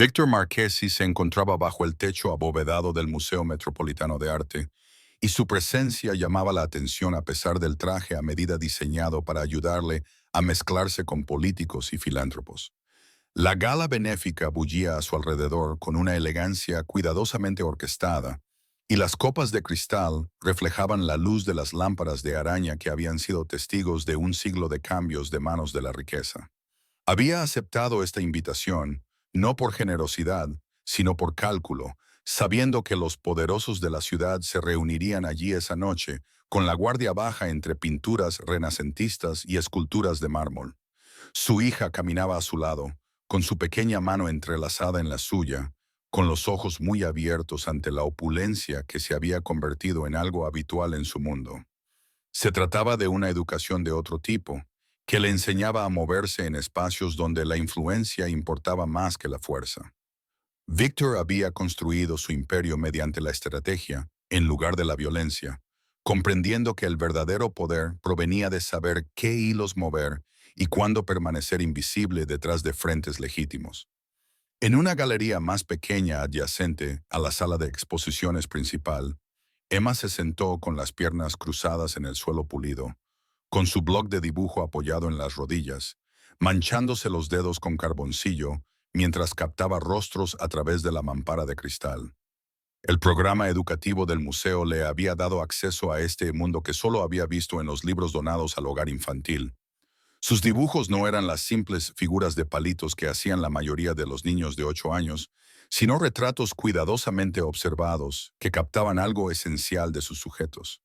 Víctor Marchesi se encontraba bajo el techo abovedado del Museo Metropolitano de Arte, y su presencia llamaba la atención a pesar del traje a medida diseñado para ayudarle a mezclarse con políticos y filántropos. La gala benéfica bullía a su alrededor con una elegancia cuidadosamente orquestada, y las copas de cristal reflejaban la luz de las lámparas de araña que habían sido testigos de un siglo de cambios de manos de la riqueza. Había aceptado esta invitación, no por generosidad, sino por cálculo, sabiendo que los poderosos de la ciudad se reunirían allí esa noche, con la guardia baja entre pinturas renacentistas y esculturas de mármol. Su hija caminaba a su lado, con su pequeña mano entrelazada en la suya, con los ojos muy abiertos ante la opulencia que se había convertido en algo habitual en su mundo. Se trataba de una educación de otro tipo, que le enseñaba a moverse en espacios donde la influencia importaba más que la fuerza. Víctor había construido su imperio mediante la estrategia, en lugar de la violencia, comprendiendo que el verdadero poder provenía de saber qué hilos mover y cuándo permanecer invisible detrás de frentes legítimos. En una galería más pequeña adyacente a la sala de exposiciones principal, Emma se sentó con las piernas cruzadas en el suelo pulido, con su bloc de dibujo apoyado en las rodillas, manchándose los dedos con carboncillo mientras captaba rostros a través de la mampara de cristal. El programa educativo del museo le había dado acceso a este mundo que solo había visto en los libros donados al hogar infantil. Sus dibujos no eran las simples figuras de palitos que hacían la mayoría de los niños de 8 años, sino retratos cuidadosamente observados que captaban algo esencial de sus sujetos.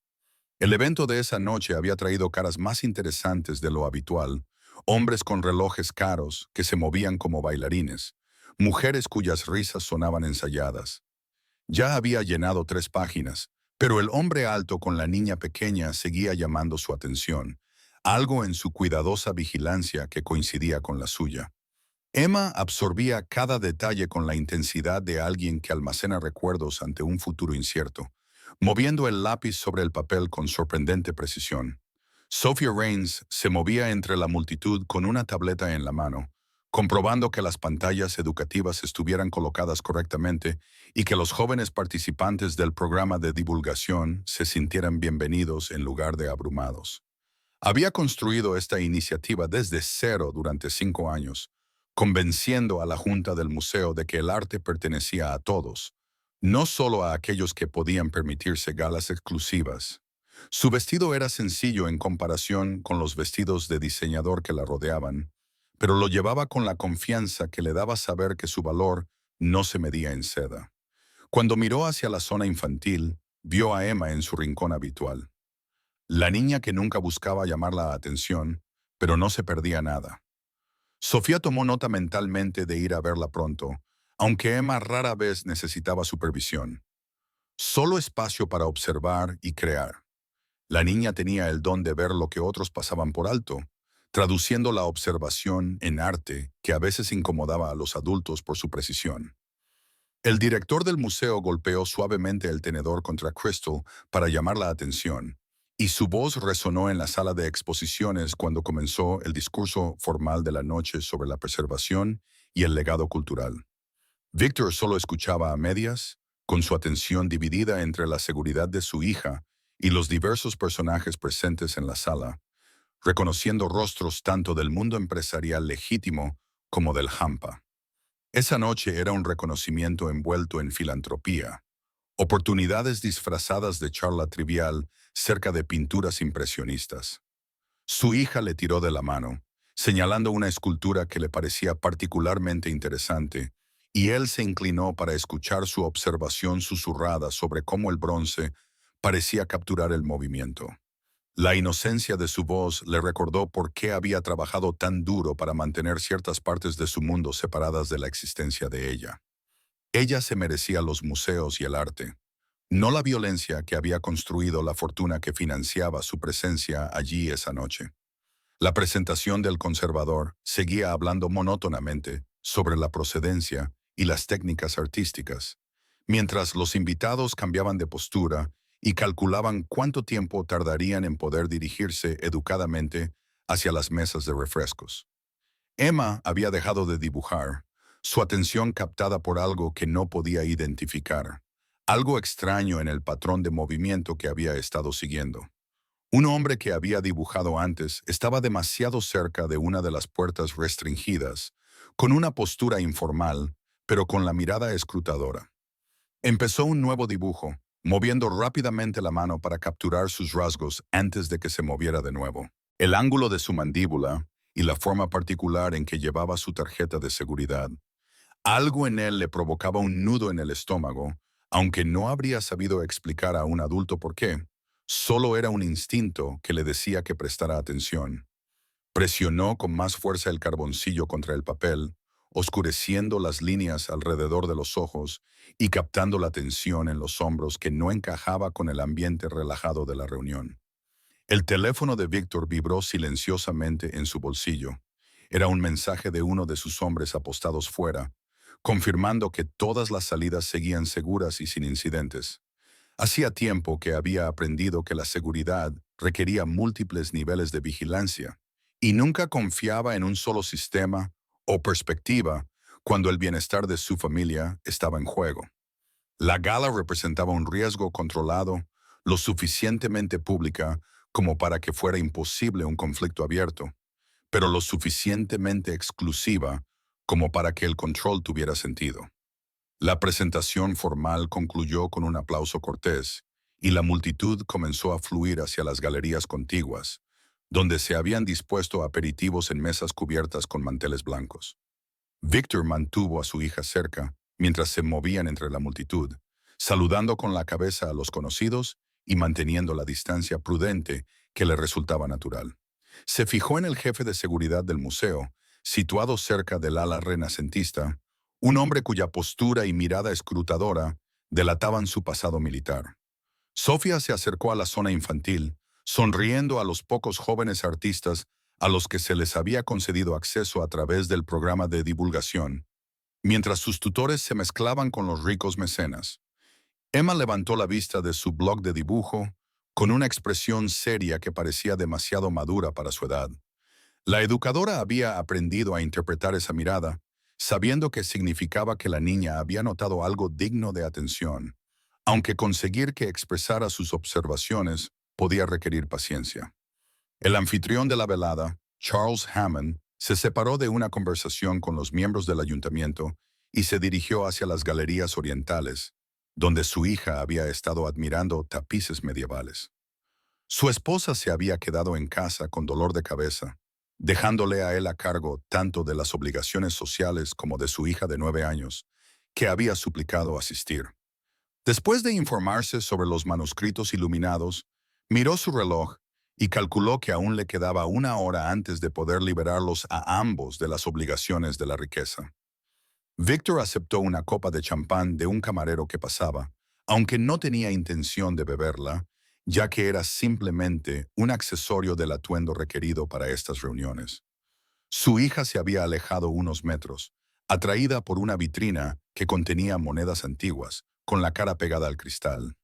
El evento de esa noche había traído caras más interesantes de lo habitual, hombres con relojes caros que se movían como bailarines, mujeres cuyas risas sonaban ensayadas. Ya había llenado 3 páginas, pero el hombre alto con la niña pequeña seguía llamando su atención, algo en su cuidadosa vigilancia que coincidía con la suya. Emma absorbía cada detalle con la intensidad de alguien que almacena recuerdos ante un futuro incierto, moviendo el lápiz sobre el papel con sorprendente precisión. Sophia Raines se movía entre la multitud con una tableta en la mano, comprobando que las pantallas educativas estuvieran colocadas correctamente y que los jóvenes participantes del programa de divulgación se sintieran bienvenidos en lugar de abrumados. Había construido esta iniciativa desde cero durante 5 años, convenciendo a la Junta del Museo de que el arte pertenecía a todos, no solo a aquellos que podían permitirse galas exclusivas. Su vestido era sencillo en comparación con los vestidos de diseñador que la rodeaban, pero lo llevaba con la confianza que le daba saber que su valor no se medía en seda. Cuando miró hacia la zona infantil, vio a Emma en su rincón habitual. La niña que nunca buscaba llamar la atención, pero no se perdía nada. Sofía tomó nota mentalmente de ir a verla pronto, aunque Emma rara vez necesitaba supervisión. Solo espacio para observar y crear. La niña tenía el don de ver lo que otros pasaban por alto, traduciendo la observación en arte que a veces incomodaba a los adultos por su precisión. El director del museo golpeó suavemente el tenedor contra Crystal para llamar la atención, y su voz resonó en la sala de exposiciones cuando comenzó el discurso formal de la noche sobre la preservación y el legado cultural. Víctor solo escuchaba a medias, con su atención dividida entre la seguridad de su hija y los diversos personajes presentes en la sala, reconociendo rostros tanto del mundo empresarial legítimo como del hampa. Esa noche era un reconocimiento envuelto en filantropía, oportunidades disfrazadas de charla trivial cerca de pinturas impresionistas. Su hija le tiró de la mano, señalando una escultura que le parecía particularmente interesante, y él se inclinó para escuchar su observación susurrada sobre cómo el bronce parecía capturar el movimiento. La inocencia de su voz le recordó por qué había trabajado tan duro para mantener ciertas partes de su mundo separadas de la existencia de ella. Ella se merecía los museos y el arte, no la violencia que había construido la fortuna que financiaba su presencia allí esa noche. La presentación del conservador seguía hablando monótonamente sobre la procedencia y las técnicas artísticas, mientras los invitados cambiaban de postura y calculaban cuánto tiempo tardarían en poder dirigirse educadamente hacia las mesas de refrescos. Emma había dejado de dibujar, su atención captada por algo que no podía identificar, algo extraño en el patrón de movimiento que había estado siguiendo. Un hombre que había dibujado antes estaba demasiado cerca de una de las puertas restringidas, con una postura informal, pero con la mirada escrutadora. Empezó un nuevo dibujo, moviendo rápidamente la mano para capturar sus rasgos antes de que se moviera de nuevo. El ángulo de su mandíbula y la forma particular en que llevaba su tarjeta de seguridad. Algo en él le provocaba un nudo en el estómago, aunque no habría sabido explicar a un adulto por qué. Solo era un instinto que le decía que prestara atención. Presionó con más fuerza el carboncillo contra el papel, oscureciendo las líneas alrededor de los ojos y captando la tensión en los hombros que no encajaba con el ambiente relajado de la reunión. El teléfono de Víctor vibró silenciosamente en su bolsillo. Era un mensaje de uno de sus hombres apostados fuera, confirmando que todas las salidas seguían seguras y sin incidentes. Hacía tiempo que había aprendido que la seguridad requería múltiples niveles de vigilancia, y nunca confiaba en un solo sistema o perspectiva cuando el bienestar de su familia estaba en juego. La gala representaba un riesgo controlado, lo suficientemente pública como para que fuera imposible un conflicto abierto, pero lo suficientemente exclusiva como para que el control tuviera sentido. La presentación formal concluyó con un aplauso cortés, y la multitud comenzó a fluir hacia las galerías contiguas, donde se habían dispuesto aperitivos en mesas cubiertas con manteles blancos. Victor mantuvo a su hija cerca mientras se movían entre la multitud, saludando con la cabeza a los conocidos y manteniendo la distancia prudente que le resultaba natural. Se fijó en el jefe de seguridad del museo, situado cerca del ala renacentista, un hombre cuya postura y mirada escrutadora delataban su pasado militar. Sofía se acercó a la zona infantil, sonriendo a los pocos jóvenes artistas a los que se les había concedido acceso a través del programa de divulgación, mientras sus tutores se mezclaban con los ricos mecenas. Emma levantó la vista de su blog de dibujo con una expresión seria que parecía demasiado madura para su edad. La educadora había aprendido a interpretar esa mirada, sabiendo que significaba que la niña había notado algo digno de atención, aunque conseguir que expresara sus observaciones podía requerir paciencia. El anfitrión de la velada, Charles Hammond, se separó de una conversación con los miembros del ayuntamiento y se dirigió hacia las galerías orientales, donde su hija había estado admirando tapices medievales. Su esposa se había quedado en casa con dolor de cabeza, dejándole a él a cargo tanto de las obligaciones sociales como de su hija de 9 años, que había suplicado asistir. Después de informarse sobre los manuscritos iluminados, miró su reloj y calculó que aún le quedaba 1 hora antes de poder liberarlos a ambos de las obligaciones de la riqueza. Víctor aceptó una copa de champán de un camarero que pasaba, aunque no tenía intención de beberla, ya que era simplemente un accesorio del atuendo requerido para estas reuniones. Su hija se había alejado unos metros, atraída por una vitrina que contenía monedas antiguas, con la cara pegada al cristal.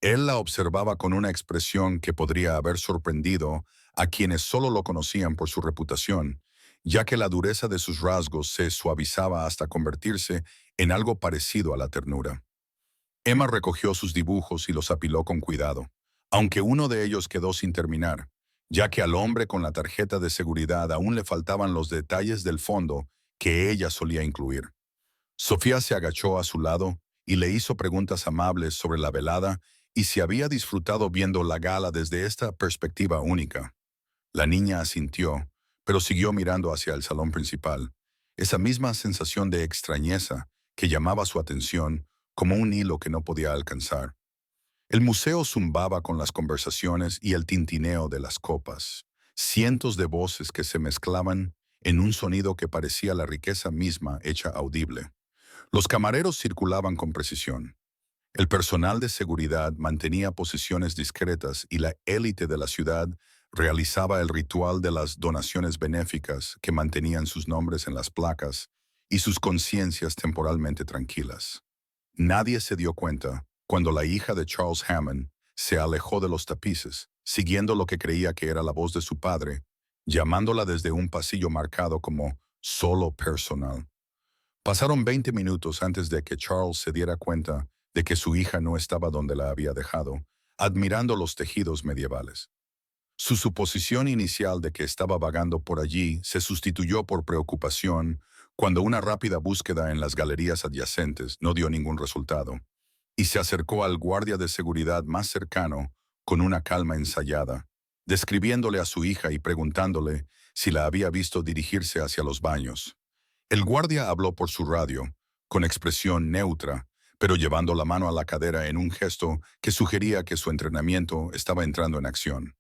Él la observaba con una expresión que podría haber sorprendido a quienes solo lo conocían por su reputación, ya que la dureza de sus rasgos se suavizaba hasta convertirse en algo parecido a la ternura. Emma recogió sus dibujos y los apiló con cuidado, aunque uno de ellos quedó sin terminar, ya que al hombre con la tarjeta de seguridad aún le faltaban los detalles del fondo que ella solía incluir. Sofía se agachó a su lado y le hizo preguntas amables sobre la velada y si había disfrutado viendo la gala desde esta perspectiva única. La niña asintió, pero siguió mirando hacia el salón principal, esa misma sensación de extrañeza que llamaba su atención como un hilo que no podía alcanzar. El museo zumbaba con las conversaciones y el tintineo de las copas, cientos de voces que se mezclaban en un sonido que parecía la riqueza misma hecha audible. Los camareros circulaban con precisión. El personal de seguridad mantenía posiciones discretas y la élite de la ciudad realizaba el ritual de las donaciones benéficas que mantenían sus nombres en las placas y sus conciencias temporalmente tranquilas. Nadie se dio cuenta cuando la hija de Charles Hammond se alejó de los tapices, siguiendo lo que creía que era la voz de su padre, llamándola desde un pasillo marcado como solo personal. Pasaron 20 minutos antes de que Charles se diera cuenta de que su hija no estaba donde la había dejado, admirando los tejidos medievales. Su suposición inicial de que estaba vagando por allí se sustituyó por preocupación cuando una rápida búsqueda en las galerías adyacentes no dio ningún resultado, y se acercó al guardia de seguridad más cercano con una calma ensayada, describiéndole a su hija y preguntándole si la había visto dirigirse hacia los baños. El guardia habló por su radio, con expresión neutra, pero llevando la mano a la cadera en un gesto que sugería que su entrenamiento estaba entrando en acción.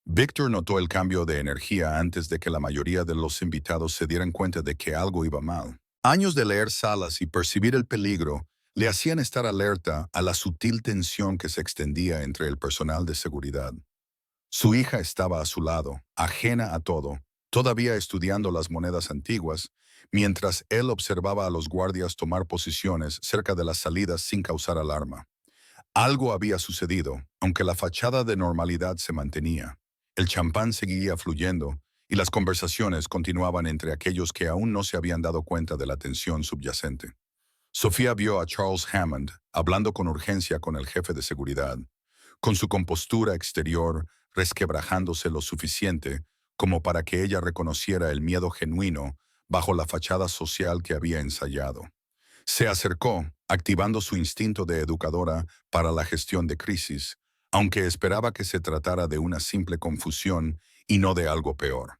Victor notó el cambio de energía antes de que la mayoría de los invitados se dieran cuenta de que algo iba mal. Años de leer salas y percibir el peligro le hacían estar alerta a la sutil tensión que se extendía entre el personal de seguridad. Su hija estaba a su lado, ajena a todo, todavía estudiando las monedas antiguas, mientras él observaba a los guardias tomar posiciones cerca de las salidas sin causar alarma. Algo había sucedido, aunque la fachada de normalidad se mantenía. El champán seguía fluyendo y las conversaciones continuaban entre aquellos que aún no se habían dado cuenta de la tensión subyacente. Sofía vio a Charles Hammond hablando con urgencia con el jefe de seguridad, con su compostura exterior resquebrajándose lo suficiente como para que ella reconociera el miedo genuino bajo la fachada social que había ensayado. Se acercó, activando su instinto de educadora para la gestión de crisis, aunque esperaba que se tratara de una simple confusión y no de algo peor.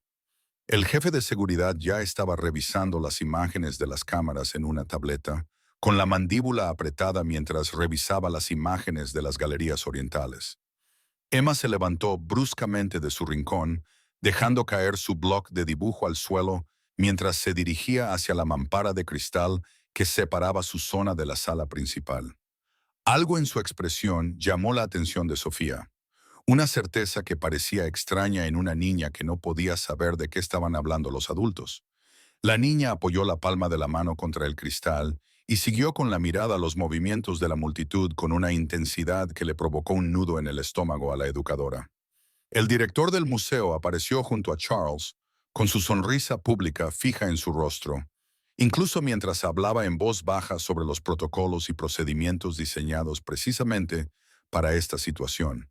El jefe de seguridad ya estaba revisando las imágenes de las cámaras en una tableta, con la mandíbula apretada mientras revisaba las imágenes de las galerías orientales. Emma se levantó bruscamente de su rincón, dejando caer su bloc de dibujo al suelo mientras se dirigía hacia la mampara de cristal que separaba su zona de la sala principal. Algo en su expresión llamó la atención de Sofía, una certeza que parecía extraña en una niña que no podía saber de qué estaban hablando los adultos. La niña apoyó la palma de la mano contra el cristal y siguió con la mirada los movimientos de la multitud con una intensidad que le provocó un nudo en el estómago a la educadora. El director del museo apareció junto a Charles, con su sonrisa pública fija en su rostro, incluso mientras hablaba en voz baja sobre los protocolos y procedimientos diseñados precisamente para esta situación.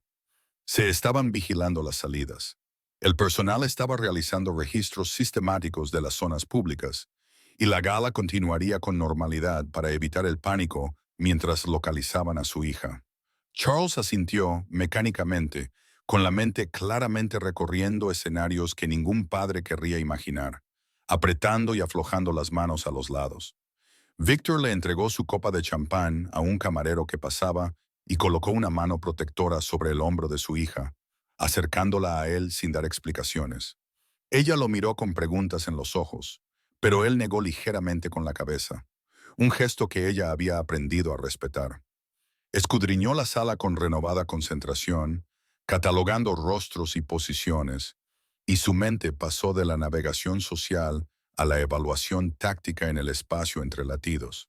Se estaban vigilando las salidas. El personal estaba realizando registros sistemáticos de las zonas públicas, y la gala continuaría con normalidad para evitar el pánico mientras localizaban a su hija. Charles asintió mecánicamente, con la mente claramente recorriendo escenarios que ningún padre querría imaginar, apretando y aflojando las manos a los lados. Victor le entregó su copa de champán a un camarero que pasaba y colocó una mano protectora sobre el hombro de su hija, acercándola a él sin dar explicaciones. Ella lo miró con preguntas en los ojos, pero él negó ligeramente con la cabeza, un gesto que ella había aprendido a respetar. Escudriñó la sala con renovada concentración, catalogando rostros y posiciones, y su mente pasó de la navegación social a la evaluación táctica en el espacio entre latidos.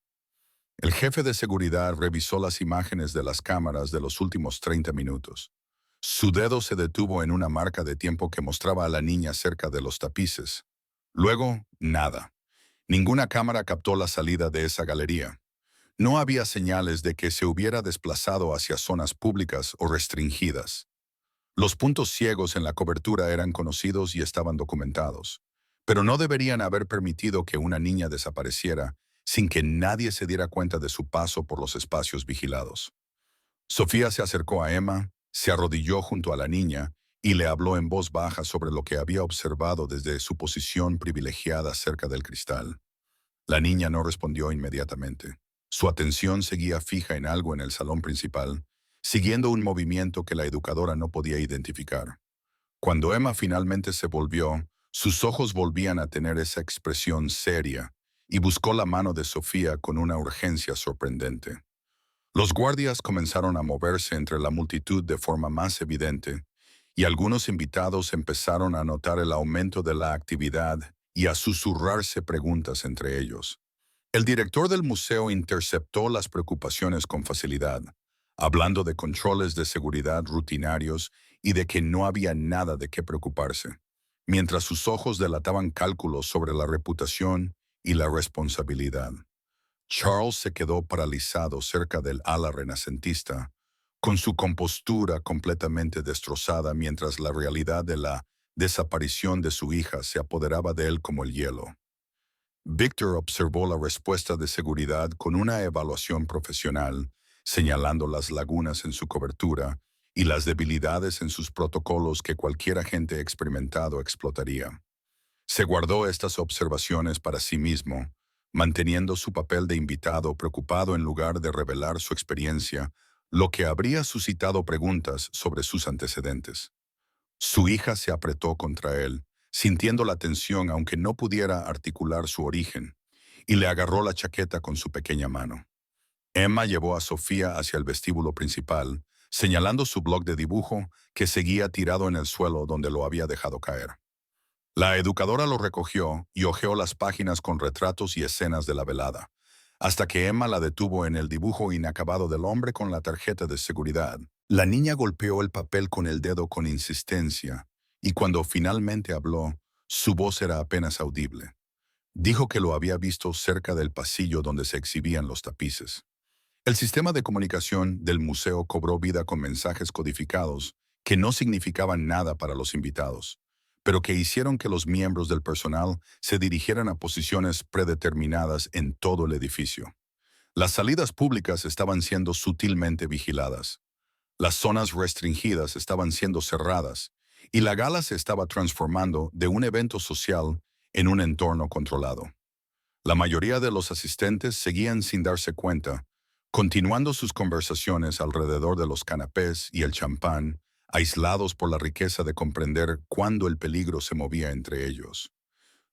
El jefe de seguridad revisó las imágenes de las cámaras de los últimos 30 minutos. Su dedo se detuvo en una marca de tiempo que mostraba a la niña cerca de los tapices. Luego, nada. Ninguna cámara captó la salida de esa galería. No había señales de que se hubiera desplazado hacia zonas públicas o restringidas. Los puntos ciegos en la cobertura eran conocidos y estaban documentados, pero no deberían haber permitido que una niña desapareciera sin que nadie se diera cuenta de su paso por los espacios vigilados. Sofía se acercó a Emma, se arrodilló junto a la niña y le habló en voz baja sobre lo que había observado desde su posición privilegiada cerca del cristal. La niña no respondió inmediatamente. Su atención seguía fija en algo en el salón principal, siguiendo un movimiento que la educadora no podía identificar. Cuando Emma finalmente se volvió, sus ojos volvían a tener esa expresión seria y buscó la mano de Sofía con una urgencia sorprendente. Los guardias comenzaron a moverse entre la multitud de forma más evidente, y algunos invitados empezaron a notar el aumento de la actividad y a susurrarse preguntas entre ellos. El director del museo interceptó las preocupaciones con facilidad, hablando de controles de seguridad rutinarios y de que no había nada de qué preocuparse, mientras sus ojos delataban cálculos sobre la reputación y la responsabilidad. Charles se quedó paralizado cerca del ala renacentista, con su compostura completamente destrozada mientras la realidad de la desaparición de su hija se apoderaba de él como el hielo. Victor observó la respuesta de seguridad con una evaluación profesional, señalando las lagunas en su cobertura y las debilidades en sus protocolos que cualquier agente experimentado explotaría. Se guardó estas observaciones para sí mismo, manteniendo su papel de invitado preocupado en lugar de revelar su experiencia, lo que habría suscitado preguntas sobre sus antecedentes. Su hija se apretó contra él, sintiendo la tensión aunque no pudiera articular su origen, y le agarró la chaqueta con su pequeña mano. Emma llevó a Sofía hacia el vestíbulo principal, señalando su bloc de dibujo que seguía tirado en el suelo donde lo había dejado caer. La educadora lo recogió y hojeó las páginas con retratos y escenas de la velada, hasta que Emma la detuvo en el dibujo inacabado del hombre con la tarjeta de seguridad. La niña golpeó el papel con el dedo con insistencia, y cuando finalmente habló, su voz era apenas audible. Dijo que lo había visto cerca del pasillo donde se exhibían los tapices. El sistema de comunicación del museo cobró vida con mensajes codificados que no significaban nada para los invitados, pero que hicieron que los miembros del personal se dirigieran a posiciones predeterminadas en todo el edificio. Las salidas públicas estaban siendo sutilmente vigiladas. Las zonas restringidas estaban siendo cerradas y la gala se estaba transformando de un evento social en un entorno controlado. La mayoría de los asistentes seguían sin darse cuenta, continuando sus conversaciones alrededor de los canapés y el champán, aislados por la riqueza de comprender cuándo el peligro se movía entre ellos.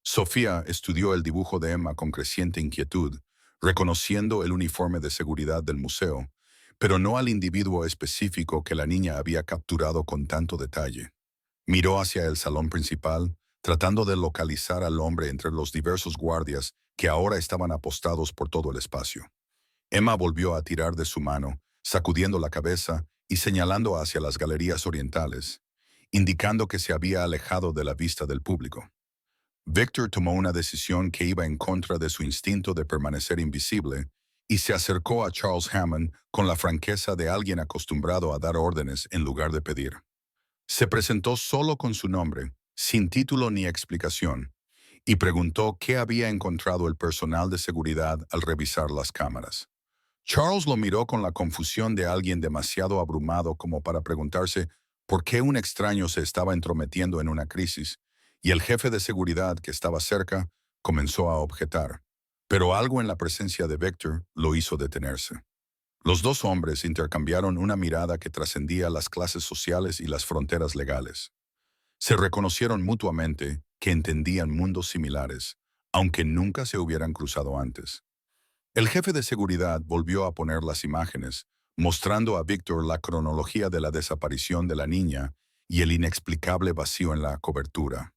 Sofía estudió el dibujo de Emma con creciente inquietud, reconociendo el uniforme de seguridad del museo, pero no al individuo específico que la niña había capturado con tanto detalle. Miró hacia el salón principal, tratando de localizar al hombre entre los diversos guardias que ahora estaban apostados por todo el espacio. Emma volvió a tirar de su mano, sacudiendo la cabeza y señalando hacia las galerías orientales, indicando que se había alejado de la vista del público. Victor tomó una decisión que iba en contra de su instinto de permanecer invisible y se acercó a Charles Hammond con la franqueza de alguien acostumbrado a dar órdenes en lugar de pedir. Se presentó solo con su nombre, sin título ni explicación, y preguntó qué había encontrado el personal de seguridad al revisar las cámaras. Charles lo miró con la confusión de alguien demasiado abrumado como para preguntarse por qué un extraño se estaba entrometiendo en una crisis, y el jefe de seguridad que estaba cerca comenzó a objetar. Pero algo en la presencia de Victor lo hizo detenerse. Los dos hombres intercambiaron una mirada que trascendía las clases sociales y las fronteras legales. Se reconocieron mutuamente que entendían mundos similares, aunque nunca se hubieran cruzado antes. El jefe de seguridad volvió a poner las imágenes, mostrando a Victor la cronología de la desaparición de la niña y el inexplicable vacío en la cobertura.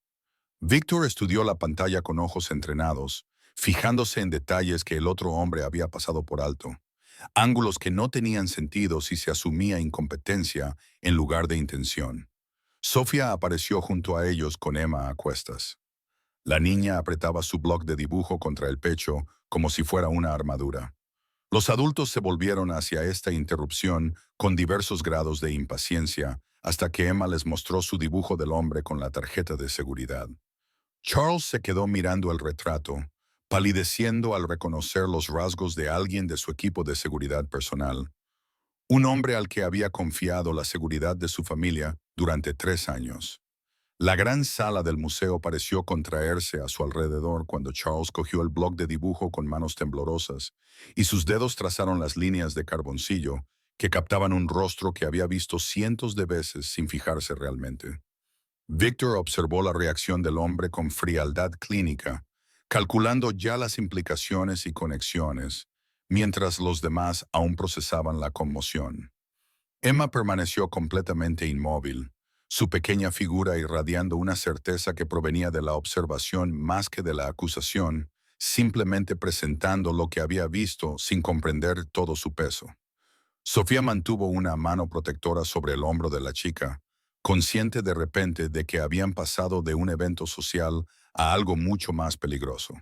Victor estudió la pantalla con ojos entrenados, fijándose en detalles que el otro hombre había pasado por alto, ángulos que no tenían sentido si se asumía incompetencia en lugar de intención. Sofía apareció junto a ellos con Emma a cuestas. La niña apretaba su bloc de dibujo contra el pecho como si fuera una armadura. Los adultos se volvieron hacia esta interrupción con diversos grados de impaciencia hasta que Emma les mostró su dibujo del hombre con la tarjeta de seguridad. Charles se quedó mirando el retrato, palideciendo al reconocer los rasgos de alguien de su equipo de seguridad personal, un hombre al que había confiado la seguridad de su familia durante 3 años. La gran sala del museo pareció contraerse a su alrededor cuando Charles cogió el bloc de dibujo con manos temblorosas y sus dedos trazaron las líneas de carboncillo que captaban un rostro que había visto cientos de veces sin fijarse realmente. Victor observó la reacción del hombre con frialdad clínica, calculando ya las implicaciones y conexiones, mientras los demás aún procesaban la conmoción. Emma permaneció completamente inmóvil, su pequeña figura irradiando una certeza que provenía de la observación más que de la acusación, simplemente presentando lo que había visto sin comprender todo su peso. Sofía mantuvo una mano protectora sobre el hombro de la chica, consciente de repente de que habían pasado de un evento social a algo mucho más peligroso.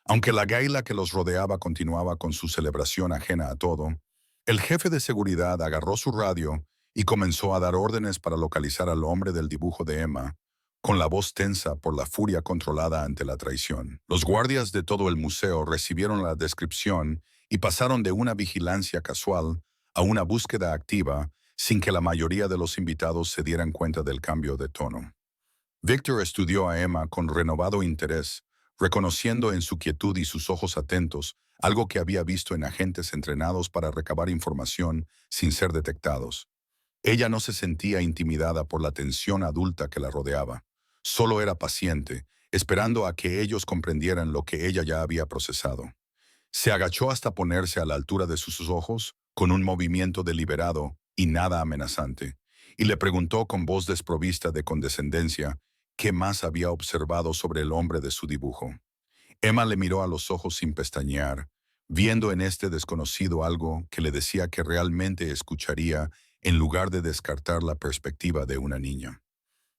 Aunque la gaila que los rodeaba continuaba con su celebración ajena a todo, el jefe de seguridad agarró su radio y comenzó a dar órdenes para localizar al hombre del dibujo de Emma, con la voz tensa por la furia controlada ante la traición. Los guardias de todo el museo recibieron la descripción y pasaron de una vigilancia casual a una búsqueda activa sin que la mayoría de los invitados se dieran cuenta del cambio de tono. Victor estudió a Emma con renovado interés, reconociendo en su quietud y sus ojos atentos algo que había visto en agentes entrenados para recabar información sin ser detectados. Ella no se sentía intimidada por la tensión adulta que la rodeaba. Solo era paciente, esperando a que ellos comprendieran lo que ella ya había procesado. Se agachó hasta ponerse a la altura de sus ojos, con un movimiento deliberado y nada amenazante, y le preguntó con voz desprovista de condescendencia qué más había observado sobre el hombre de su dibujo. Emma le miró a los ojos sin pestañear, viendo en este desconocido algo que le decía que realmente escucharía en lugar de descartar la perspectiva de una niña.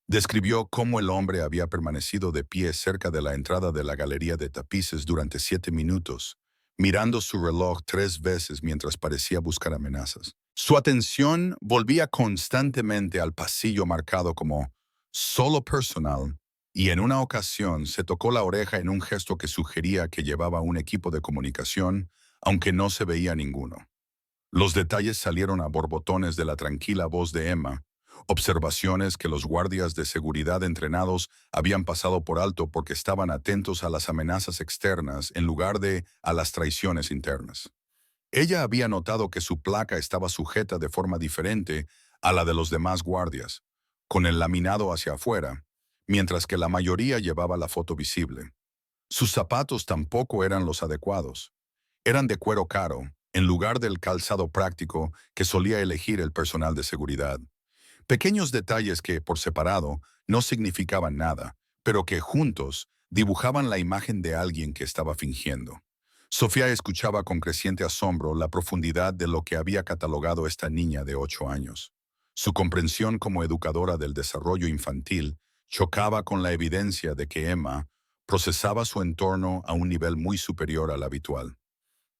Describió cómo el hombre había permanecido de pie cerca de la entrada de la galería de tapices durante 7 minutos, mirando su reloj 3 veces mientras parecía buscar amenazas. Su atención volvía constantemente al pasillo marcado como solo personal, y en una ocasión se tocó la oreja en un gesto que sugería que llevaba un equipo de comunicación, aunque no se veía ninguno. Los detalles salieron a borbotones de la tranquila voz de Emma, observaciones que los guardias de seguridad entrenados habían pasado por alto porque estaban atentos a las amenazas externas en lugar de a las traiciones internas. Ella había notado que su placa estaba sujeta de forma diferente a la de los demás guardias, con el laminado hacia afuera, mientras que la mayoría llevaba la foto visible. Sus zapatos tampoco eran los adecuados. Eran de cuero caro, en lugar del calzado práctico que solía elegir el personal de seguridad. Pequeños detalles que, por separado, no significaban nada, pero que juntos dibujaban la imagen de alguien que estaba fingiendo. Sofía escuchaba con creciente asombro la profundidad de lo que había catalogado esta niña de 8 años. Su comprensión como educadora del desarrollo infantil chocaba con la evidencia de que Emma procesaba su entorno a un nivel muy superior al habitual.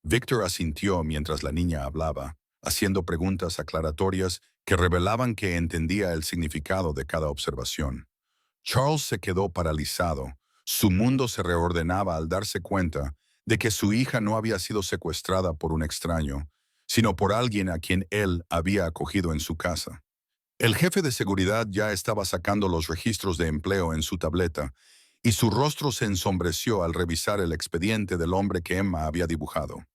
Victor asintió mientras la niña hablaba, haciendo preguntas aclaratorias que revelaban que entendía el significado de cada observación. Charles se quedó paralizado. Su mundo se reordenaba al darse cuenta de que su hija no había sido secuestrada por un extraño, sino por alguien a quien él había acogido en su casa. El jefe de seguridad ya estaba sacando los registros de empleo en su tableta, y su rostro se ensombreció al revisar el expediente del hombre que Emma había dibujado.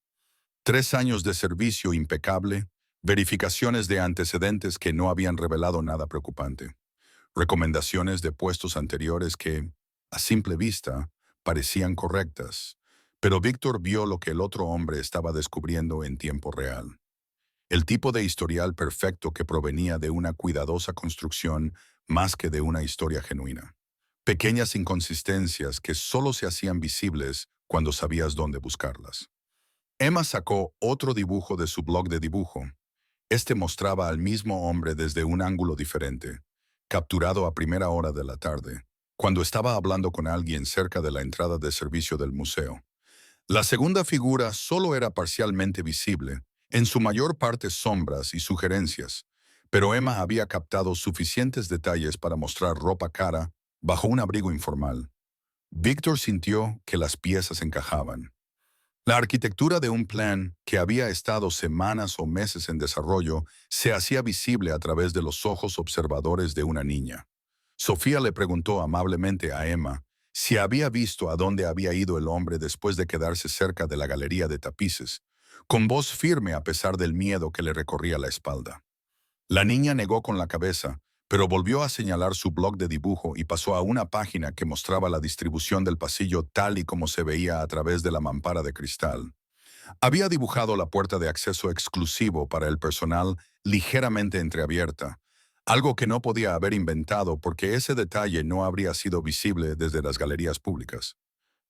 3 años de servicio impecable, verificaciones de antecedentes que no habían revelado nada preocupante, recomendaciones de puestos anteriores que, a simple vista, parecían correctas, pero Víctor vio lo que el otro hombre estaba descubriendo en tiempo real. El tipo de historial perfecto que provenía de una cuidadosa construcción más que de una historia genuina. Pequeñas inconsistencias que solo se hacían visibles cuando sabías dónde buscarlas. Emma sacó otro dibujo de su blog de dibujo. Este mostraba al mismo hombre desde un ángulo diferente, capturado a primera hora de la tarde, cuando estaba hablando con alguien cerca de la entrada de servicio del museo. La segunda figura solo era parcialmente visible, en su mayor parte sombras y sugerencias, pero Emma había captado suficientes detalles para mostrar ropa cara bajo un abrigo informal. Víctor sintió que las piezas encajaban. La arquitectura de un plan que había estado semanas o meses en desarrollo se hacía visible a través de los ojos observadores de una niña. Sofía le preguntó amablemente a Emma si había visto a dónde había ido el hombre después de quedarse cerca de la galería de tapices, con voz firme a pesar del miedo que le recorría la espalda. La niña negó con la cabeza, pero volvió a señalar su blog de dibujo y pasó a una página que mostraba la distribución del pasillo tal y como se veía a través de la mampara de cristal. Había dibujado la puerta de acceso exclusivo para el personal ligeramente entreabierta, algo que no podía haber inventado porque ese detalle no habría sido visible desde las galerías públicas.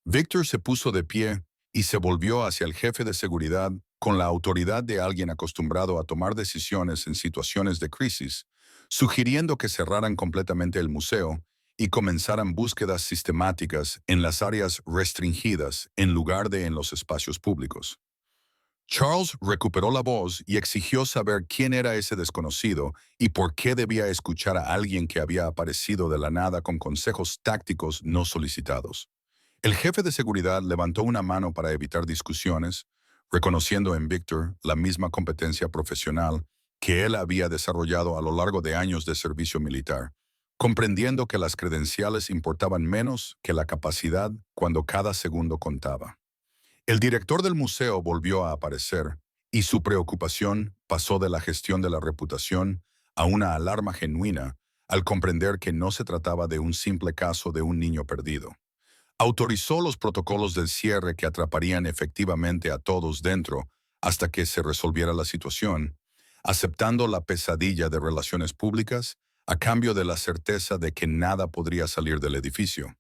Victor se puso de pie y se volvió hacia el jefe de seguridad con la autoridad de alguien acostumbrado a tomar decisiones en situaciones de crisis, sugiriendo que cerraran completamente el museo y comenzaran búsquedas sistemáticas en las áreas restringidas en lugar de en los espacios públicos. Charles recuperó la voz y exigió saber quién era ese desconocido y por qué debía escuchar a alguien que había aparecido de la nada con consejos tácticos no solicitados. El jefe de seguridad levantó una mano para evitar discusiones, reconociendo en Victor la misma competencia profesional que él había desarrollado a lo largo de años de servicio militar, comprendiendo que las credenciales importaban menos que la capacidad cuando cada segundo contaba. El director del museo volvió a aparecer y su preocupación pasó de la gestión de la reputación a una alarma genuina al comprender que no se trataba de un simple caso de un niño perdido. Autorizó los protocolos del cierre que atraparían efectivamente a todos dentro hasta que se resolviera la situación, aceptando la pesadilla de relaciones públicas a cambio de la certeza de que nada podría salir del edificio.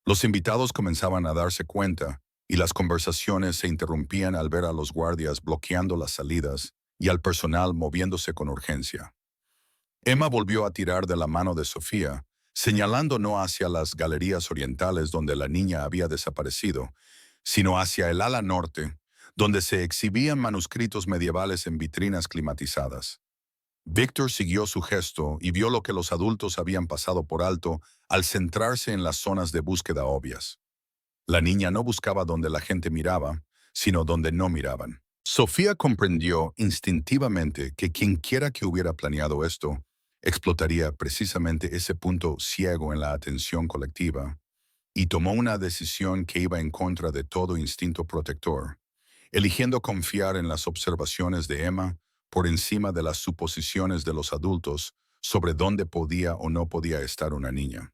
Los invitados comenzaban a darse cuenta y las conversaciones se interrumpían al ver a los guardias bloqueando las salidas y al personal moviéndose con urgencia. Emma volvió a tirar de la mano de Sofía, señalando no hacia las galerías orientales donde la niña había desaparecido, sino hacia el ala norte, donde se exhibían manuscritos medievales en vitrinas climatizadas. Víctor siguió su gesto y vio lo que los adultos habían pasado por alto al centrarse en las zonas de búsqueda obvias. La niña no buscaba donde la gente miraba, sino donde no miraban. Sofía comprendió instintivamente que quienquiera que hubiera planeado esto explotaría precisamente ese punto ciego en la atención colectiva y tomó una decisión que iba en contra de todo instinto protector, eligiendo confiar en las observaciones de Emma por encima de las suposiciones de los adultos sobre dónde podía o no podía estar una niña.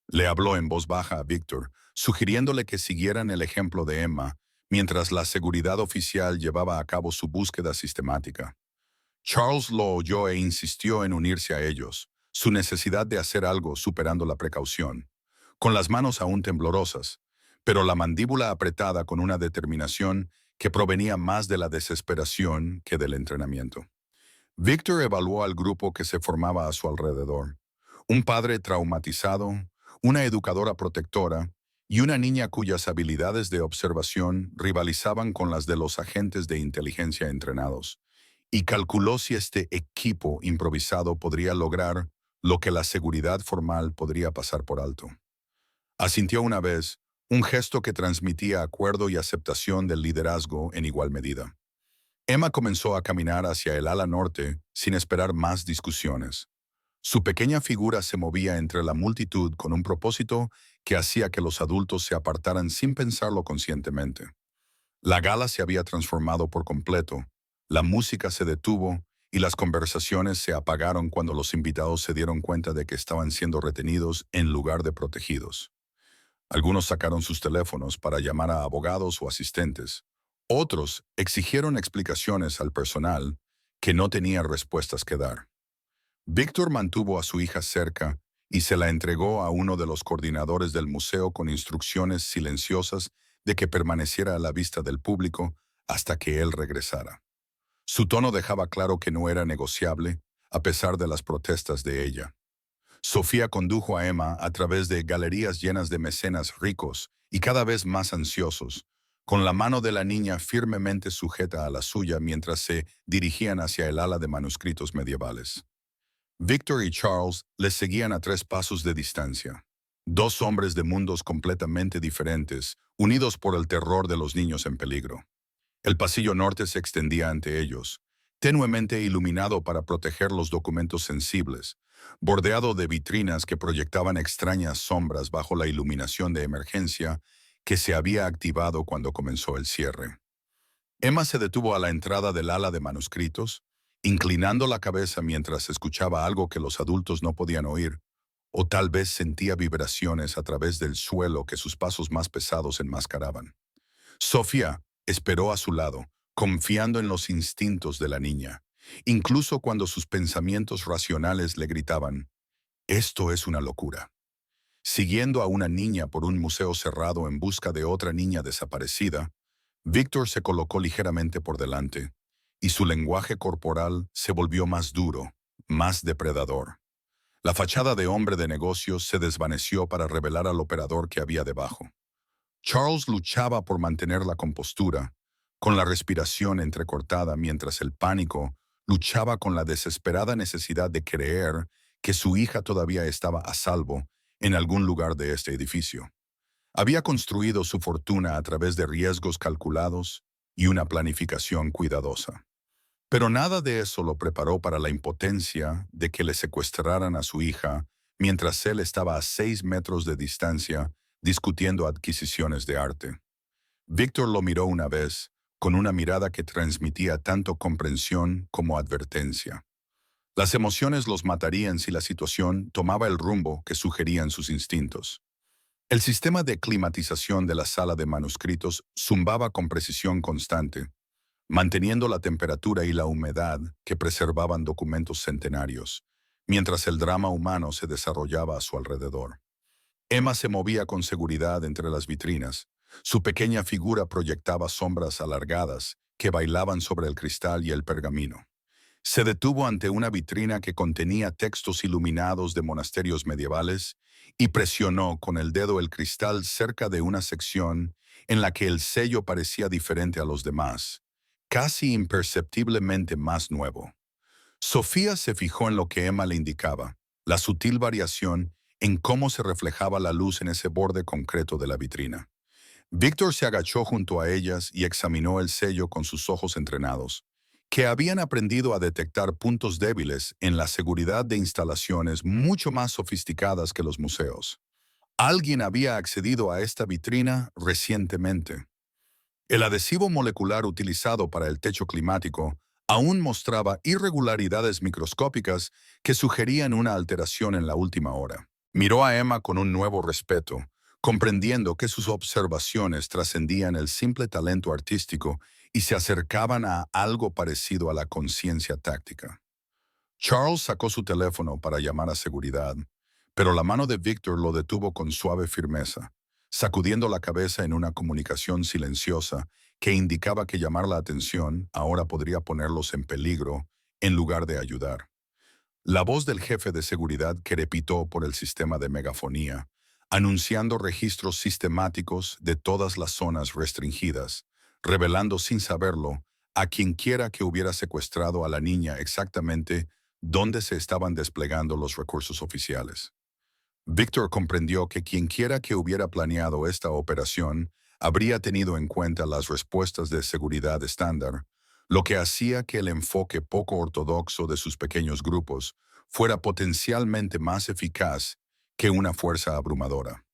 Le habló en voz baja a Víctor, sugiriéndole que siguieran el ejemplo de Emma mientras la seguridad oficial llevaba a cabo su búsqueda sistemática. Charles lo oyó e insistió en unirse a ellos, su necesidad de hacer algo superando la precaución, con las manos aún temblorosas, pero la mandíbula apretada con una determinación que provenía más de la desesperación que del entrenamiento. Víctor evaluó al grupo que se formaba a su alrededor. Un padre traumatizado, una educadora protectora y una niña cuyas habilidades de observación rivalizaban con las de los agentes de inteligencia entrenados, y calculó si este equipo improvisado podría lograr lo que la seguridad formal podría pasar por alto. Asintió una vez, un gesto que transmitía acuerdo y aceptación del liderazgo en igual medida. Emma comenzó a caminar hacia el ala norte sin esperar más discusiones. Su pequeña figura se movía entre la multitud con un propósito que hacía que los adultos se apartaran sin pensarlo conscientemente. La gala se había transformado por completo, la música se detuvo y las conversaciones se apagaron cuando los invitados se dieron cuenta de que estaban siendo retenidos en lugar de protegidos. Algunos sacaron sus teléfonos para llamar a abogados o asistentes. Otros exigieron explicaciones al personal que no tenía respuestas que dar. Víctor mantuvo a su hija cerca y se la entregó a uno de los coordinadores del museo con instrucciones silenciosas de que permaneciera a la vista del público hasta que él regresara. Su tono dejaba claro que no era negociable, a pesar de las protestas de ella. Sofía condujo a Emma a través de galerías llenas de mecenas ricos y cada vez más ansiosos, con la mano de la niña firmemente sujeta a la suya mientras se dirigían hacia el ala de manuscritos medievales. Victor y Charles les seguían a 3 pasos de distancia. Dos hombres de mundos completamente diferentes, unidos por el terror de los niños en peligro. El pasillo norte se extendía ante ellos, tenuemente iluminado para proteger los documentos sensibles, bordeado de vitrinas que proyectaban extrañas sombras bajo la iluminación de emergencia que se había activado cuando comenzó el cierre. Emma se detuvo a la entrada del ala de manuscritos, inclinando la cabeza mientras escuchaba algo que los adultos no podían oír, o tal vez sentía vibraciones a través del suelo que sus pasos más pesados enmascaraban. Sofía esperó a su lado, confiando en los instintos de la niña, incluso cuando sus pensamientos racionales le gritaban, «Esto es una locura». Siguiendo a una niña por un museo cerrado en busca de otra niña desaparecida, Víctor se colocó ligeramente por delante, y su lenguaje corporal se volvió más duro, más depredador. La fachada de hombre de negocios se desvaneció para revelar al operador que había debajo. Charles luchaba por mantener la compostura, con la respiración entrecortada mientras el pánico luchaba con la desesperada necesidad de creer que su hija todavía estaba a salvo en algún lugar de este edificio. Había construido su fortuna a través de riesgos calculados y una planificación cuidadosa. Pero nada de eso lo preparó para la impotencia de que le secuestraran a su hija mientras él estaba a 6 metros de distancia discutiendo adquisiciones de arte. Víctor lo miró una vez, con una mirada que transmitía tanto comprensión como advertencia. Las emociones los matarían si la situación tomaba el rumbo que sugerían sus instintos. El sistema de climatización de la sala de manuscritos zumbaba con precisión constante, manteniendo la temperatura y la humedad que preservaban documentos centenarios, mientras el drama humano se desarrollaba a su alrededor. Emma se movía con seguridad entre las vitrinas. Su pequeña figura proyectaba sombras alargadas que bailaban sobre el cristal y el pergamino. Se detuvo ante una vitrina que contenía textos iluminados de monasterios medievales y presionó con el dedo el cristal cerca de una sección en la que el sello parecía diferente a los demás, casi imperceptiblemente más nuevo. Sofía se fijó en lo que Emma le indicaba, la sutil variación en cómo se reflejaba la luz en ese borde concreto de la vitrina. Víctor se agachó junto a ellas y examinó el sello con sus ojos entrenados, que habían aprendido a detectar puntos débiles en la seguridad de instalaciones mucho más sofisticadas que los museos. Alguien había accedido a esta vitrina recientemente. El adhesivo molecular utilizado para el techo climático aún mostraba irregularidades microscópicas que sugerían una alteración en la última hora. Miró a Emma con un nuevo respeto, comprendiendo que sus observaciones trascendían el simple talento artístico y se acercaban a algo parecido a la conciencia táctica. Charles sacó su teléfono para llamar a seguridad, pero la mano de Victor lo detuvo con suave firmeza, sacudiendo la cabeza en una comunicación silenciosa que indicaba que llamar la atención ahora podría ponerlos en peligro en lugar de ayudar. La voz del jefe de seguridad crepitó por el sistema de megafonía, anunciando registros sistemáticos de todas las zonas restringidas, revelando sin saberlo a quienquiera que hubiera secuestrado a la niña exactamente dónde se estaban desplegando los recursos oficiales. Víctor comprendió que quienquiera que hubiera planeado esta operación habría tenido en cuenta las respuestas de seguridad estándar, lo que hacía que el enfoque poco ortodoxo de sus pequeños grupos fuera potencialmente más eficaz que una fuerza abrumadora.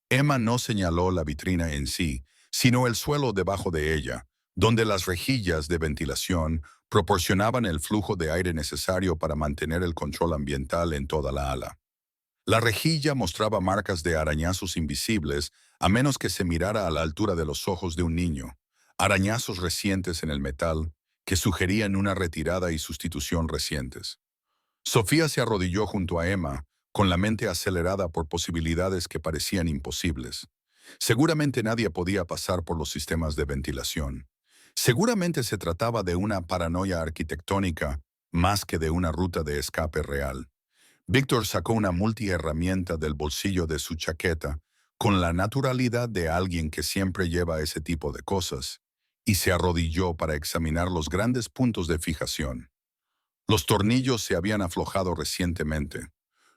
Emma no señaló la vitrina en sí, sino el suelo debajo de ella, donde las rejillas de ventilación proporcionaban el flujo de aire necesario para mantener el control ambiental en toda la ala. La rejilla mostraba marcas de arañazos invisibles a menos que se mirara a la altura de los ojos de un niño, arañazos recientes en el metal que sugerían una retirada y sustitución recientes. Sofía se arrodilló junto a Emma, con la mente acelerada por posibilidades que parecían imposibles. Seguramente nadie podía pasar por los sistemas de ventilación. Seguramente se trataba de una paranoia arquitectónica más que de una ruta de escape real. Víctor sacó una multiherramienta del bolsillo de su chaqueta, con la naturalidad de alguien que siempre lleva ese tipo de cosas, y se arrodilló para examinar los grandes puntos de fijación. Los tornillos se habían aflojado recientemente,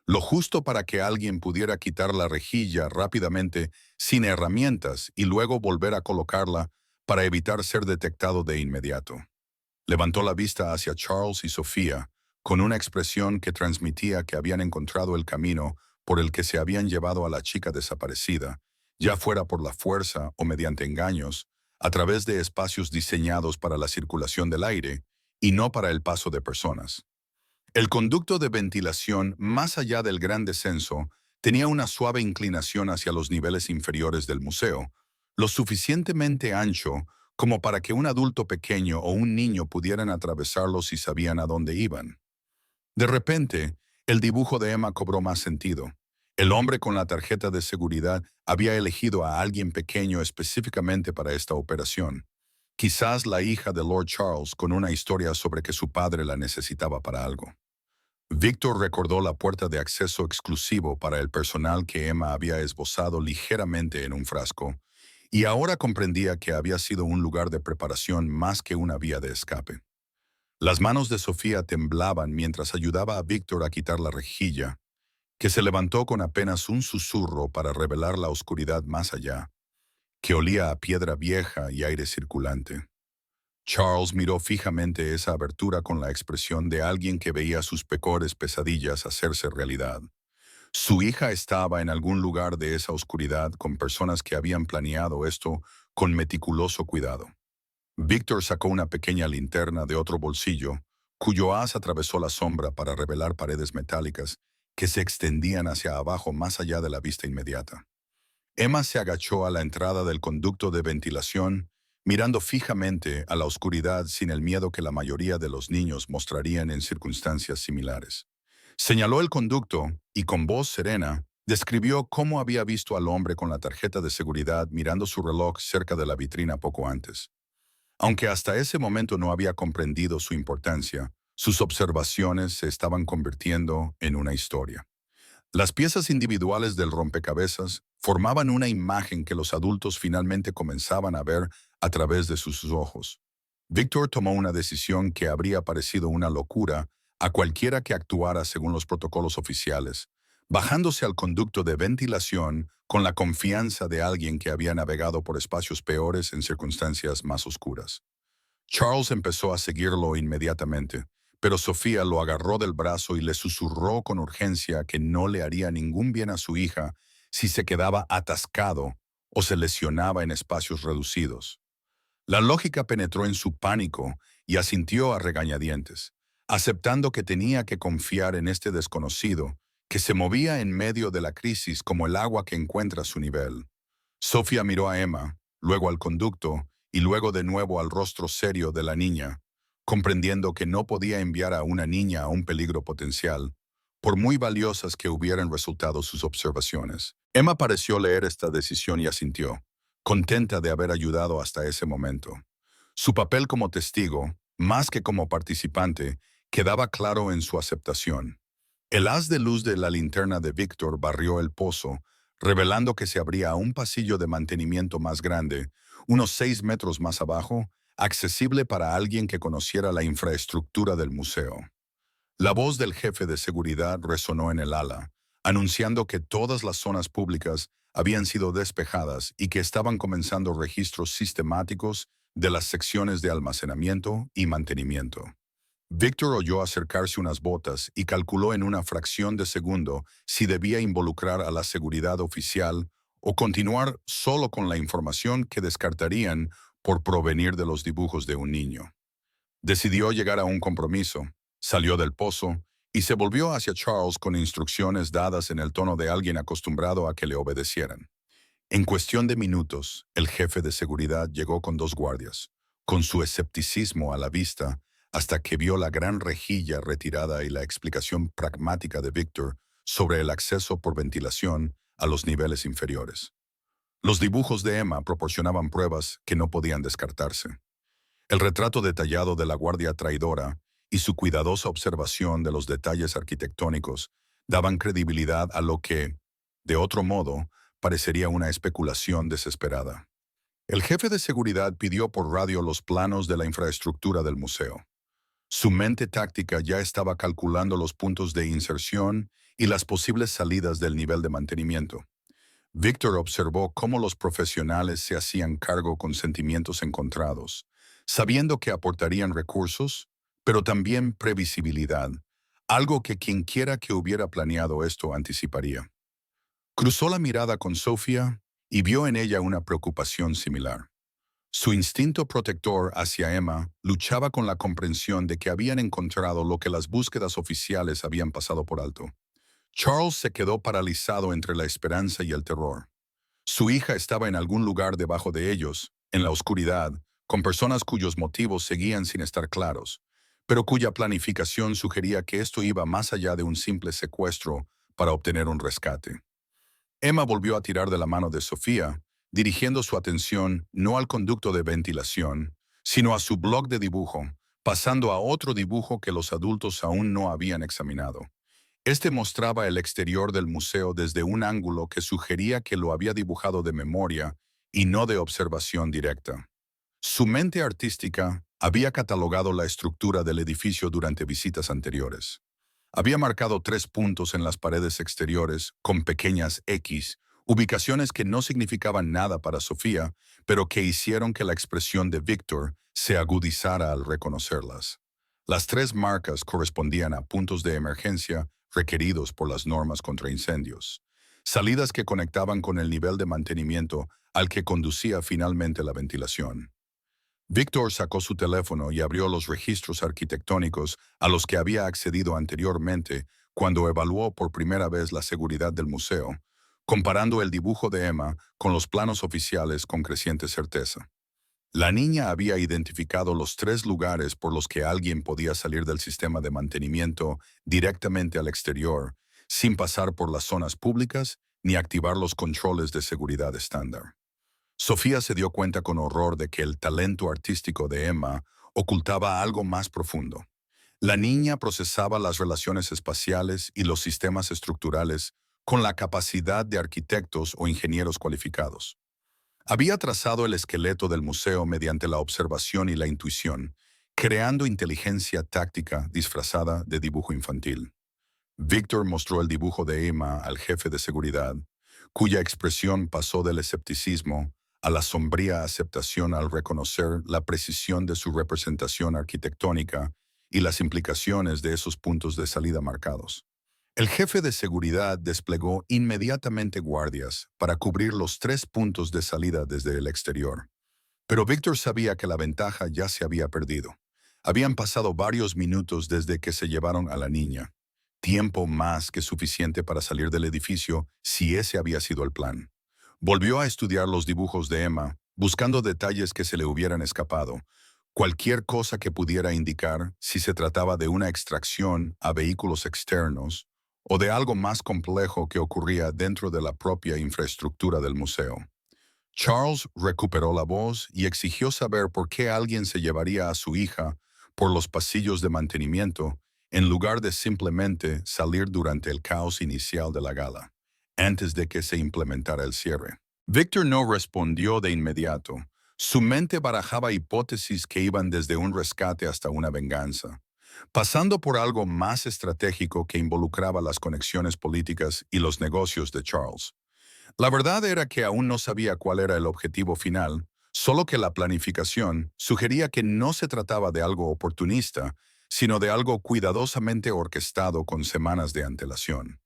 lo justo para que alguien pudiera quitar la rejilla rápidamente sin herramientas y luego volver a colocarla para evitar ser detectado de inmediato. Levantó la vista hacia Charles y Sofía, con una expresión que transmitía que habían encontrado el camino por el que se habían llevado a la chica desaparecida, ya fuera por la fuerza o mediante engaños, a través de espacios diseñados para la circulación del aire y no para el paso de personas. El conducto de ventilación, más allá del gran descenso, tenía una suave inclinación hacia los niveles inferiores del museo, lo suficientemente ancho como para que un adulto pequeño o un niño pudieran atravesarlo si sabían a dónde iban. De repente, el dibujo de Emma cobró más sentido. El hombre con la tarjeta de seguridad había elegido a alguien pequeño específicamente para esta operación. Quizás la hija de Lord Charles con una historia sobre que su padre la necesitaba para algo. Víctor recordó la puerta de acceso exclusivo para el personal que Emma había esbozado ligeramente en un frasco, y ahora comprendía que había sido un lugar de preparación más que una vía de escape. Las manos de Sofía temblaban mientras ayudaba a Víctor a quitar la rejilla, que se levantó con apenas un susurro para revelar la oscuridad más allá, que olía a piedra vieja y aire circulante. Charles miró fijamente esa abertura con la expresión de alguien que veía sus peores pesadillas hacerse realidad. Su hija estaba en algún lugar de esa oscuridad con personas que habían planeado esto con meticuloso cuidado. Víctor sacó una pequeña linterna de otro bolsillo, cuyo haz atravesó la sombra para revelar paredes metálicas que se extendían hacia abajo más allá de la vista inmediata. Emma se agachó a la entrada del conducto de ventilación, mirando fijamente a la oscuridad sin el miedo que la mayoría de los niños mostrarían en circunstancias similares. Señaló el conducto y con voz serena describió cómo había visto al hombre con la tarjeta de seguridad mirando su reloj cerca de la vitrina poco antes. Aunque hasta ese momento no había comprendido su importancia, sus observaciones se estaban convirtiendo en una historia. Las piezas individuales del rompecabezas formaban una imagen que los adultos finalmente comenzaban a ver a través de sus ojos. Víctor tomó una decisión que habría parecido una locura a cualquiera que actuara según los protocolos oficiales, bajándose al conducto de ventilación con la confianza de alguien que había navegado por espacios peores en circunstancias más oscuras. Charles empezó a seguirlo inmediatamente, pero Sofía lo agarró del brazo y le susurró con urgencia que no le haría ningún bien a su hija si se quedaba atascado o se lesionaba en espacios reducidos. La lógica penetró en su pánico y asintió a regañadientes, aceptando que tenía que confiar en este desconocido, que se movía en medio de la crisis como el agua que encuentra su nivel. Sofía miró a Emma, luego al conducto y luego de nuevo al rostro serio de la niña, comprendiendo que no podía enviar a una niña a un peligro potencial, por muy valiosas que hubieran resultado sus observaciones. Emma pareció leer esta decisión y asintió, contenta de haber ayudado hasta ese momento. Su papel como testigo, más que como participante, quedaba claro en su aceptación. El haz de luz de la linterna de Víctor barrió el pozo, revelando que se abría un pasillo de mantenimiento más grande, unos 6 metros más abajo, accesible para alguien que conociera la infraestructura del museo. La voz del jefe de seguridad resonó en el ala, anunciando que todas las zonas públicas habían sido despejadas y que estaban comenzando registros sistemáticos de las secciones de almacenamiento y mantenimiento. Víctor oyó acercarse unas botas y calculó en una fracción de segundo si debía involucrar a la seguridad oficial o continuar solo con la información que descartarían por provenir de los dibujos de un niño. Decidió llegar a un compromiso, salió del pozo y se volvió hacia Charles con instrucciones dadas en el tono de alguien acostumbrado a que le obedecieran. En cuestión de minutos, el jefe de seguridad llegó con 2 guardias, con su escepticismo a la vista, hasta que vio la gran rejilla retirada y la explicación pragmática de Víctor sobre el acceso por ventilación a los niveles inferiores. Los dibujos de Emma proporcionaban pruebas que no podían descartarse. El retrato detallado de la guardia traidora y su cuidadosa observación de los detalles arquitectónicos daban credibilidad a lo que, de otro modo, parecería una especulación desesperada. El jefe de seguridad pidió por radio los planos de la infraestructura del museo. Su mente táctica ya estaba calculando los puntos de inserción y las posibles salidas del nivel de mantenimiento. Víctor observó cómo los profesionales se hacían cargo con sentimientos encontrados, sabiendo que aportarían recursos, pero también previsibilidad, algo que quienquiera que hubiera planeado esto anticiparía. Cruzó la mirada con Sofía y vio en ella una preocupación similar. Su instinto protector hacia Emma luchaba con la comprensión de que habían encontrado lo que las búsquedas oficiales habían pasado por alto. Charles se quedó paralizado entre la esperanza y el terror. Su hija estaba en algún lugar debajo de ellos, en la oscuridad, con personas cuyos motivos seguían sin estar claros, pero cuya planificación sugería que esto iba más allá de un simple secuestro para obtener un rescate. Emma volvió a tirar de la mano de Sofía, dirigiendo su atención no al conducto de ventilación, sino a su bloc de dibujo, pasando a otro dibujo que los adultos aún no habían examinado. Este mostraba el exterior del museo desde un ángulo que sugería que lo había dibujado de memoria y no de observación directa. Su mente artística había catalogado la estructura del edificio durante visitas anteriores. Había marcado 3 puntos en las paredes exteriores con pequeñas X, ubicaciones que no significaban nada para Sofía, pero que hicieron que la expresión de Víctor se agudizara al reconocerlas. Las 3 marcas correspondían a puntos de emergencia requeridos por las normas contra incendios, salidas que conectaban con el nivel de mantenimiento al que conducía finalmente la ventilación. Víctor sacó su teléfono y abrió los registros arquitectónicos a los que había accedido anteriormente cuando evaluó por primera vez la seguridad del museo, comparando el dibujo de Emma con los planos oficiales con creciente certeza. La niña había identificado los 3 lugares por los que alguien podía salir del sistema de mantenimiento directamente al exterior, sin pasar por las zonas públicas ni activar los controles de seguridad estándar. Sofía se dio cuenta con horror de que el talento artístico de Emma ocultaba algo más profundo. La niña procesaba las relaciones espaciales y los sistemas estructurales con la capacidad de arquitectos o ingenieros cualificados. Había trazado el esqueleto del museo mediante la observación y la intuición, creando inteligencia táctica disfrazada de dibujo infantil. Víctor mostró el dibujo de Emma al jefe de seguridad, cuya expresión pasó del escepticismo a la sombría aceptación al reconocer la precisión de su representación arquitectónica y las implicaciones de esos puntos de salida marcados. El jefe de seguridad desplegó inmediatamente guardias para cubrir los 3 puntos de salida desde el exterior. Pero Víctor sabía que la ventaja ya se había perdido. Habían pasado varios minutos desde que se llevaron a la niña. Tiempo más que suficiente para salir del edificio si ese había sido el plan. Volvió a estudiar los dibujos de Emma, buscando detalles que se le hubieran escapado, cualquier cosa que pudiera indicar si se trataba de una extracción a vehículos externos o de algo más complejo que ocurría dentro de la propia infraestructura del museo. Charles recuperó la voz y exigió saber por qué alguien se llevaría a su hija por los pasillos de mantenimiento en lugar de simplemente salir durante el caos inicial de la gala, antes de que se implementara el cierre. Victor no respondió de inmediato. Su mente barajaba hipótesis que iban desde un rescate hasta una venganza, pasando por algo más estratégico que involucraba las conexiones políticas y los negocios de Charles. La verdad era que aún no sabía cuál era el objetivo final, solo que la planificación sugería que no se trataba de algo oportunista, sino de algo cuidadosamente orquestado con semanas de antelación.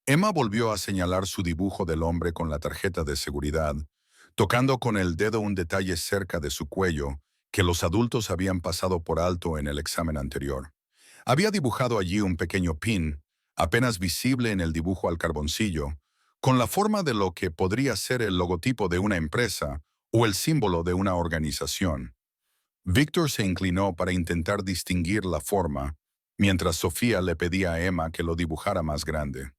Emma volvió a señalar su dibujo del hombre con la tarjeta de seguridad, tocando con el dedo un detalle cerca de su cuello que los adultos habían pasado por alto en el examen anterior. Había dibujado allí un pequeño pin, apenas visible en el dibujo al carboncillo, con la forma de lo que podría ser el logotipo de una empresa o el símbolo de una organización. Víctor se inclinó para intentar distinguir la forma, mientras Sofía le pedía a Emma que lo dibujara más grande.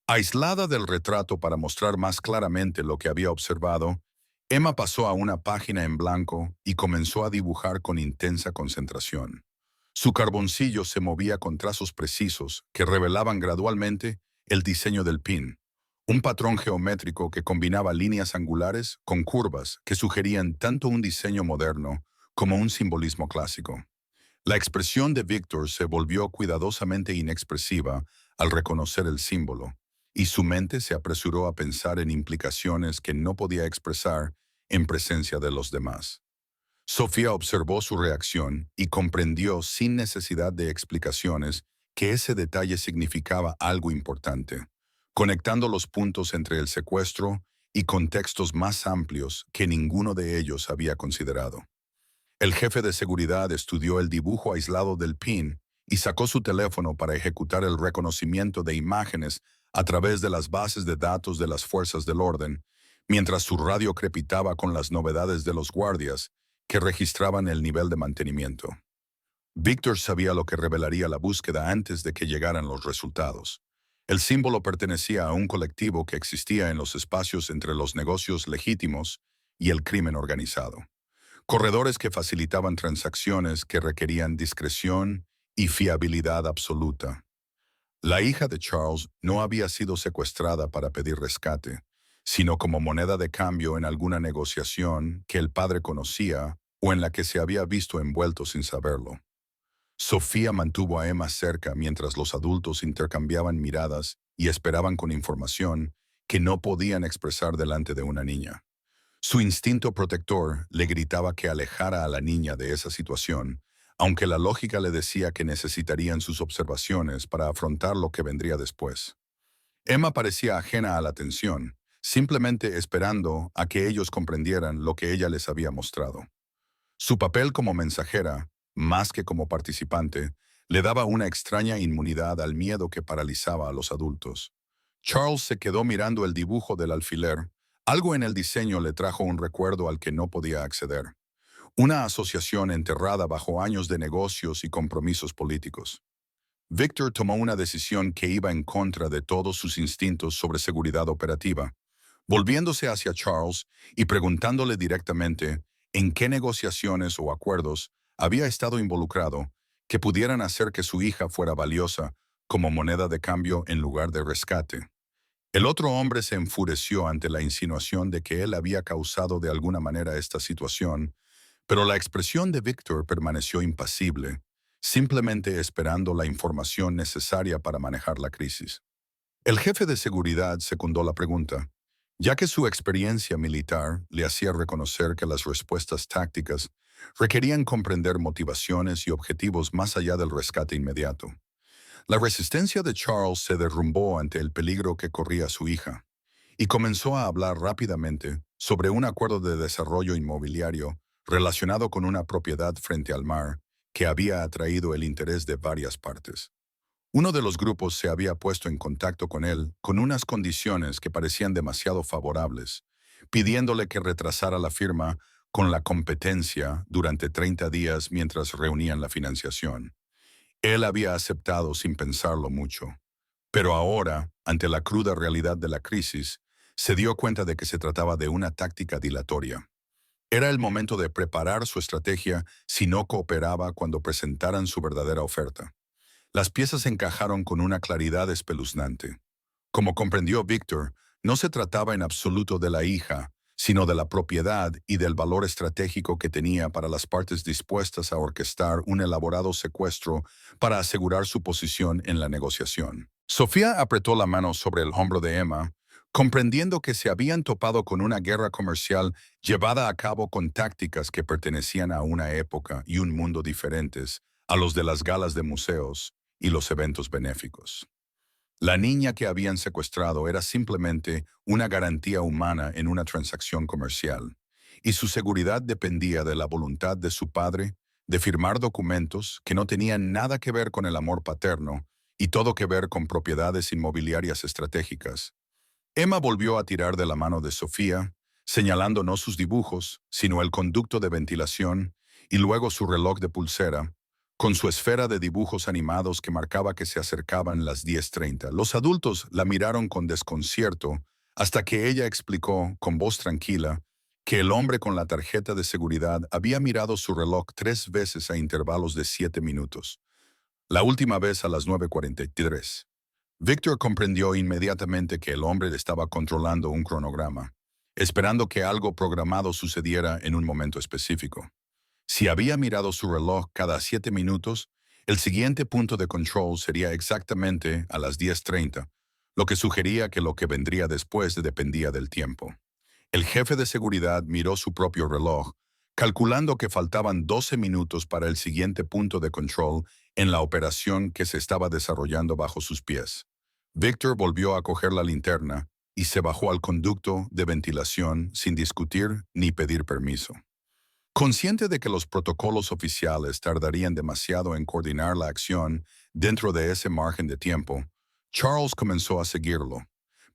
Aislada del retrato para mostrar más claramente lo que había observado, Emma pasó a una página en blanco y comenzó a dibujar con intensa concentración. Su carboncillo se movía con trazos precisos que revelaban gradualmente el diseño del pin, un patrón geométrico que combinaba líneas angulares con curvas que sugerían tanto un diseño moderno como un simbolismo clásico. La expresión de Víctor se volvió cuidadosamente inexpresiva al reconocer el símbolo, y su mente se apresuró a pensar en implicaciones que no podía expresar en presencia de los demás. Sofía observó su reacción y comprendió sin necesidad de explicaciones que ese detalle significaba algo importante, conectando los puntos entre el secuestro y contextos más amplios que ninguno de ellos había considerado. El jefe de seguridad estudió el dibujo aislado del pin y sacó su teléfono para ejecutar el reconocimiento de imágenes a través de las bases de datos de las fuerzas del orden, mientras su radio crepitaba con las novedades de los guardias que registraban el nivel de mantenimiento. Víctor sabía lo que revelaría la búsqueda antes de que llegaran los resultados. El símbolo pertenecía a un colectivo que existía en los espacios entre los negocios legítimos y el crimen organizado. corredores que facilitaban transacciones que requerían discreción y fiabilidad absoluta. La hija de Charles no había sido secuestrada para pedir rescate, sino como moneda de cambio en alguna negociación que el padre conocía o en la que se había visto envuelto sin saberlo. Sofía mantuvo a Emma cerca mientras los adultos intercambiaban miradas y esperaban con información que no podían expresar delante de una niña. Su instinto protector le gritaba que alejara a la niña de esa situación, aunque la lógica le decía que necesitarían sus observaciones para afrontar lo que vendría después. Emma parecía ajena a la tensión, simplemente esperando a que ellos comprendieran lo que ella les había mostrado. Su papel como mensajera, más que como participante, le daba una extraña inmunidad al miedo que paralizaba a los adultos. Charles se quedó mirando el dibujo del alfiler. Algo en el diseño le trajo un recuerdo al que no podía acceder. Una asociación enterrada bajo años de negocios y compromisos políticos. Victor tomó una decisión que iba en contra de todos sus instintos sobre seguridad operativa, volviéndose hacia Charles y preguntándole directamente en qué negociaciones o acuerdos había estado involucrado que pudieran hacer que su hija fuera valiosa como moneda de cambio en lugar de rescate. El otro hombre se enfureció ante la insinuación de que él había causado de alguna manera esta situación, pero la expresión de Victor permaneció impasible, simplemente esperando la información necesaria para manejar la crisis. El jefe de seguridad secundó la pregunta, ya que su experiencia militar le hacía reconocer que las respuestas tácticas requerían comprender motivaciones y objetivos más allá del rescate inmediato. La resistencia de Charles se derrumbó ante el peligro que corría su hija, y comenzó a hablar rápidamente sobre un acuerdo de desarrollo inmobiliario relacionado con una propiedad frente al mar que había atraído el interés de varias partes. Uno de los grupos se había puesto en contacto con él con unas condiciones que parecían demasiado favorables, pidiéndole que retrasara la firma con la competencia durante 30 días mientras reunían la financiación. Él había aceptado sin pensarlo mucho, pero ahora, ante la cruda realidad de la crisis, se dio cuenta de que se trataba de una táctica dilatoria. Era el momento de preparar su estrategia si no cooperaba cuando presentaran su verdadera oferta. Las piezas encajaron con una claridad espeluznante. Como comprendió Victor, no se trataba en absoluto de la hija, sino de la propiedad y del valor estratégico que tenía para las partes dispuestas a orquestar un elaborado secuestro para asegurar su posición en la negociación. Sofía apretó la mano sobre el hombro de Emma, comprendiendo que se habían topado con una guerra comercial llevada a cabo con tácticas que pertenecían a una época y un mundo diferentes a los de las galas de museos y los eventos benéficos. La niña que habían secuestrado era simplemente una garantía humana en una transacción comercial, y su seguridad dependía de la voluntad de su padre de firmar documentos que no tenían nada que ver con el amor paterno y todo que ver con propiedades inmobiliarias estratégicas. Emma volvió a tirar de la mano de Sofía, señalando no sus dibujos, sino el conducto de ventilación y luego su reloj de pulsera, con su esfera de dibujos animados que marcaba que se acercaban las 10:30. Los adultos la miraron con desconcierto hasta que ella explicó, con voz tranquila, que el hombre con la tarjeta de seguridad había mirado su reloj 3 veces a intervalos de 7 minutos, la última vez a las 9:43. Victor comprendió inmediatamente que el hombre estaba controlando un cronograma, esperando que algo programado sucediera en un momento específico. Si había mirado su reloj cada 7 minutos, el siguiente punto de control sería exactamente a las 10:30, lo que sugería que lo que vendría después dependía del tiempo. El jefe de seguridad miró su propio reloj, calculando que faltaban 12 minutos para el siguiente punto de control en la operación que se estaba desarrollando bajo sus pies. Victor volvió a coger la linterna y se bajó al conducto de ventilación sin discutir ni pedir permiso. Consciente de que los protocolos oficiales tardarían demasiado en coordinar la acción dentro de ese margen de tiempo, Charles comenzó a seguirlo,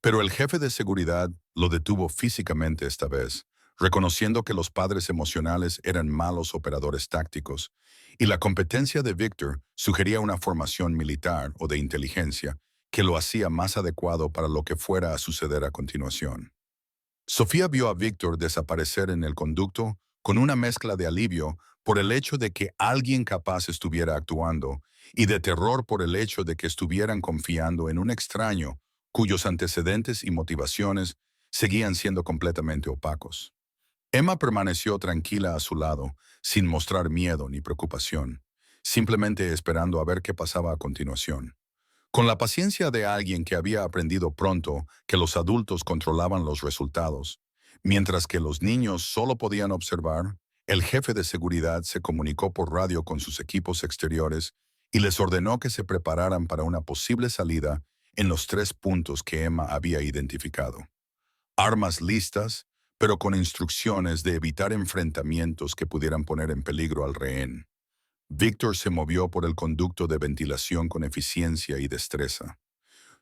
pero el jefe de seguridad lo detuvo físicamente esta vez, reconociendo que los padres emocionales eran malos operadores tácticos, y la competencia de Victor sugería una formación militar o de inteligencia que lo hacía más adecuado para lo que fuera a suceder a continuación. Sofía vio a Victor desaparecer en el conducto con una mezcla de alivio por el hecho de que alguien capaz estuviera actuando y de terror por el hecho de que estuvieran confiando en un extraño cuyos antecedentes y motivaciones seguían siendo completamente opacos. Emma permaneció tranquila a su lado, sin mostrar miedo ni preocupación, simplemente esperando a ver qué pasaba a continuación. Con la paciencia de alguien que había aprendido pronto que los adultos controlaban los resultados, mientras que los niños solo podían observar, el jefe de seguridad se comunicó por radio con sus equipos exteriores y les ordenó que se prepararan para una posible salida en los 3 puntos que Emma había identificado. Armas listas, pero con instrucciones de evitar enfrentamientos que pudieran poner en peligro al rehén. Víctor se movió por el conducto de ventilación con eficiencia y destreza.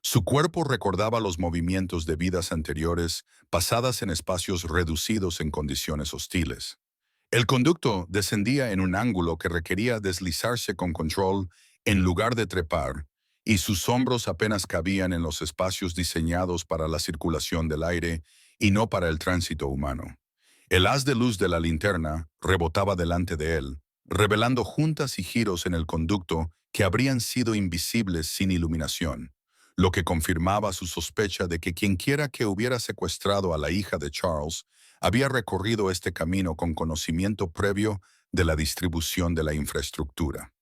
Su cuerpo recordaba los movimientos de vidas anteriores pasadas en espacios reducidos en condiciones hostiles. El conducto descendía en un ángulo que requería deslizarse con control en lugar de trepar, y sus hombros apenas cabían en los espacios diseñados para la circulación del aire y no para el tránsito humano. El haz de luz de la linterna rebotaba delante de él, revelando juntas y giros en el conducto que habrían sido invisibles sin iluminación, lo que confirmaba su sospecha de que quienquiera que hubiera secuestrado a la hija de Charles había recorrido este camino con conocimiento previo de la distribución de la infraestructura.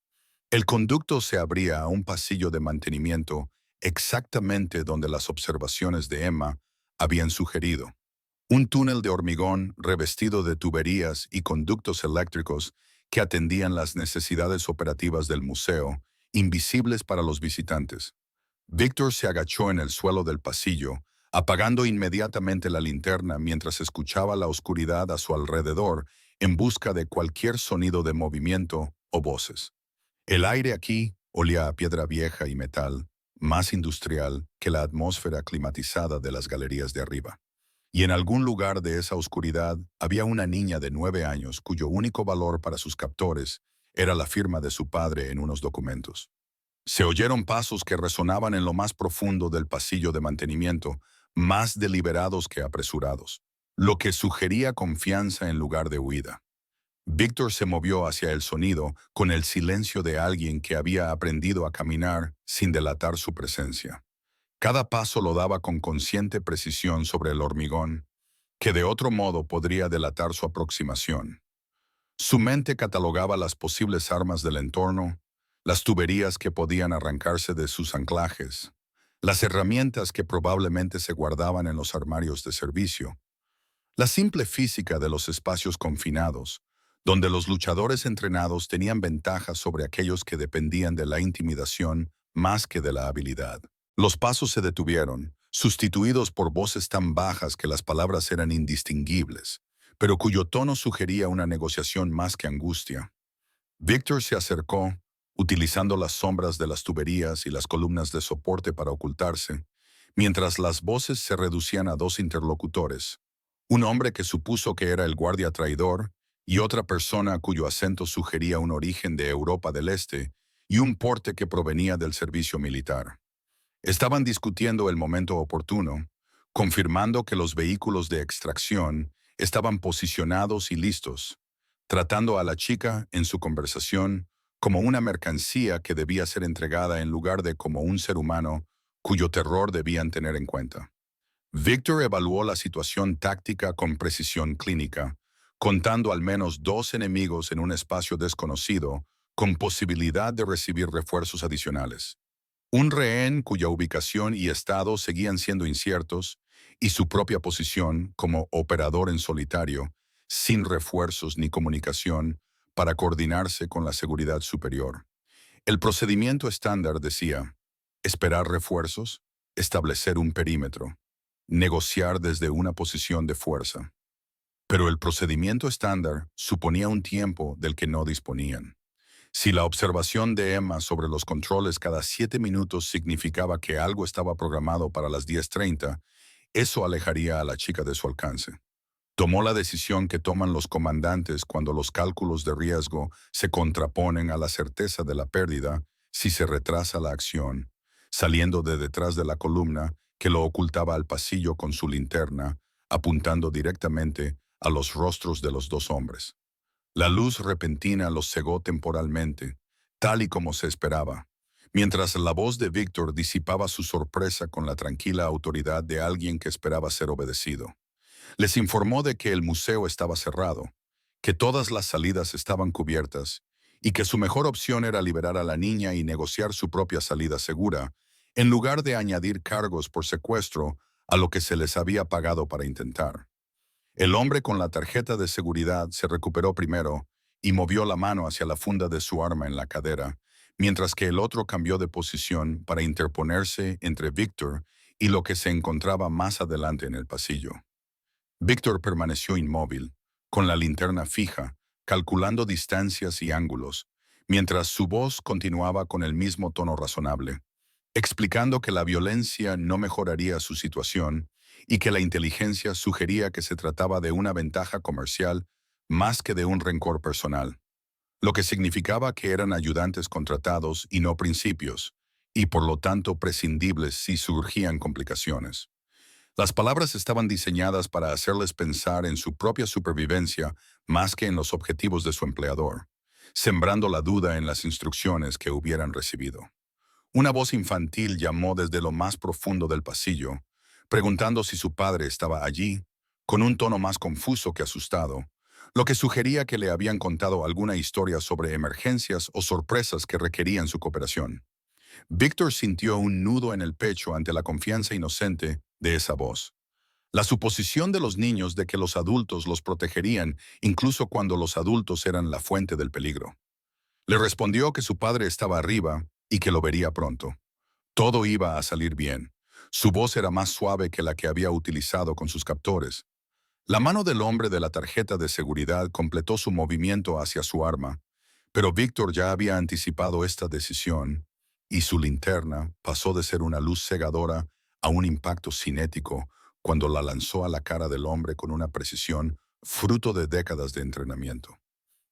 El conducto se abría a un pasillo de mantenimiento exactamente donde las observaciones de Emma habían sugerido. Un túnel de hormigón revestido de tuberías y conductos eléctricos que atendían las necesidades operativas del museo, invisibles para los visitantes. Víctor se agachó en el suelo del pasillo, apagando inmediatamente la linterna mientras escuchaba la oscuridad a su alrededor en busca de cualquier sonido de movimiento o voces. El aire aquí olía a piedra vieja y metal, más industrial que la atmósfera climatizada de las galerías de arriba. Y en algún lugar de esa oscuridad había una niña de 9 años cuyo único valor para sus captores era la firma de su padre en unos documentos. Se oyeron pasos que resonaban en lo más profundo del pasillo de mantenimiento, más deliberados que apresurados, lo que sugería confianza en lugar de huida. Víctor se movió hacia el sonido con el silencio de alguien que había aprendido a caminar sin delatar su presencia. Cada paso lo daba con consciente precisión sobre el hormigón, que de otro modo podría delatar su aproximación. Su mente catalogaba las posibles armas del entorno, las tuberías que podían arrancarse de sus anclajes, las herramientas que probablemente se guardaban en los armarios de servicio, la simple física de los espacios confinados, donde los luchadores entrenados tenían ventajas sobre aquellos que dependían de la intimidación más que de la habilidad. Los pasos se detuvieron, sustituidos por voces tan bajas que las palabras eran indistinguibles, pero cuyo tono sugería una negociación más que angustia. Víctor se acercó, utilizando las sombras de las tuberías y las columnas de soporte para ocultarse, mientras las voces se reducían a 2 interlocutores, un hombre que supuso que era el guardia traidor y otra persona cuyo acento sugería un origen de Europa del Este y un porte que provenía del servicio militar. Estaban discutiendo el momento oportuno, confirmando que los vehículos de extracción estaban posicionados y listos, tratando a la chica en su conversación como una mercancía que debía ser entregada en lugar de como un ser humano cuyo terror debían tener en cuenta. Víctor evaluó la situación táctica con precisión clínica, contando al menos 2 enemigos en un espacio desconocido con posibilidad de recibir refuerzos adicionales. Un rehén cuya ubicación y estado seguían siendo inciertos y su propia posición como operador en solitario, sin refuerzos ni comunicación para coordinarse con la seguridad superior. El procedimiento estándar decía: esperar refuerzos, establecer un perímetro, negociar desde una posición de fuerza. Pero el procedimiento estándar suponía un tiempo del que no disponían. Si la observación de Emma sobre los controles cada 7 minutos significaba que algo estaba programado para las 10:30, eso alejaría a la chica de su alcance. Tomó la decisión que toman los comandantes cuando los cálculos de riesgo se contraponen a la certeza de la pérdida si se retrasa la acción, saliendo de detrás de la columna que lo ocultaba al pasillo con su linterna, apuntando directamente a los rostros de los dos hombres. La luz repentina los cegó temporalmente, tal y como se esperaba, mientras la voz de Víctor disipaba su sorpresa con la tranquila autoridad de alguien que esperaba ser obedecido. Les informó de que el museo estaba cerrado, que todas las salidas estaban cubiertas y que su mejor opción era liberar a la niña y negociar su propia salida segura, en lugar de añadir cargos por secuestro a lo que se les había pagado para intentar. El hombre con la tarjeta de seguridad se recuperó primero y movió la mano hacia la funda de su arma en la cadera, mientras que el otro cambió de posición para interponerse entre Víctor y lo que se encontraba más adelante en el pasillo. Víctor permaneció inmóvil, con la linterna fija, calculando distancias y ángulos, mientras su voz continuaba con el mismo tono razonable, explicando que la violencia no mejoraría su situación y que la inteligencia sugería que se trataba de una ventaja comercial más que de un rencor personal, lo que significaba que eran ayudantes contratados y no principios, y por lo tanto prescindibles si surgían complicaciones. Las palabras estaban diseñadas para hacerles pensar en su propia supervivencia más que en los objetivos de su empleador, sembrando la duda en las instrucciones que hubieran recibido. Una voz infantil llamó desde lo más profundo del pasillo, preguntando si su padre estaba allí, con un tono más confuso que asustado, lo que sugería que le habían contado alguna historia sobre emergencias o sorpresas que requerían su cooperación. Víctor sintió un nudo en el pecho ante la confianza inocente de esa voz. La suposición de los niños de que los adultos los protegerían incluso cuando los adultos eran la fuente del peligro. Le respondió que su padre estaba arriba y que lo vería pronto. Todo iba a salir bien. Su voz era más suave que la que había utilizado con sus captores. La mano del hombre de la tarjeta de seguridad completó su movimiento hacia su arma, pero Víctor ya había anticipado esta decisión, y su linterna pasó de ser una luz cegadora a un impacto cinético cuando la lanzó a la cara del hombre con una precisión fruto de décadas de entrenamiento.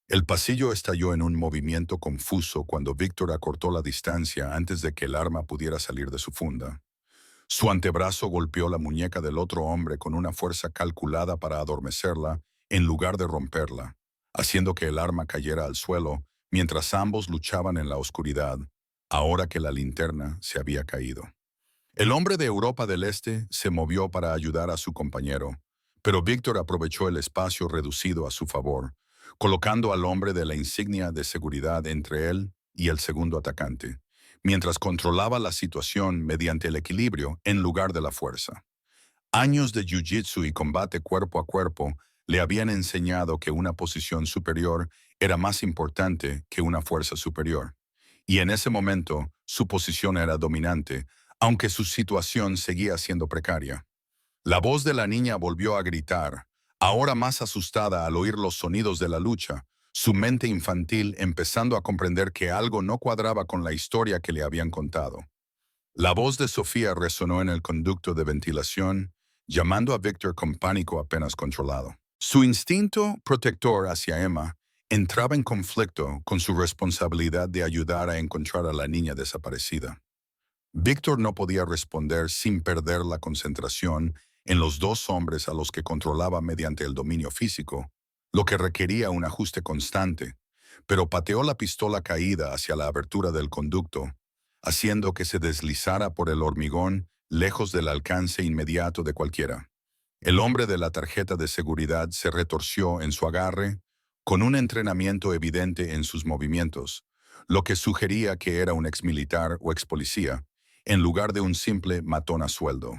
El pasillo estalló en un movimiento confuso cuando Víctor acortó la distancia antes de que el arma pudiera salir de su funda. Su antebrazo golpeó la muñeca del otro hombre con una fuerza calculada para adormecerla en lugar de romperla, haciendo que el arma cayera al suelo mientras ambos luchaban en la oscuridad, ahora que la linterna se había caído. El hombre de Europa del Este se movió para ayudar a su compañero, pero Víctor aprovechó el espacio reducido a su favor, colocando al hombre de la insignia de seguridad entre él y el segundo atacante, mientras controlaba la situación mediante el equilibrio en lugar de la fuerza. Años de jiu-jitsu y combate cuerpo a cuerpo le habían enseñado que una posición superior era más importante que una fuerza superior, y en ese momento su posición era dominante, aunque su situación seguía siendo precaria. La voz de la niña volvió a gritar, ahora más asustada al oír los sonidos de la lucha, su mente infantil empezando a comprender que algo no cuadraba con la historia que le habían contado. La voz de Sofía resonó en el conducto de ventilación, llamando a Víctor con pánico apenas controlado. Su instinto protector hacia Emma entraba en conflicto con su responsabilidad de ayudar a encontrar a la niña desaparecida. Víctor no podía responder sin perder la concentración en los dos hombres a los que controlaba mediante el dominio físico, lo que requería un ajuste constante, pero pateó la pistola caída hacia la abertura del conducto, haciendo que se deslizara por el hormigón lejos del alcance inmediato de cualquiera. El hombre de la tarjeta de seguridad se retorció en su agarre, con un entrenamiento evidente en sus movimientos, lo que sugería que era un exmilitar o expolicía, en lugar de un simple matón a sueldo.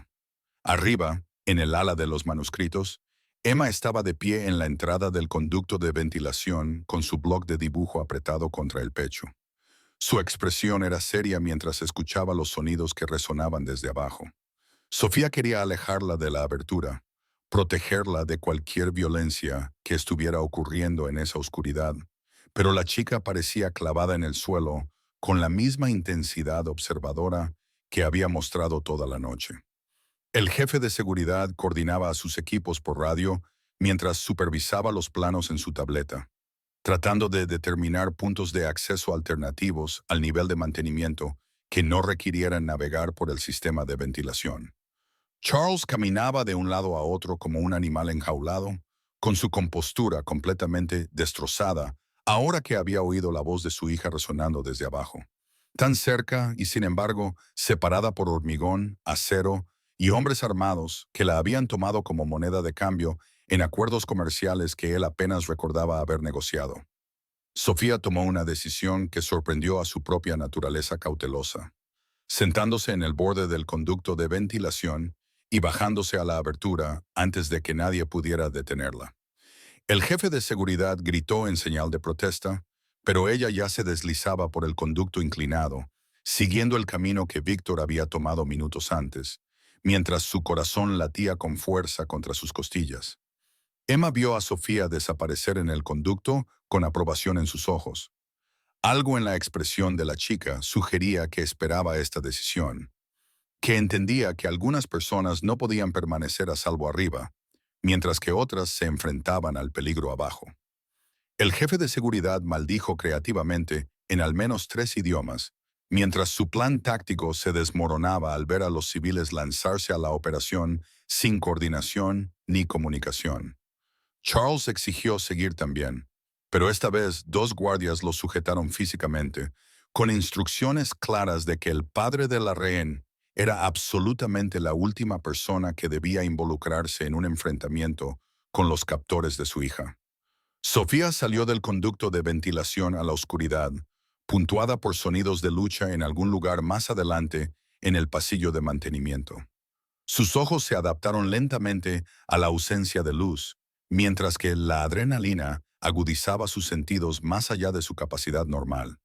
Arriba, en el ala de los manuscritos, Emma estaba de pie en la entrada del conducto de ventilación con su bloc de dibujo apretado contra el pecho. Su expresión era seria mientras escuchaba los sonidos que resonaban desde abajo. Sofía quería alejarla de la abertura, protegerla de cualquier violencia que estuviera ocurriendo en esa oscuridad, pero la chica parecía clavada en el suelo con la misma intensidad observadora que había mostrado toda la noche. El jefe de seguridad coordinaba a sus equipos por radio mientras supervisaba los planos en su tableta, tratando de determinar puntos de acceso alternativos al nivel de mantenimiento que no requirieran navegar por el sistema de ventilación. Charles caminaba de un lado a otro como un animal enjaulado, con su compostura completamente destrozada, ahora que había oído la voz de su hija resonando desde abajo. Tan cerca y sin embargo separada por hormigón, acero y hombres armados que la habían tomado como moneda de cambio en acuerdos comerciales que él apenas recordaba haber negociado. Sofía tomó una decisión que sorprendió a su propia naturaleza cautelosa. Sentándose en el borde del conducto de ventilación y bajándose a la abertura antes de que nadie pudiera detenerla. El jefe de seguridad gritó en señal de protesta, pero ella ya se deslizaba por el conducto inclinado, siguiendo el camino que Víctor había tomado minutos antes, mientras su corazón latía con fuerza contra sus costillas. Emma vio a Sofía desaparecer en el conducto con aprobación en sus ojos. Algo en la expresión de la chica sugería que esperaba esta decisión, que entendía que algunas personas no podían permanecer a salvo arriba, mientras que otras se enfrentaban al peligro abajo. El jefe de seguridad maldijo creativamente en al menos 3 idiomas, mientras su plan táctico se desmoronaba al ver a los civiles lanzarse a la operación sin coordinación ni comunicación. Charles exigió seguir también, pero esta vez 2 guardias lo sujetaron físicamente, con instrucciones claras de que el padre de la rehén era absolutamente la última persona que debía involucrarse en un enfrentamiento con los captores de su hija. Sofía salió del conducto de ventilación a la oscuridad, puntuada por sonidos de lucha en algún lugar más adelante en el pasillo de mantenimiento. Sus ojos se adaptaron lentamente a la ausencia de luz, mientras que la adrenalina agudizaba sus sentidos más allá de su capacidad normal.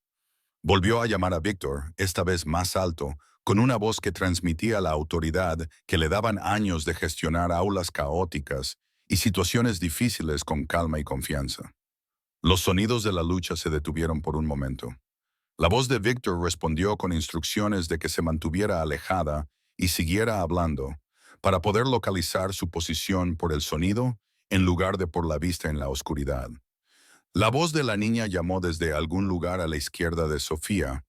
Volvió a llamar a Víctor, esta vez más alto, con una voz que transmitía la autoridad que le daban años de gestionar aulas caóticas y situaciones difíciles con calma y confianza. Los sonidos de la lucha se detuvieron por un momento. La voz de Víctor respondió con instrucciones de que se mantuviera alejada y siguiera hablando, para poder localizar su posición por el sonido en lugar de por la vista en la oscuridad. La voz de la niña llamó desde algún lugar a la izquierda de Sofía,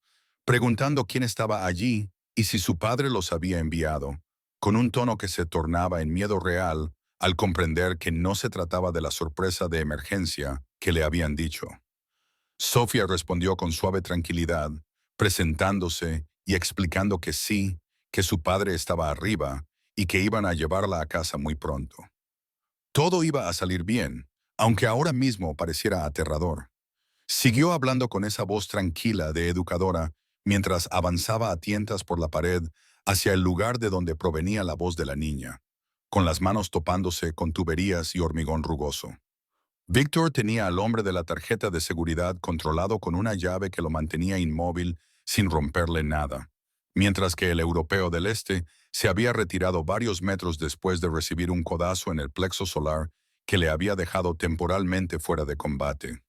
preguntando quién estaba allí y si su padre los había enviado, con un tono que se tornaba en miedo real al comprender que no se trataba de la sorpresa de emergencia que le habían dicho. Sofía respondió con suave tranquilidad, presentándose y explicando que sí, que su padre estaba arriba y que iban a llevarla a casa muy pronto. Todo iba a salir bien, aunque ahora mismo pareciera aterrador. Siguió hablando con esa voz tranquila de educadora mientras avanzaba a tientas por la pared hacia el lugar de donde provenía la voz de la niña, con las manos topándose con tuberías y hormigón rugoso. Víctor tenía al hombre de la tarjeta de seguridad controlado con una llave que lo mantenía inmóvil sin romperle nada, mientras que el europeo del este se había retirado varios metros después de recibir un codazo en el plexo solar que le había dejado temporalmente fuera de combate.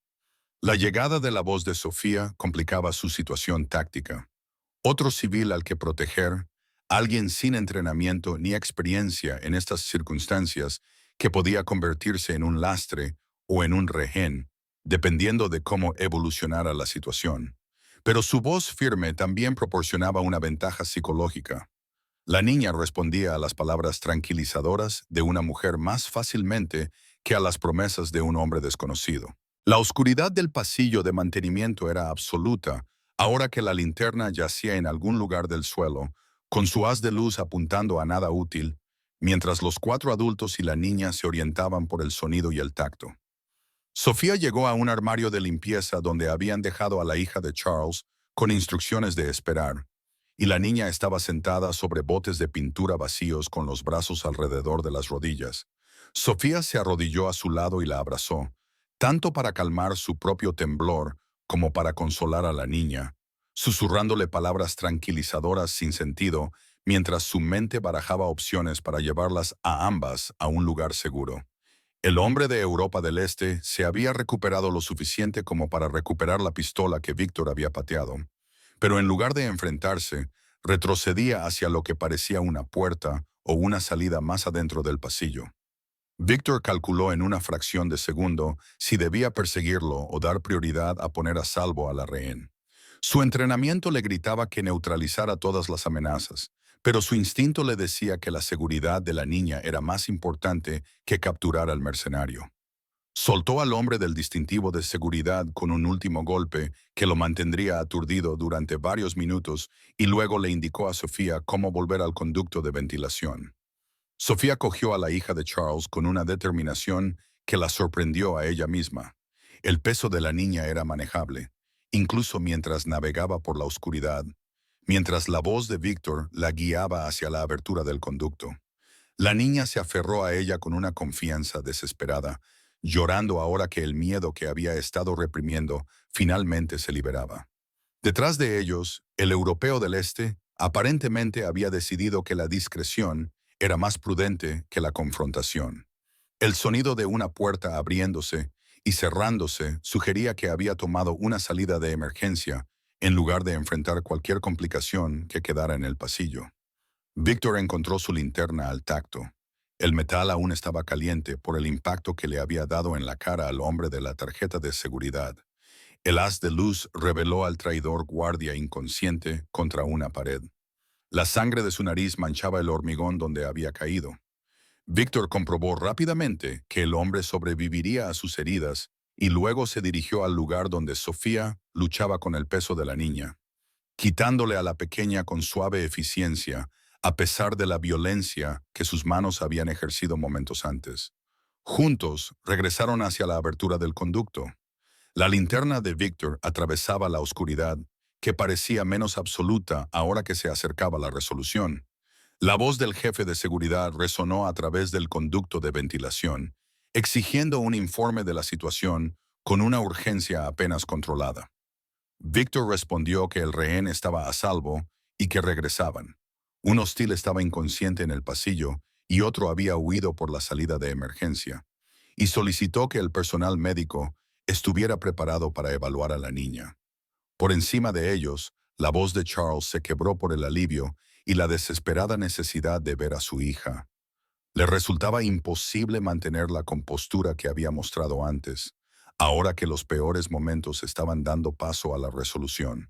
La llegada de la voz de Sofía complicaba su situación táctica. Otro civil al que proteger, alguien sin entrenamiento ni experiencia en estas circunstancias que podía convertirse en un lastre o en un rehén, dependiendo de cómo evolucionara la situación. Pero su voz firme también proporcionaba una ventaja psicológica. La niña respondía a las palabras tranquilizadoras de una mujer más fácilmente que a las promesas de un hombre desconocido. La oscuridad del pasillo de mantenimiento era absoluta, ahora que la linterna yacía en algún lugar del suelo, con su haz de luz apuntando a nada útil, mientras los 4 adultos y la niña se orientaban por el sonido y el tacto. Sofía llegó a un armario de limpieza donde habían dejado a la hija de Charles con instrucciones de esperar, y la niña estaba sentada sobre botes de pintura vacíos con los brazos alrededor de las rodillas. Sofía se arrodilló a su lado y la abrazó, tanto para calmar su propio temblor como para consolar a la niña, susurrándole palabras tranquilizadoras sin sentido mientras su mente barajaba opciones para llevarlas a ambas a un lugar seguro. El hombre de Europa del Este se había recuperado lo suficiente como para recuperar la pistola que Víctor había pateado, pero en lugar de enfrentarse, retrocedía hacia lo que parecía una puerta o una salida más adentro del pasillo. Víctor calculó en una fracción de segundo si debía perseguirlo o dar prioridad a poner a salvo a la rehén. Su entrenamiento le gritaba que neutralizara todas las amenazas, pero su instinto le decía que la seguridad de la niña era más importante que capturar al mercenario. Soltó al hombre del distintivo de seguridad con un último golpe que lo mantendría aturdido durante varios minutos y luego le indicó a Sofía cómo volver al conducto de ventilación. Sofía cogió a la hija de Charles con una determinación que la sorprendió a ella misma. El peso de la niña era manejable, incluso mientras navegaba por la oscuridad, mientras la voz de Víctor la guiaba hacia la abertura del conducto. La niña se aferró a ella con una confianza desesperada, llorando ahora que el miedo que había estado reprimiendo finalmente se liberaba. Detrás de ellos, el europeo del Este aparentemente había decidido que la discreción era más prudente que la confrontación. El sonido de una puerta abriéndose y cerrándose sugería que había tomado una salida de emergencia en lugar de enfrentar cualquier complicación que quedara en el pasillo. Víctor encontró su linterna al tacto. El metal aún estaba caliente por el impacto que le había dado en la cara al hombre de la tarjeta de seguridad. El haz de luz reveló al traidor guardia inconsciente contra una pared. La sangre de su nariz manchaba el hormigón donde había caído. Víctor comprobó rápidamente que el hombre sobreviviría a sus heridas y luego se dirigió al lugar donde Sofía luchaba con el peso de la niña, quitándole a la pequeña con suave eficiencia, a pesar de la violencia que sus manos habían ejercido momentos antes. Juntos regresaron hacia la abertura del conducto. La linterna de Víctor atravesaba la oscuridad, que parecía menos absoluta ahora que se acercaba la resolución. La voz del jefe de seguridad resonó a través del conducto de ventilación, exigiendo un informe de la situación con una urgencia apenas controlada. Víctor respondió que el rehén estaba a salvo y que regresaban. Un hostil estaba inconsciente en el pasillo y otro había huido por la salida de emergencia, y solicitó que el personal médico estuviera preparado para evaluar a la niña. Por encima de ellos, la voz de Charles se quebró por el alivio y la desesperada necesidad de ver a su hija. Le resultaba imposible mantener la compostura que había mostrado antes, ahora que los peores momentos estaban dando paso a la resolución.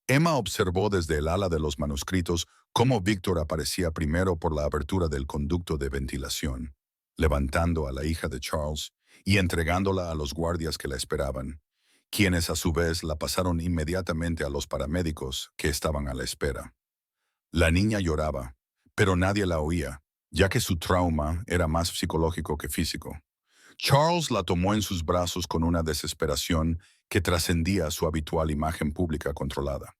Emma observó desde el ala de los manuscritos cómo Víctor aparecía primero por la abertura del conducto de ventilación, levantando a la hija de Charles y entregándola a los guardias que la esperaban, quienes a su vez la pasaron inmediatamente a los paramédicos que estaban a la espera. La niña lloraba, pero nadie la oía, ya que su trauma era más psicológico que físico. Charles la tomó en sus brazos con una desesperación que trascendía su habitual imagen pública controlada.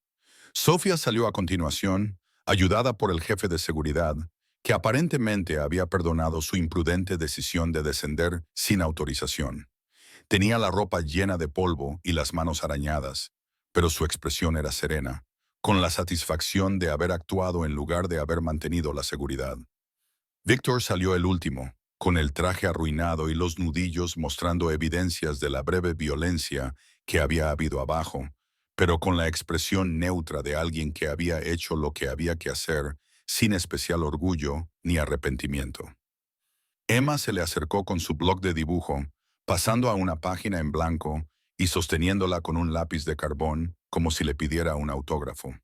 Sofía salió a continuación, ayudada por el jefe de seguridad, que aparentemente había perdonado su imprudente decisión de descender sin autorización. Tenía la ropa llena de polvo y las manos arañadas, pero su expresión era serena, con la satisfacción de haber actuado en lugar de haber mantenido la seguridad. Víctor salió el último, con el traje arruinado y los nudillos mostrando evidencias de la breve violencia que había habido abajo, pero con la expresión neutra de alguien que había hecho lo que había que hacer, sin especial orgullo ni arrepentimiento. Emma se le acercó con su bloc de dibujo, pasando a una página en blanco y sosteniéndola con un lápiz de carbón como si le pidiera un autógrafo.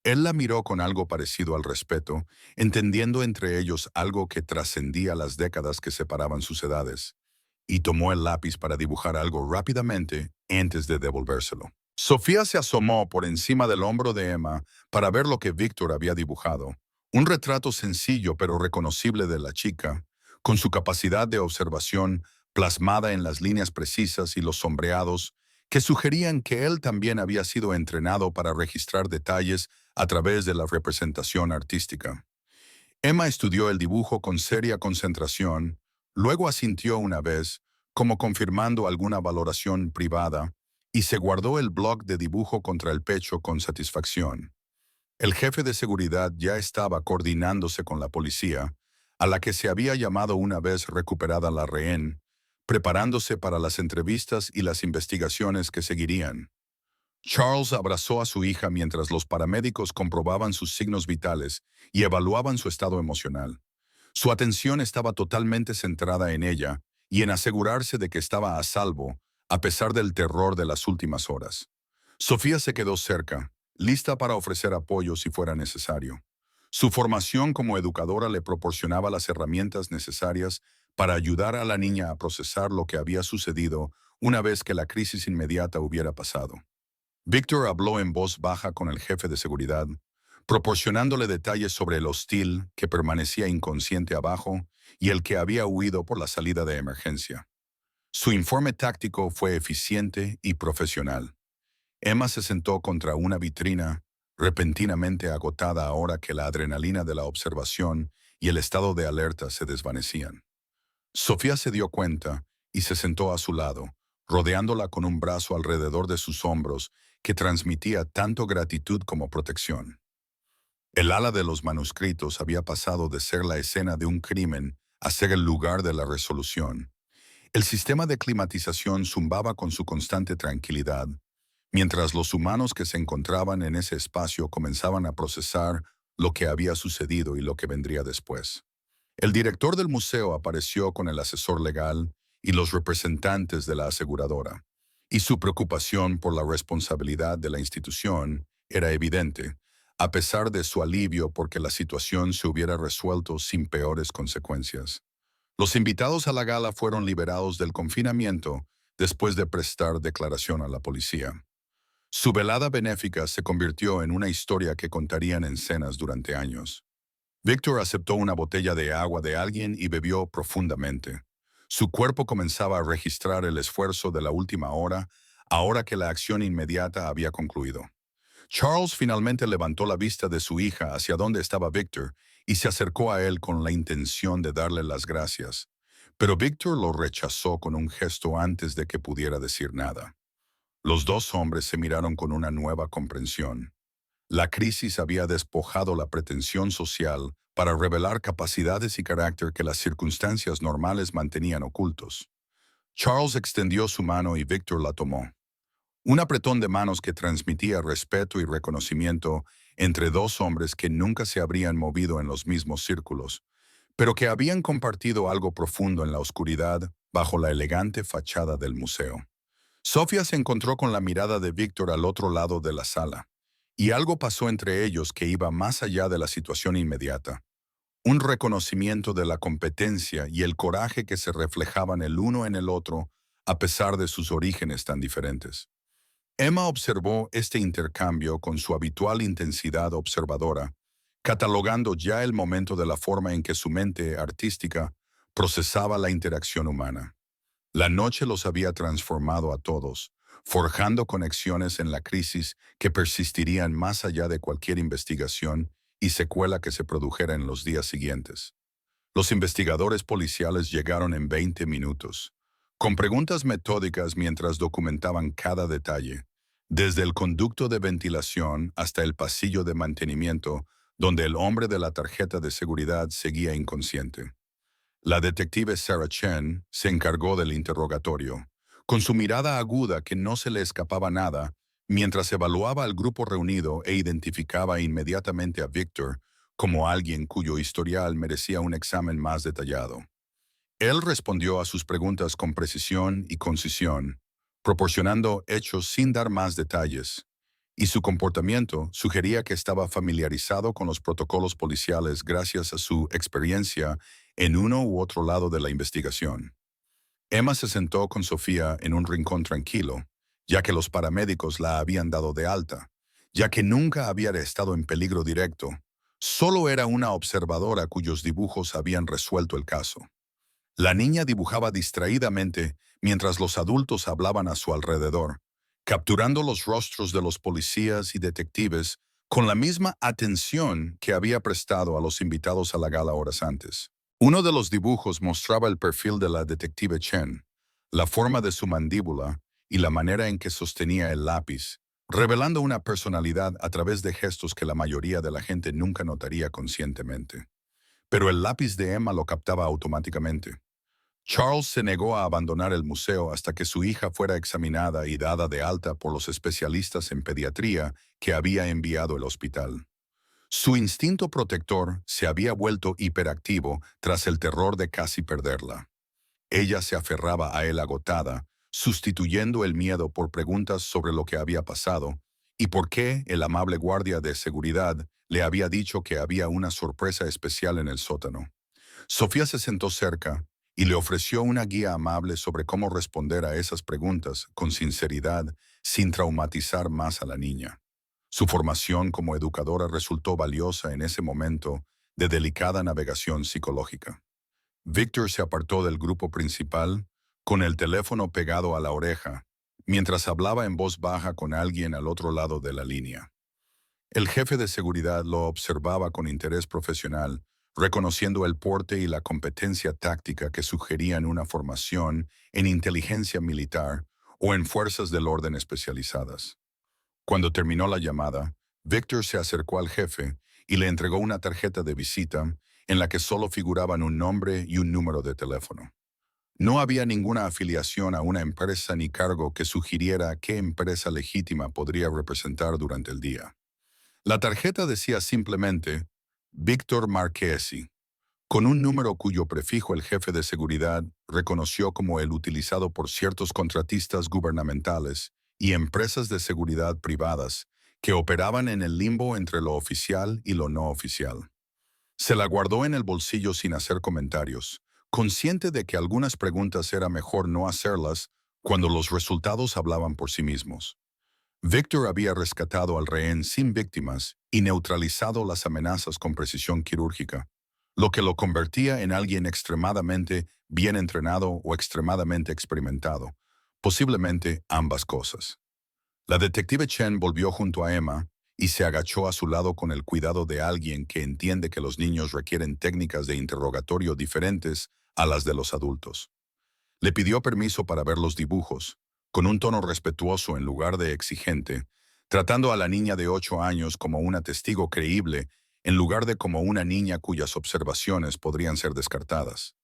Él la miró con algo parecido al respeto, entendiendo entre ellos algo que trascendía las décadas que separaban sus edades, y tomó el lápiz para dibujar algo rápidamente antes de devolvérselo. Sofía se asomó por encima del hombro de Emma para ver lo que Víctor había dibujado, un retrato sencillo pero reconocible de la chica, con su capacidad de observación plasmada en las líneas precisas y los sombreados que sugerían que él también había sido entrenado para registrar detalles a través de la representación artística. Emma estudió el dibujo con seria concentración, luego asintió una vez, como confirmando alguna valoración privada, y se guardó el bloc de dibujo contra el pecho con satisfacción. El jefe de seguridad ya estaba coordinándose con la policía, a la que se había llamado una vez recuperada la rehén, preparándose para las entrevistas y las investigaciones que seguirían. Charles abrazó a su hija mientras los paramédicos comprobaban sus signos vitales y evaluaban su estado emocional. Su atención estaba totalmente centrada en ella y en asegurarse de que estaba a salvo, a pesar del terror de las últimas horas. Sofía se quedó cerca, lista para ofrecer apoyo si fuera necesario. Su formación como educadora le proporcionaba las herramientas necesarias para ayudar a la niña a procesar lo que había sucedido una vez que la crisis inmediata hubiera pasado. Victor habló en voz baja con el jefe de seguridad, proporcionándole detalles sobre el hostil que permanecía inconsciente abajo y el que había huido por la salida de emergencia. Su informe táctico fue eficiente y profesional. Emma se sentó contra una vitrina, repentinamente agotada ahora que la adrenalina de la observación y el estado de alerta se desvanecían. Sofía se dio cuenta y se sentó a su lado, rodeándola con un brazo alrededor de sus hombros que transmitía tanto gratitud como protección. El ala de los manuscritos había pasado de ser la escena de un crimen a ser el lugar de la resolución. El sistema de climatización zumbaba con su constante tranquilidad, mientras los humanos que se encontraban en ese espacio comenzaban a procesar lo que había sucedido y lo que vendría después. El director del museo apareció con el asesor legal y los representantes de la aseguradora, y su preocupación por la responsabilidad de la institución era evidente, a pesar de su alivio porque la situación se hubiera resuelto sin peores consecuencias. Los invitados a la gala fueron liberados del confinamiento después de prestar declaración a la policía. Su velada benéfica se convirtió en una historia que contarían en cenas durante años. Víctor aceptó una botella de agua de alguien y bebió profundamente. Su cuerpo comenzaba a registrar el esfuerzo de la última hora, ahora que la acción inmediata había concluido. Charles finalmente levantó la vista de su hija hacia donde estaba Víctor y se acercó a él con la intención de darle las gracias. Pero Víctor lo rechazó con un gesto antes de que pudiera decir nada. Los dos hombres se miraron con una nueva comprensión. La crisis había despojado la pretensión social para revelar capacidades y carácter que las circunstancias normales mantenían ocultos. Charles extendió su mano y Víctor la tomó. Un apretón de manos que transmitía respeto y reconocimiento entre dos hombres que nunca se habrían movido en los mismos círculos, pero que habían compartido algo profundo en la oscuridad bajo la elegante fachada del museo. Sofía se encontró con la mirada de Víctor al otro lado de la sala, y algo pasó entre ellos que iba más allá de la situación inmediata. Un reconocimiento de la competencia y el coraje que se reflejaban el uno en el otro a pesar de sus orígenes tan diferentes. Emma observó este intercambio con su habitual intensidad observadora, catalogando ya el momento de la forma en que su mente artística procesaba la interacción humana. La noche los había transformado a todos, forjando conexiones en la crisis que persistirían más allá de cualquier investigación y secuela que se produjera en los días siguientes. Los investigadores policiales llegaron en 20 minutos, con preguntas metódicas mientras documentaban cada detalle, desde el conducto de ventilación hasta el pasillo de mantenimiento, donde el hombre de la tarjeta de seguridad seguía inconsciente. La detective Sarah Chen se encargó del interrogatorio, con su mirada aguda que no se le escapaba nada, mientras evaluaba al grupo reunido e identificaba inmediatamente a Victor como alguien cuyo historial merecía un examen más detallado. Él respondió a sus preguntas con precisión y concisión, proporcionando hechos sin dar más detalles, y su comportamiento sugería que estaba familiarizado con los protocolos policiales gracias a su experiencia en uno u otro lado de la investigación. Emma se sentó con Sofía en un rincón tranquilo, ya que los paramédicos la habían dado de alta, ya que nunca había estado en peligro directo, solo era una observadora cuyos dibujos habían resuelto el caso. La niña dibujaba distraídamente mientras los adultos hablaban a su alrededor, capturando los rostros de los policías y detectives con la misma atención que había prestado a los invitados a la gala horas antes. Uno de los dibujos mostraba el perfil de la detective Chen, la forma de su mandíbula y la manera en que sostenía el lápiz, revelando una personalidad a través de gestos que la mayoría de la gente nunca notaría conscientemente. Pero el lápiz de Emma lo captaba automáticamente. Charles se negó a abandonar el museo hasta que su hija fuera examinada y dada de alta por los especialistas en pediatría que había enviado el hospital. Su instinto protector se había vuelto hiperactivo tras el terror de casi perderla. Ella se aferraba a él agotada, sustituyendo el miedo por preguntas sobre lo que había pasado y por qué el amable guardia de seguridad le había dicho que había una sorpresa especial en el sótano. Sofía se sentó cerca y le ofreció una guía amable sobre cómo responder a esas preguntas con sinceridad, sin traumatizar más a la niña. Su formación como educadora resultó valiosa en ese momento de delicada navegación psicológica. Victor se apartó del grupo principal, con el teléfono pegado a la oreja, mientras hablaba en voz baja con alguien al otro lado de la línea. El jefe de seguridad lo observaba con interés profesional, reconociendo el porte y la competencia táctica que sugerían una formación en inteligencia militar o en fuerzas del orden especializadas. Cuando terminó la llamada, Victor se acercó al jefe y le entregó una tarjeta de visita en la que solo figuraban un nombre y un número de teléfono. No había ninguna afiliación a una empresa ni cargo que sugiriera qué empresa legítima podría representar durante el día. La tarjeta decía simplemente Víctor Marchesi, con un número cuyo prefijo el jefe de seguridad reconoció como el utilizado por ciertos contratistas gubernamentales y empresas de seguridad privadas que operaban en el limbo entre lo oficial y lo no oficial. Se la guardó en el bolsillo sin hacer comentarios, consciente de que algunas preguntas era mejor no hacerlas cuando los resultados hablaban por sí mismos. Victor había rescatado al rehén sin víctimas y neutralizado las amenazas con precisión quirúrgica, lo que lo convertía en alguien extremadamente bien entrenado o extremadamente experimentado, posiblemente ambas cosas. La detective Chen volvió junto a Emma y se agachó a su lado con el cuidado de alguien que entiende que los niños requieren técnicas de interrogatorio diferentes a las de los adultos. Le pidió permiso para ver los dibujos, con un tono respetuoso en lugar de exigente, tratando a la niña de 8 años como una testigo creíble en lugar de como una niña cuyas observaciones podrían ser descartadas.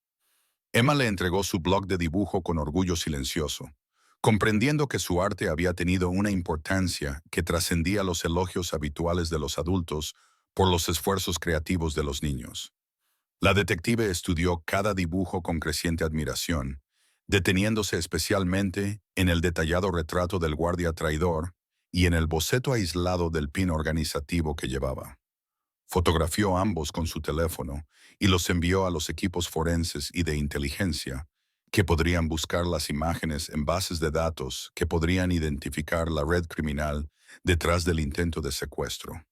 Emma le entregó su blog de dibujo con orgullo silencioso, comprendiendo que su arte había tenido una importancia que trascendía los elogios habituales de los adultos por los esfuerzos creativos de los niños. La detective estudió cada dibujo con creciente admiración, deteniéndose especialmente en el detallado retrato del guardia traidor y en el boceto aislado del pin organizativo que llevaba. Fotografió ambos con su teléfono y los envió a los equipos forenses y de inteligencia, que podrían buscar las imágenes en bases de datos que podrían identificar la red criminal detrás del intento de secuestro.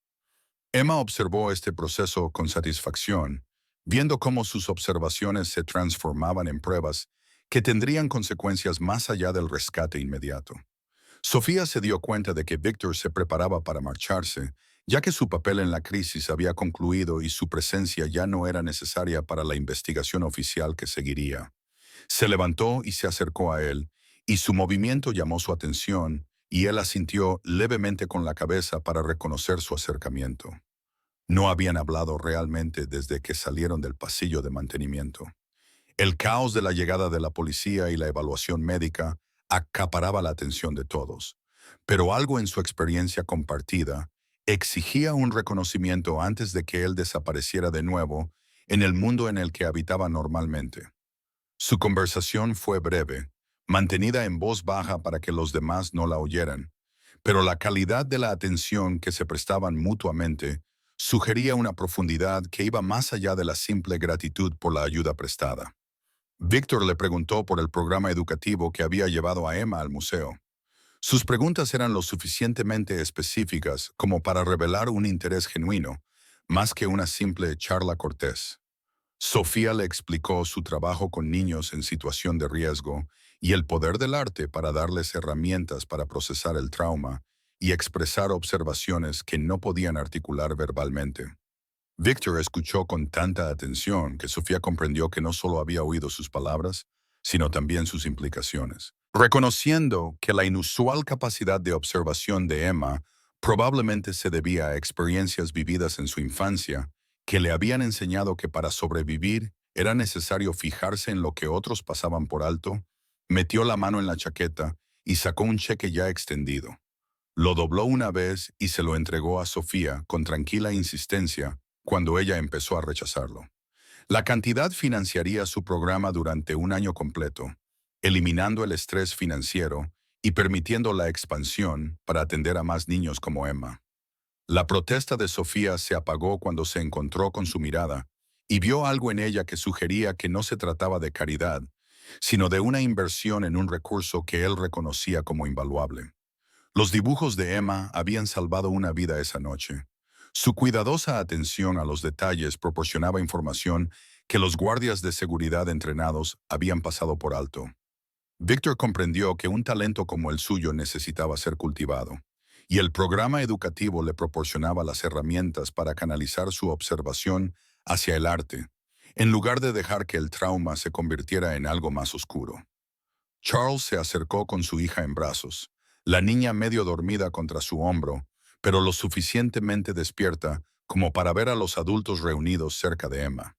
Emma observó este proceso con satisfacción, viendo cómo sus observaciones se transformaban en pruebas que tendrían consecuencias más allá del rescate inmediato. Sofía se dio cuenta de que Víctor se preparaba para marcharse, ya que su papel en la crisis había concluido y su presencia ya no era necesaria para la investigación oficial que seguiría. Se levantó y se acercó a él, y su movimiento llamó su atención, y él asintió levemente con la cabeza para reconocer su acercamiento. No habían hablado realmente desde que salieron del pasillo de mantenimiento. El caos de la llegada de la policía y la evaluación médica acaparaba la atención de todos, pero algo en su experiencia compartida exigía un reconocimiento antes de que él desapareciera de nuevo en el mundo en el que habitaba normalmente. Su conversación fue breve, mantenida en voz baja para que los demás no la oyeran, pero la calidad de la atención que se prestaban mutuamente sugería una profundidad que iba más allá de la simple gratitud por la ayuda prestada. Víctor le preguntó por el programa educativo que había llevado a Emma al museo. Sus preguntas eran lo suficientemente específicas como para revelar un interés genuino, más que una simple charla cortés. Sofía le explicó su trabajo con niños en situación de riesgo y el poder del arte para darles herramientas para procesar el trauma y expresar observaciones que no podían articular verbalmente. Víctor escuchó con tanta atención que Sofía comprendió que no solo había oído sus palabras, sino también sus implicaciones. Reconociendo que la inusual capacidad de observación de Emma probablemente se debía a experiencias vividas en su infancia, que le habían enseñado que para sobrevivir era necesario fijarse en lo que otros pasaban por alto, metió la mano en la chaqueta y sacó un cheque ya extendido. Lo dobló una vez y se lo entregó a Sofía con tranquila insistencia cuando ella empezó a rechazarlo. La cantidad financiaría su programa durante un año completo, eliminando el estrés financiero y permitiendo la expansión para atender a más niños como Emma. La protesta de Sofía se apagó cuando se encontró con su mirada y vio algo en ella que sugería que no se trataba de caridad, sino de una inversión en un recurso que él reconocía como invaluable. Los dibujos de Emma habían salvado una vida esa noche. Su cuidadosa atención a los detalles proporcionaba información que los guardias de seguridad entrenados habían pasado por alto. Víctor comprendió que un talento como el suyo necesitaba ser cultivado, y el programa educativo le proporcionaba las herramientas para canalizar su observación hacia el arte, en lugar de dejar que el trauma se convirtiera en algo más oscuro. Charles se acercó con su hija en brazos, la niña medio dormida contra su hombro, pero lo suficientemente despierta como para ver a los adultos reunidos cerca de Emma.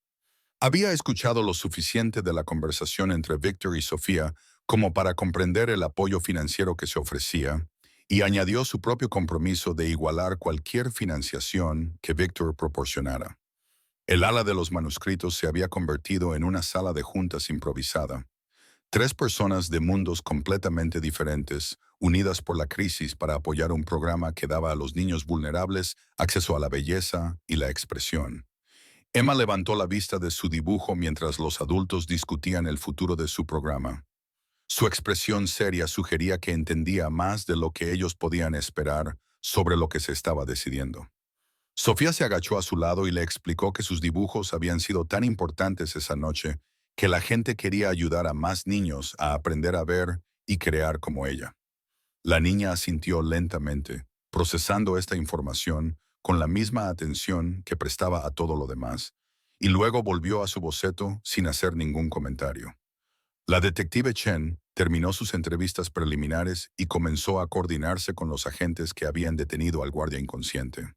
Había escuchado lo suficiente de la conversación entre Víctor y Sofía como para comprender el apoyo financiero que se ofrecía, y añadió su propio compromiso de igualar cualquier financiación que Víctor proporcionara. El ala de los manuscritos se había convertido en una sala de juntas improvisada. Tres personas de mundos completamente diferentes, unidas por la crisis para apoyar un programa que daba a los niños vulnerables acceso a la belleza y la expresión. Emma levantó la vista de su dibujo mientras los adultos discutían el futuro de su programa. Su expresión seria sugería que entendía más de lo que ellos podían esperar sobre lo que se estaba decidiendo. Sofía se agachó a su lado y le explicó que sus dibujos habían sido tan importantes esa noche que la gente quería ayudar a más niños a aprender a ver y crear como ella. La niña asintió lentamente, procesando esta información con la misma atención que prestaba a todo lo demás, y luego volvió a su boceto sin hacer ningún comentario. La detective Chen terminó sus entrevistas preliminares y comenzó a coordinarse con los agentes que habían detenido al guardia inconsciente.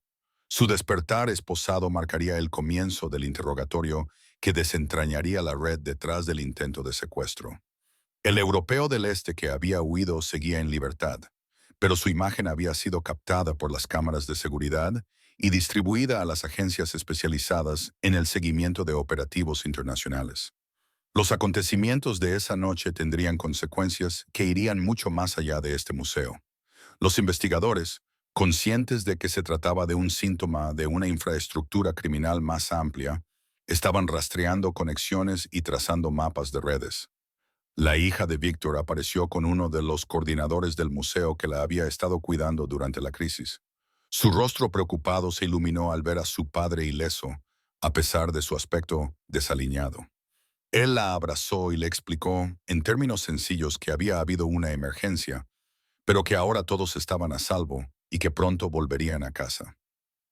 Su despertar esposado marcaría el comienzo del interrogatorio que desentrañaría la red detrás del intento de secuestro. El europeo del este que había huido seguía en libertad, pero su imagen había sido captada por las cámaras de seguridad y distribuida a las agencias especializadas en el seguimiento de operativos internacionales. Los acontecimientos de esa noche tendrían consecuencias que irían mucho más allá de este museo. Los investigadores, conscientes de que se trataba de un síntoma de una infraestructura criminal más amplia, estaban rastreando conexiones y trazando mapas de redes. La hija de Víctor apareció con uno de los coordinadores del museo que la había estado cuidando durante la crisis. Su rostro preocupado se iluminó al ver a su padre ileso, a pesar de su aspecto desaliñado. Él la abrazó y le explicó, en términos sencillos, que había habido una emergencia, pero que ahora todos estaban a salvo y que pronto volverían a casa.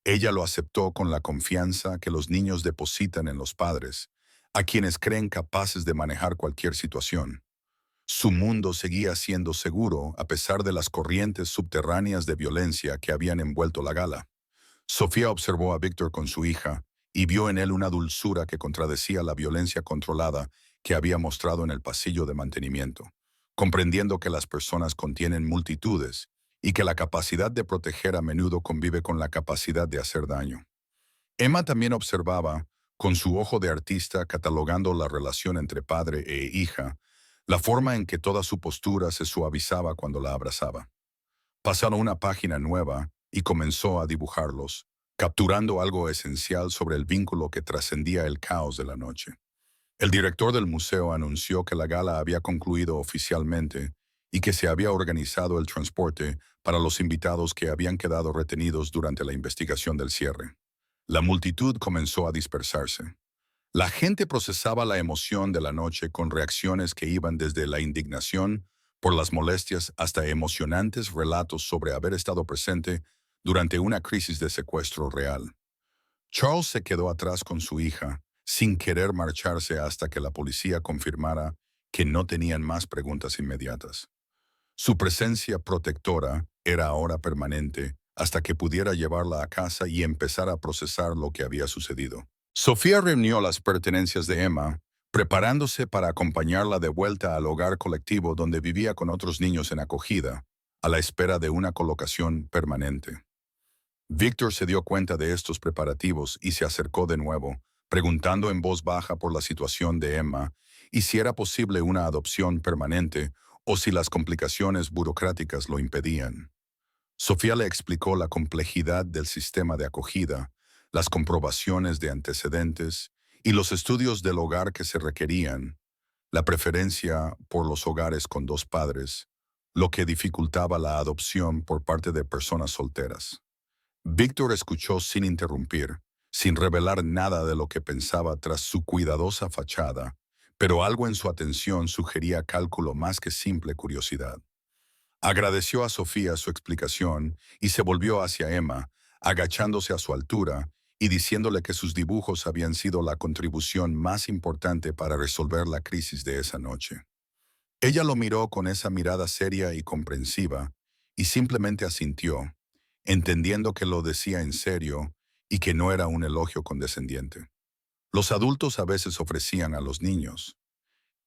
Ella lo aceptó con la confianza que los niños depositan en los padres, a quienes creen capaces de manejar cualquier situación. Su mundo seguía siendo seguro a pesar de las corrientes subterráneas de violencia que habían envuelto la gala. Sofía observó a Víctor con su hija y vio en él una dulzura que contradecía la violencia controlada que había mostrado en el pasillo de mantenimiento, comprendiendo que las personas contienen multitudes y que la capacidad de proteger a menudo convive con la capacidad de hacer daño. Emma también observaba, con su ojo de artista catalogando la relación entre padre e hija, la forma en que toda su postura se suavizaba cuando la abrazaba. Pasaron una página nueva y comenzó a dibujarlos, capturando algo esencial sobre el vínculo que trascendía el caos de la noche. El director del museo anunció que la gala había concluido oficialmente y que se había organizado el transporte para los invitados que habían quedado retenidos durante la investigación del cierre. La multitud comenzó a dispersarse. La gente procesaba la emoción de la noche con reacciones que iban desde la indignación por las molestias hasta emocionantes relatos sobre haber estado presente durante una crisis de secuestro real. Charles se quedó atrás con su hija, sin querer marcharse hasta que la policía confirmara que no tenían más preguntas inmediatas. Su presencia protectora era ahora permanente hasta que pudiera llevarla a casa y empezar a procesar lo que había sucedido. Sofía reunió las pertenencias de Emma, preparándose para acompañarla de vuelta al hogar colectivo donde vivía con otros niños en acogida, a la espera de una colocación permanente. Víctor se dio cuenta de estos preparativos y se acercó de nuevo, preguntando en voz baja por la situación de Emma y si era posible una adopción permanente o si las complicaciones burocráticas lo impedían. Sofía le explicó la complejidad del sistema de acogida, las comprobaciones de antecedentes y los estudios del hogar que se requerían, la preferencia por los hogares con dos padres, lo que dificultaba la adopción por parte de personas solteras. Víctor escuchó sin interrumpir, sin revelar nada de lo que pensaba tras su cuidadosa fachada, pero algo en su atención sugería cálculo más que simple curiosidad. Agradeció a Sofía su explicación y se volvió hacia Emma, agachándose a su altura y diciéndole que sus dibujos habían sido la contribución más importante para resolver la crisis de esa noche. Ella lo miró con esa mirada seria y comprensiva y simplemente asintió, entendiendo que lo decía en serio y que no era un elogio condescendiente. Los adultos a veces ofrecían a los niños.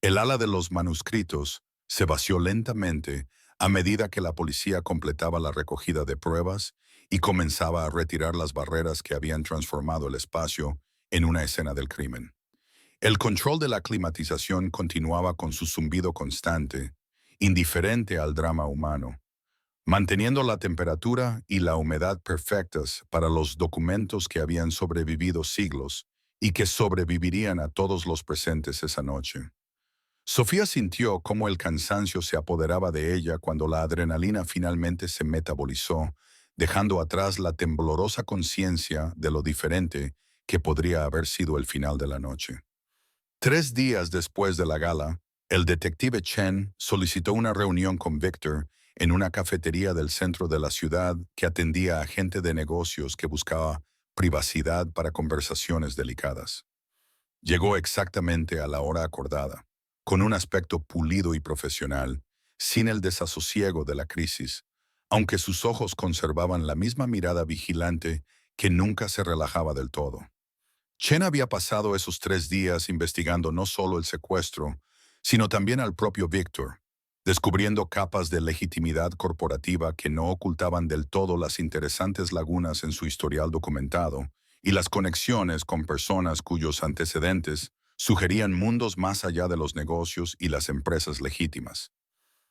El ala de los manuscritos se vació lentamente a medida que la policía completaba la recogida de pruebas y comenzaba a retirar las barreras que habían transformado el espacio en una escena del crimen. El control de la climatización continuaba con su zumbido constante, indiferente al drama humano, manteniendo la temperatura y la humedad perfectas para los documentos que habían sobrevivido siglos y que sobrevivirían a todos los presentes esa noche. Sofía sintió cómo el cansancio se apoderaba de ella cuando la adrenalina finalmente se metabolizó, dejando atrás la temblorosa conciencia de lo diferente que podría haber sido el final de la noche. 3 días después de la gala, el detective Chen solicitó una reunión con Victor en una cafetería del centro de la ciudad que atendía a gente de negocios que buscaba privacidad para conversaciones delicadas. Llegó exactamente a la hora acordada, con un aspecto pulido y profesional, sin el desasosiego de la crisis, aunque sus ojos conservaban la misma mirada vigilante que nunca se relajaba del todo. Chen había pasado esos 3 días investigando no solo el secuestro, sino también al propio Víctor, descubriendo capas de legitimidad corporativa que no ocultaban del todo las interesantes lagunas en su historial documentado y las conexiones con personas cuyos antecedentes sugerían mundos más allá de los negocios y las empresas legítimas.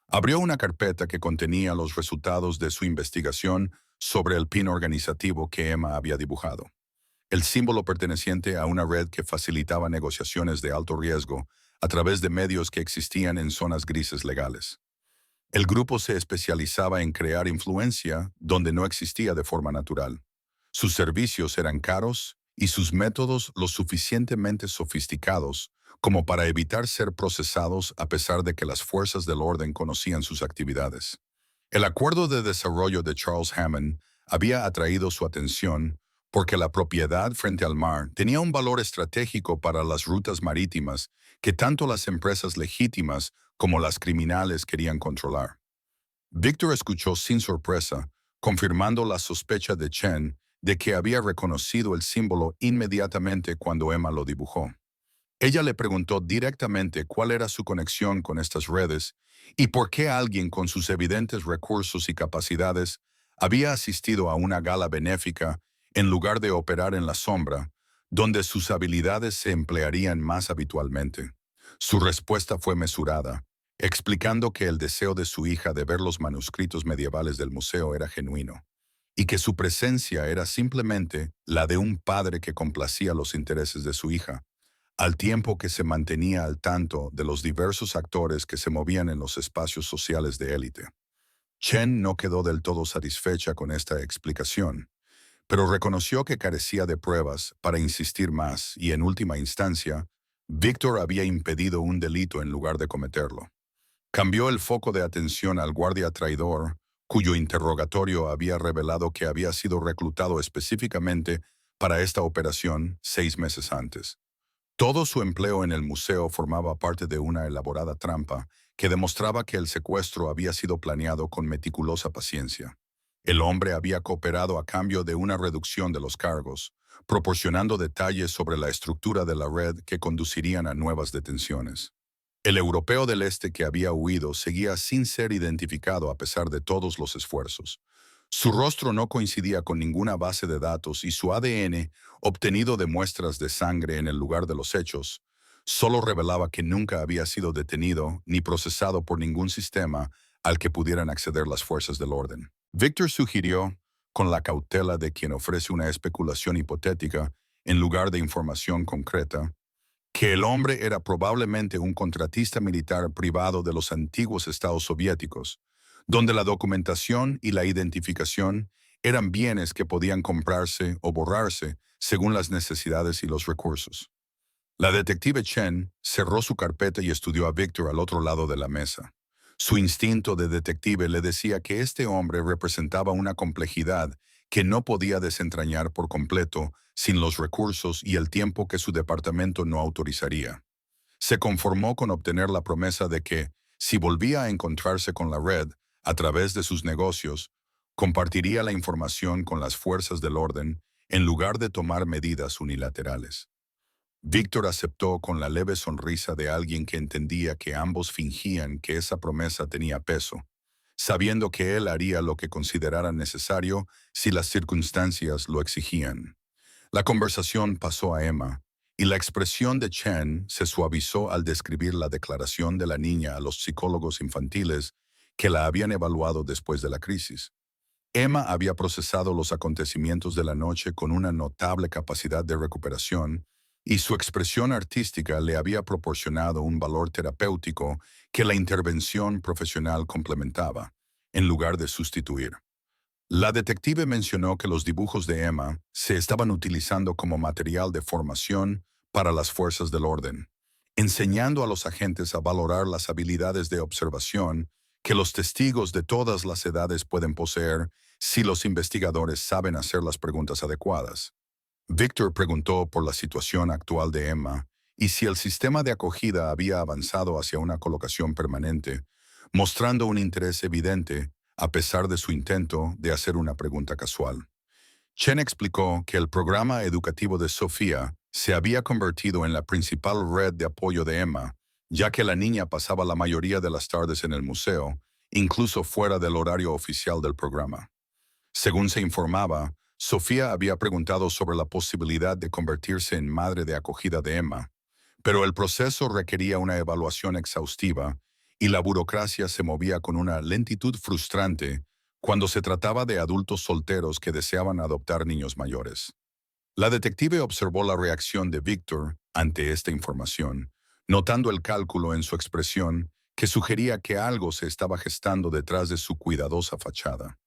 Abrió una carpeta que contenía los resultados de su investigación sobre el pin organizativo que Emma había dibujado, el símbolo perteneciente a una red que facilitaba negociaciones de alto riesgo a través de medios que existían en zonas grises legales. El grupo se especializaba en crear influencia donde no existía de forma natural. Sus servicios eran caros y sus métodos lo suficientemente sofisticados como para evitar ser procesados a pesar de que las fuerzas del orden conocían sus actividades. El acuerdo de desarrollo de Charles Hammond había atraído su atención porque la propiedad frente al mar tenía un valor estratégico para las rutas marítimas que tanto las empresas legítimas como las criminales querían controlar. Victor escuchó sin sorpresa, confirmando la sospecha de Chen de que había reconocido el símbolo inmediatamente cuando Emma lo dibujó. Ella le preguntó directamente cuál era su conexión con estas redes y por qué alguien con sus evidentes recursos y capacidades había asistido a una gala benéfica en lugar de operar en la sombra, donde sus habilidades se emplearían más habitualmente. Su respuesta fue mesurada, explicando que el deseo de su hija de ver los manuscritos medievales del museo era genuino, y que su presencia era simplemente la de un padre que complacía los intereses de su hija, al tiempo que se mantenía al tanto de los diversos actores que se movían en los espacios sociales de élite. Chen no quedó del todo satisfecha con esta explicación, pero reconoció que carecía de pruebas para insistir más y, en última instancia, Víctor había impedido un delito en lugar de cometerlo. Cambió el foco de atención al guardia traidor, cuyo interrogatorio había revelado que había sido reclutado específicamente para esta operación 6 meses antes. Todo su empleo en el museo formaba parte de una elaborada trampa que demostraba que el secuestro había sido planeado con meticulosa paciencia. El hombre había cooperado a cambio de una reducción de los cargos, proporcionando detalles sobre la estructura de la red que conducirían a nuevas detenciones. El europeo del este que había huido seguía sin ser identificado a pesar de todos los esfuerzos. Su rostro no coincidía con ninguna base de datos y su ADN, obtenido de muestras de sangre en el lugar de los hechos, solo revelaba que nunca había sido detenido ni procesado por ningún sistema al que pudieran acceder las fuerzas del orden. Victor sugirió, con la cautela de quien ofrece una especulación hipotética, en lugar de información concreta, que el hombre era probablemente un contratista militar privado de los antiguos estados soviéticos, donde la documentación y la identificación eran bienes que podían comprarse o borrarse según las necesidades y los recursos. La detective Chen cerró su carpeta y estudió a Victor al otro lado de la mesa. Su instinto de detective le decía que este hombre representaba una complejidad que no podía desentrañar por completo sin los recursos y el tiempo que su departamento no autorizaría. Se conformó con obtener la promesa de que, si volvía a encontrarse con la red a través de sus negocios, compartiría la información con las fuerzas del orden en lugar de tomar medidas unilaterales. Víctor aceptó con la leve sonrisa de alguien que entendía que ambos fingían que esa promesa tenía peso, sabiendo que él haría lo que considerara necesario si las circunstancias lo exigían. La conversación pasó a Emma, y la expresión de Chen se suavizó al describir la declaración de la niña a los psicólogos infantiles que la habían evaluado después de la crisis. Emma había procesado los acontecimientos de la noche con una notable capacidad de recuperación, y su expresión artística le había proporcionado un valor terapéutico que la intervención profesional complementaba, en lugar de sustituir. La detective mencionó que los dibujos de Emma se estaban utilizando como material de formación para las fuerzas del orden, enseñando a los agentes a valorar las habilidades de observación que los testigos de todas las edades pueden poseer si los investigadores saben hacer las preguntas adecuadas. Victor preguntó por la situación actual de Emma y si el sistema de acogida había avanzado hacia una colocación permanente, mostrando un interés evidente a pesar de su intento de hacer una pregunta casual. Chen explicó que el programa educativo de Sofía se había convertido en la principal red de apoyo de Emma, ya que la niña pasaba la mayoría de las tardes en el museo, incluso fuera del horario oficial del programa. Según se informaba, Sofía había preguntado sobre la posibilidad de convertirse en madre de acogida de Emma, pero el proceso requería una evaluación exhaustiva y la burocracia se movía con una lentitud frustrante cuando se trataba de adultos solteros que deseaban adoptar niños mayores. La detective observó la reacción de Víctor ante esta información, notando el cálculo en su expresión que sugería que algo se estaba gestando detrás de su cuidadosa fachada.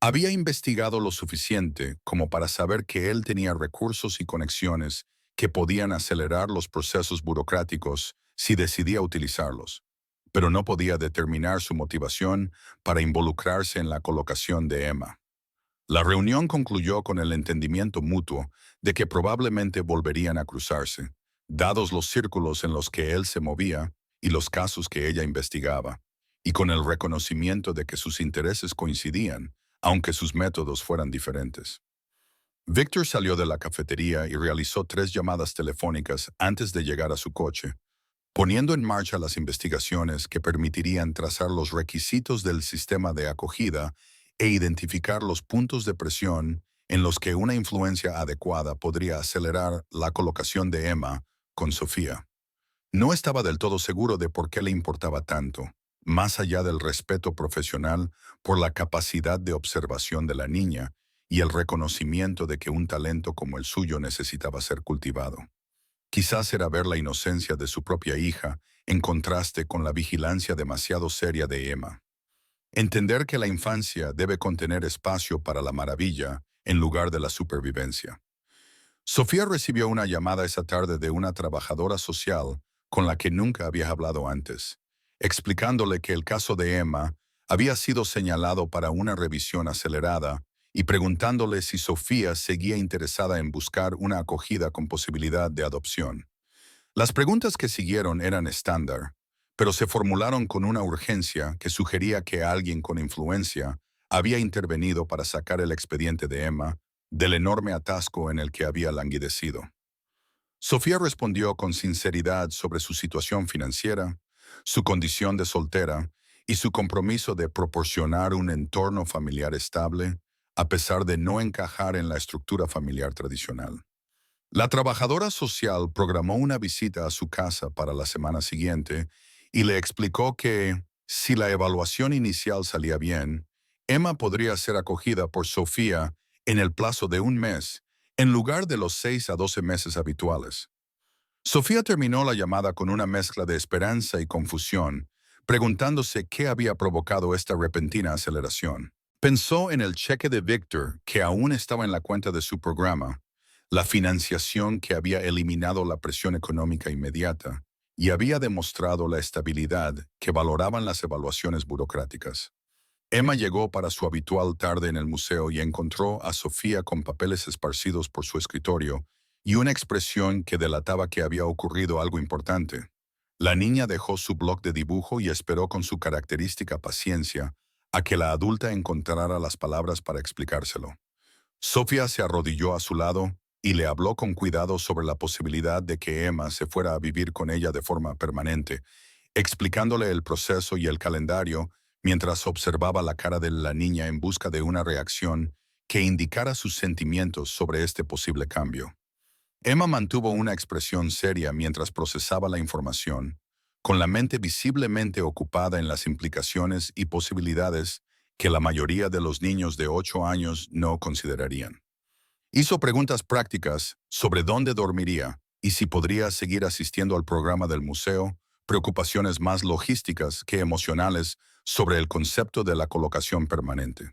Había investigado lo suficiente como para saber que él tenía recursos y conexiones que podían acelerar los procesos burocráticos si decidía utilizarlos, pero no podía determinar su motivación para involucrarse en la colocación de Emma. La reunión concluyó con el entendimiento mutuo de que probablemente volverían a cruzarse, dados los círculos en los que él se movía y los casos que ella investigaba, y con el reconocimiento de que sus intereses coincidían, aunque sus métodos fueran diferentes. Victor salió de la cafetería y realizó 3 llamadas telefónicas antes de llegar a su coche, poniendo en marcha las investigaciones que permitirían trazar los requisitos del sistema de acogida e identificar los puntos de presión en los que una influencia adecuada podría acelerar la colocación de Emma con Sofía. No estaba del todo seguro de por qué le importaba tanto, más allá del respeto profesional por la capacidad de observación de la niña y el reconocimiento de que un talento como el suyo necesitaba ser cultivado. Quizás era ver la inocencia de su propia hija en contraste con la vigilancia demasiado seria de Emma. Entender que la infancia debe contener espacio para la maravilla en lugar de la supervivencia. Sofía recibió una llamada esa tarde de una trabajadora social con la que nunca había hablado antes, explicándole que el caso de Emma había sido señalado para una revisión acelerada y preguntándole si Sofía seguía interesada en buscar una acogida con posibilidad de adopción. Las preguntas que siguieron eran estándar, pero se formularon con una urgencia que sugería que alguien con influencia había intervenido para sacar el expediente de Emma del enorme atasco en el que había languidecido. Sofía respondió con sinceridad sobre su situación financiera, su condición de soltera y su compromiso de proporcionar un entorno familiar estable, a pesar de no encajar en la estructura familiar tradicional. La trabajadora social programó una visita a su casa para la semana siguiente y le explicó que, si la evaluación inicial salía bien, Emma podría ser acogida por Sofía en el plazo de un mes, en lugar de los 6 a 12 meses habituales. Sofía terminó la llamada con una mezcla de esperanza y confusión, preguntándose qué había provocado esta repentina aceleración. Pensó en el cheque de Victor, que aún estaba en la cuenta de su programa, la financiación que había eliminado la presión económica inmediata y había demostrado la estabilidad que valoraban las evaluaciones burocráticas. Emma llegó para su habitual tarde en el museo y encontró a Sofía con papeles esparcidos por su escritorio y una expresión que delataba que había ocurrido algo importante. La niña dejó su bloc de dibujo y esperó con su característica paciencia a que la adulta encontrara las palabras para explicárselo. Sofía se arrodilló a su lado y le habló con cuidado sobre la posibilidad de que Emma se fuera a vivir con ella de forma permanente, explicándole el proceso y el calendario mientras observaba la cara de la niña en busca de una reacción que indicara sus sentimientos sobre este posible cambio. Emma mantuvo una expresión seria mientras procesaba la información, con la mente visiblemente ocupada en las implicaciones y posibilidades que la mayoría de los niños de 8 años no considerarían. Hizo preguntas prácticas sobre dónde dormiría y si podría seguir asistiendo al programa del museo, preocupaciones más logísticas que emocionales sobre el concepto de la colocación permanente.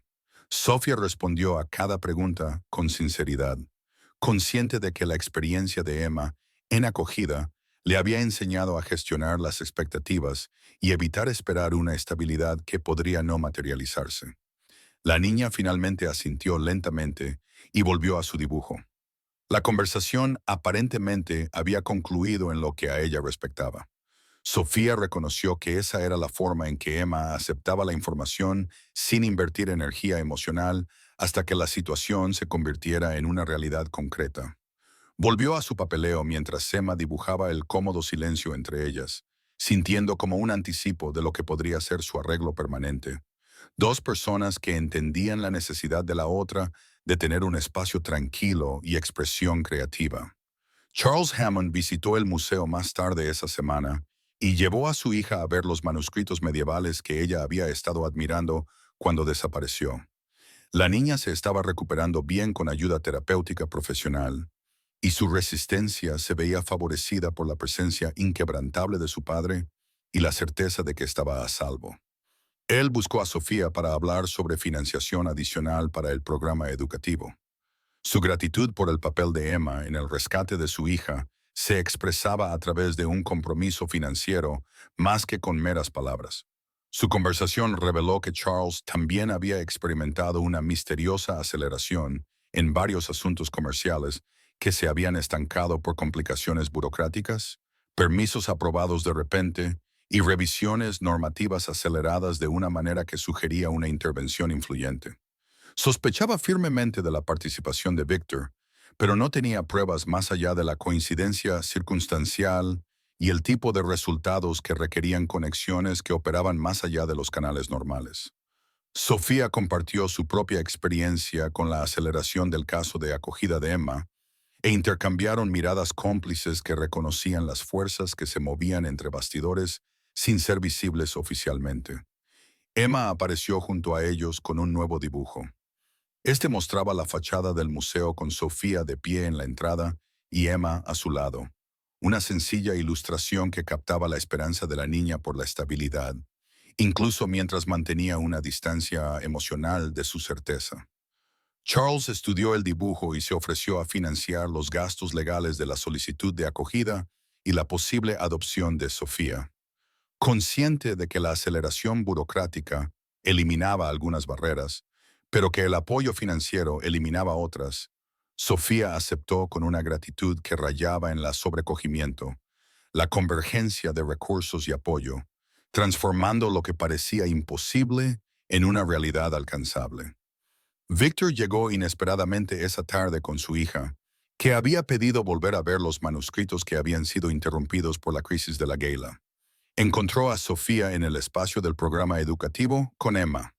Sofía respondió a cada pregunta con sinceridad, consciente de que la experiencia de Emma en acogida le había enseñado a gestionar las expectativas y evitar esperar una estabilidad que podría no materializarse. La niña finalmente asintió lentamente y volvió a su dibujo. La conversación aparentemente había concluido en lo que a ella respectaba. Sofía reconoció que esa era la forma en que Emma aceptaba la información sin invertir energía emocional hasta que la situación se convirtiera en una realidad concreta. Volvió a su papeleo mientras Emma dibujaba el cómodo silencio entre ellas, sintiendo como un anticipo de lo que podría ser su arreglo permanente. Dos personas que entendían la necesidad de la otra de tener un espacio tranquilo y expresión creativa. Charles Hammond visitó el museo más tarde esa semana y llevó a su hija a ver los manuscritos medievales que ella había estado admirando cuando desapareció. La niña se estaba recuperando bien con ayuda terapéutica profesional, y su resistencia se veía favorecida por la presencia inquebrantable de su padre y la certeza de que estaba a salvo. Él buscó a Sofía para hablar sobre financiación adicional para el programa educativo. Su gratitud por el papel de Emma en el rescate de su hija se expresaba a través de un compromiso financiero más que con meras palabras. Su conversación reveló que Charles también había experimentado una misteriosa aceleración en varios asuntos comerciales que se habían estancado por complicaciones burocráticas, permisos aprobados de repente y revisiones normativas aceleradas de una manera que sugería una intervención influyente. Sospechaba firmemente de la participación de Victor, pero no tenía pruebas más allá de la coincidencia circunstancial y el tipo de resultados que requerían conexiones que operaban más allá de los canales normales. Sofía compartió su propia experiencia con la aceleración del caso de acogida de Emma e intercambiaron miradas cómplices que reconocían las fuerzas que se movían entre bastidores sin ser visibles oficialmente. Emma apareció junto a ellos con un nuevo dibujo. Este mostraba la fachada del museo con Sofía de pie en la entrada y Emma a su lado. Una sencilla ilustración que captaba la esperanza de la niña por la estabilidad, incluso mientras mantenía una distancia emocional de su certeza. Charles estudió el dibujo y se ofreció a financiar los gastos legales de la solicitud de acogida y la posible adopción de Sofía. Consciente de que la aceleración burocrática eliminaba algunas barreras, pero que el apoyo financiero eliminaba otras, Sofía aceptó con una gratitud que rayaba en la sobrecogimiento, la convergencia de recursos y apoyo, transformando lo que parecía imposible en una realidad alcanzable. Victor llegó inesperadamente esa tarde con su hija, que había pedido volver a ver los manuscritos que habían sido interrumpidos por la crisis de la Gala. Encontró a Sofía en el espacio del programa educativo con Emma.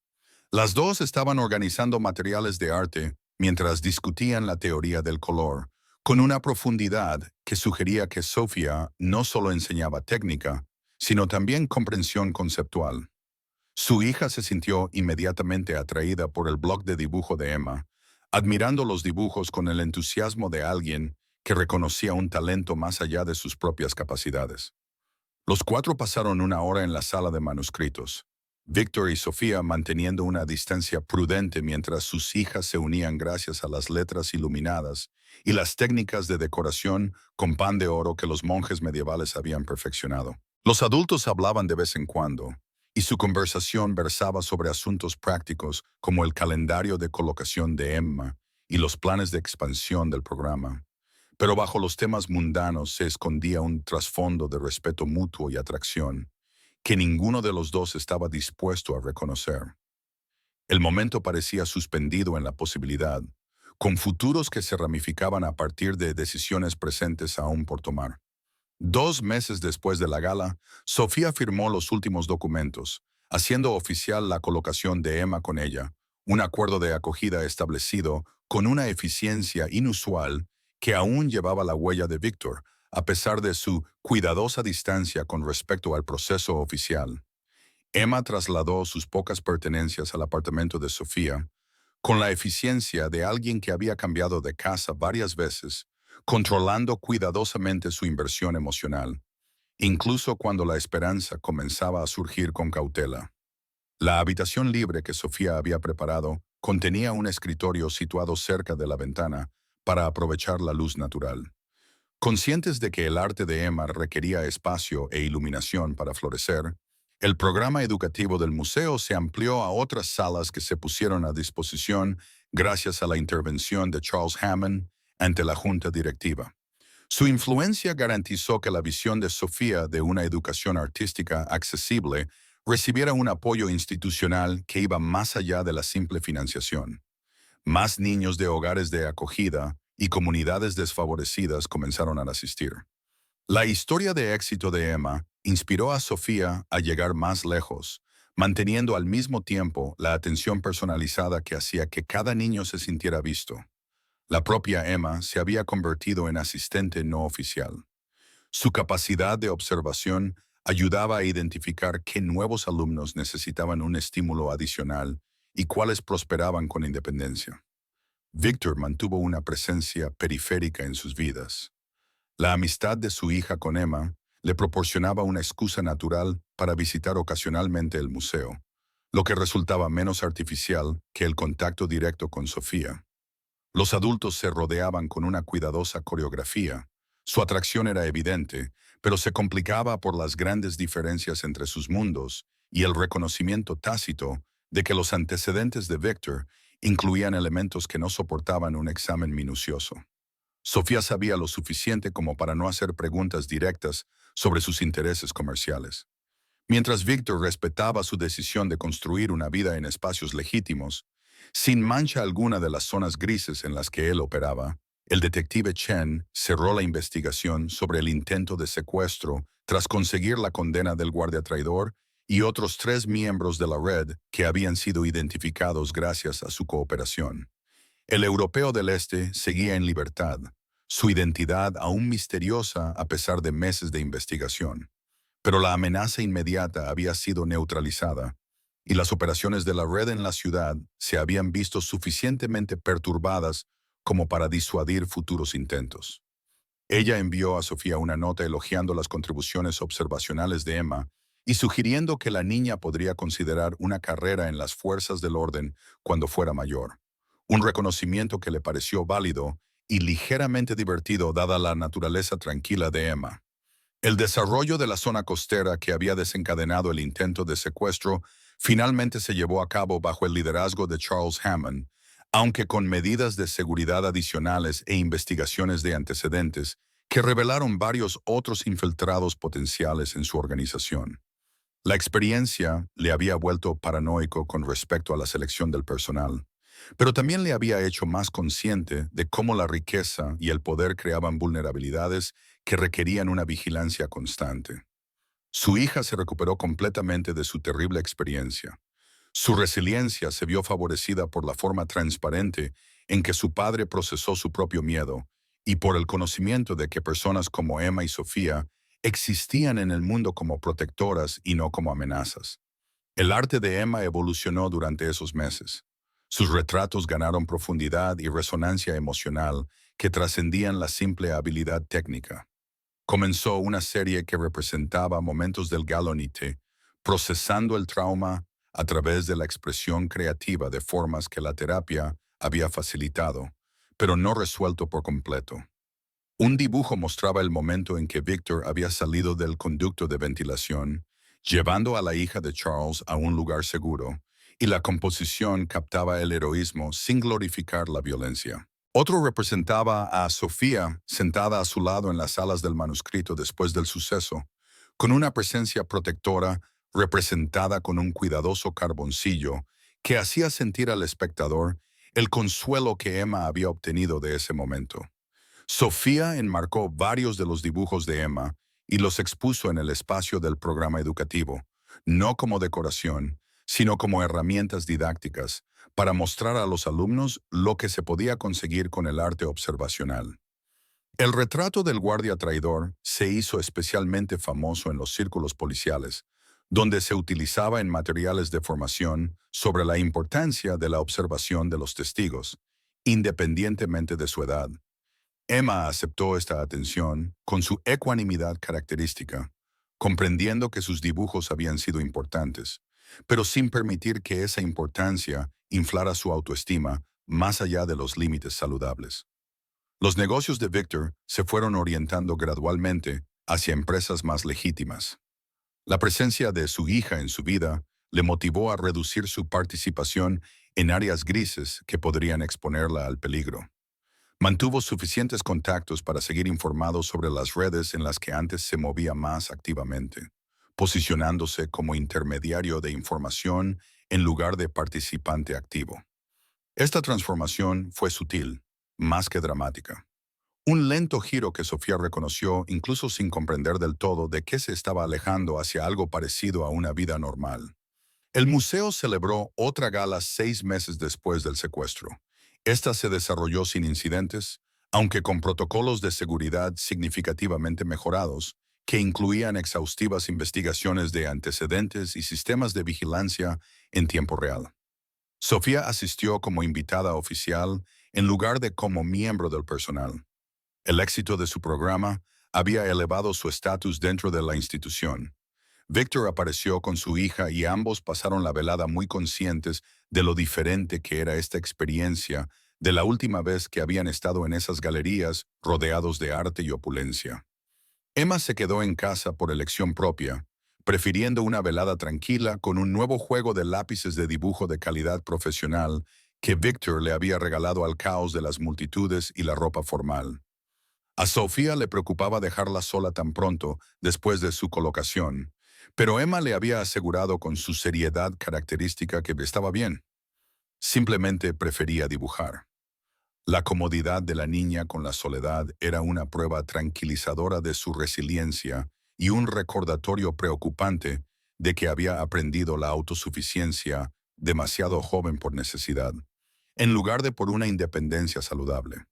Las dos estaban organizando materiales de arte mientras discutían la teoría del color, con una profundidad que sugería que Sofía no solo enseñaba técnica, sino también comprensión conceptual. Su hija se sintió inmediatamente atraída por el bloc de dibujo de Emma, admirando los dibujos con el entusiasmo de alguien que reconocía un talento más allá de sus propias capacidades. Los cuatro pasaron una hora en la sala de manuscritos, Víctor y Sofía manteniendo una distancia prudente mientras sus hijas se unían gracias a las letras iluminadas y las técnicas de decoración con pan de oro que los monjes medievales habían perfeccionado. Los adultos hablaban de vez en cuando, y su conversación versaba sobre asuntos prácticos como el calendario de colocación de Emma y los planes de expansión del programa. Pero bajo los temas mundanos se escondía un trasfondo de respeto mutuo y atracción, que ninguno de los dos estaba dispuesto a reconocer. El momento parecía suspendido en la posibilidad, con futuros que se ramificaban a partir de decisiones presentes aún por tomar. 2 meses después de la gala, Sofía firmó los últimos documentos, haciendo oficial la colocación de Emma con ella, un acuerdo de acogida establecido con una eficiencia inusual que aún llevaba la huella de Víctor, a pesar de su cuidadosa distancia con respecto al proceso oficial. Emma trasladó sus pocas pertenencias al apartamento de Sofía, con la eficiencia de alguien que había cambiado de casa varias veces, controlando cuidadosamente su inversión emocional, incluso cuando la esperanza comenzaba a surgir con cautela. La habitación libre que Sofía había preparado contenía un escritorio situado cerca de la ventana para aprovechar la luz natural. Conscientes de que el arte de Emma requería espacio e iluminación para florecer, el programa educativo del museo se amplió a otras salas que se pusieron a disposición gracias a la intervención de Charles Hammond ante la junta directiva. Su influencia garantizó que la visión de Sofía de una educación artística accesible recibiera un apoyo institucional que iba más allá de la simple financiación. Más niños de hogares de acogida y comunidades desfavorecidas comenzaron a asistir. La historia de éxito de Emma inspiró a Sofía a llegar más lejos, manteniendo al mismo tiempo la atención personalizada que hacía que cada niño se sintiera visto. La propia Emma se había convertido en asistente no oficial. Su capacidad de observación ayudaba a identificar qué nuevos alumnos necesitaban un estímulo adicional y cuáles prosperaban con independencia. Víctor mantuvo una presencia periférica en sus vidas. La amistad de su hija con Emma le proporcionaba una excusa natural para visitar ocasionalmente el museo, lo que resultaba menos artificial que el contacto directo con Sofía. Los adultos se rodeaban con una cuidadosa coreografía. Su atracción era evidente, pero se complicaba por las grandes diferencias entre sus mundos y el reconocimiento tácito de que los antecedentes de Víctor incluían elementos que no soportaban un examen minucioso. Sofía sabía lo suficiente como para no hacer preguntas directas sobre sus intereses comerciales. Mientras Víctor respetaba su decisión de construir una vida en espacios legítimos, sin mancha alguna de las zonas grises en las que él operaba, el detective Chen cerró la investigación sobre el intento de secuestro tras conseguir la condena del guardia traidor y otros 3 miembros de la red que habían sido identificados gracias a su cooperación. El europeo del Este seguía en libertad, su identidad aún misteriosa a pesar de meses de investigación. Pero la amenaza inmediata había sido neutralizada y las operaciones de la red en la ciudad se habían visto suficientemente perturbadas como para disuadir futuros intentos. Ella envió a Sofía una nota elogiando las contribuciones observacionales de Emma y sugiriendo que la niña podría considerar una carrera en las fuerzas del orden cuando fuera mayor. Un reconocimiento que le pareció válido y ligeramente divertido dada la naturaleza tranquila de Emma. El desarrollo de la zona costera que había desencadenado el intento de secuestro finalmente se llevó a cabo bajo el liderazgo de Charles Hammond, aunque con medidas de seguridad adicionales e investigaciones de antecedentes que revelaron varios otros infiltrados potenciales en su organización. La experiencia le había vuelto paranoico con respecto a la selección del personal, pero también le había hecho más consciente de cómo la riqueza y el poder creaban vulnerabilidades que requerían una vigilancia constante. Su hija se recuperó completamente de su terrible experiencia. Su resiliencia se vio favorecida por la forma transparente en que su padre procesó su propio miedo y por el conocimiento de que personas como Emma y Sofía existían en el mundo como protectoras y no como amenazas. El arte de Emma evolucionó durante esos meses. Sus retratos ganaron profundidad y resonancia emocional que trascendían la simple habilidad técnica. Comenzó una serie que representaba momentos del Galonite, procesando el trauma a través de la expresión creativa de formas que la terapia había facilitado, pero no resuelto por completo. Un dibujo mostraba el momento en que Victor había salido del conducto de ventilación, llevando a la hija de Charles a un lugar seguro, y la composición captaba el heroísmo sin glorificar la violencia. Otro representaba a Sofía sentada a su lado en las salas del manuscrito después del suceso, con una presencia protectora representada con un cuidadoso carboncillo que hacía sentir al espectador el consuelo que Emma había obtenido de ese momento. Sofía enmarcó varios de los dibujos de Emma y los expuso en el espacio del programa educativo, no como decoración, sino como herramientas didácticas, para mostrar a los alumnos lo que se podía conseguir con el arte observacional. El retrato del guardia traidor se hizo especialmente famoso en los círculos policiales, donde se utilizaba en materiales de formación sobre la importancia de la observación de los testigos, independientemente de su edad. Emma aceptó esta atención con su ecuanimidad característica, comprendiendo que sus dibujos habían sido importantes, pero sin permitir que esa importancia inflara su autoestima más allá de los límites saludables. Los negocios de Victor se fueron orientando gradualmente hacia empresas más legítimas. La presencia de su hija en su vida le motivó a reducir su participación en áreas grises que podrían exponerla al peligro. Mantuvo suficientes contactos para seguir informado sobre las redes en las que antes se movía más activamente, posicionándose como intermediario de información en lugar de participante activo. Esta transformación fue sutil, más que dramática. Un lento giro que Sofía reconoció incluso sin comprender del todo de qué se estaba alejando hacia algo parecido a una vida normal. El museo celebró otra gala 6 meses después del secuestro. Esta se desarrolló sin incidentes, aunque con protocolos de seguridad significativamente mejorados, que incluían exhaustivas investigaciones de antecedentes y sistemas de vigilancia en tiempo real. Sofía asistió como invitada oficial en lugar de como miembro del personal. El éxito de su programa había elevado su estatus dentro de la institución. Victor apareció con su hija y ambos pasaron la velada muy conscientes de lo diferente que era esta experiencia de la última vez que habían estado en esas galerías rodeados de arte y opulencia. Emma se quedó en casa por elección propia, prefiriendo una velada tranquila con un nuevo juego de lápices de dibujo de calidad profesional que Victor le había regalado al caos de las multitudes y la ropa formal. A Sofía le preocupaba dejarla sola tan pronto después de su colocación, pero Emma le había asegurado con su seriedad característica que estaba bien. Simplemente prefería dibujar. La comodidad de la niña con la soledad era una prueba tranquilizadora de su resiliencia y un recordatorio preocupante de que había aprendido la autosuficiencia demasiado joven por necesidad, en lugar de por una independencia saludable.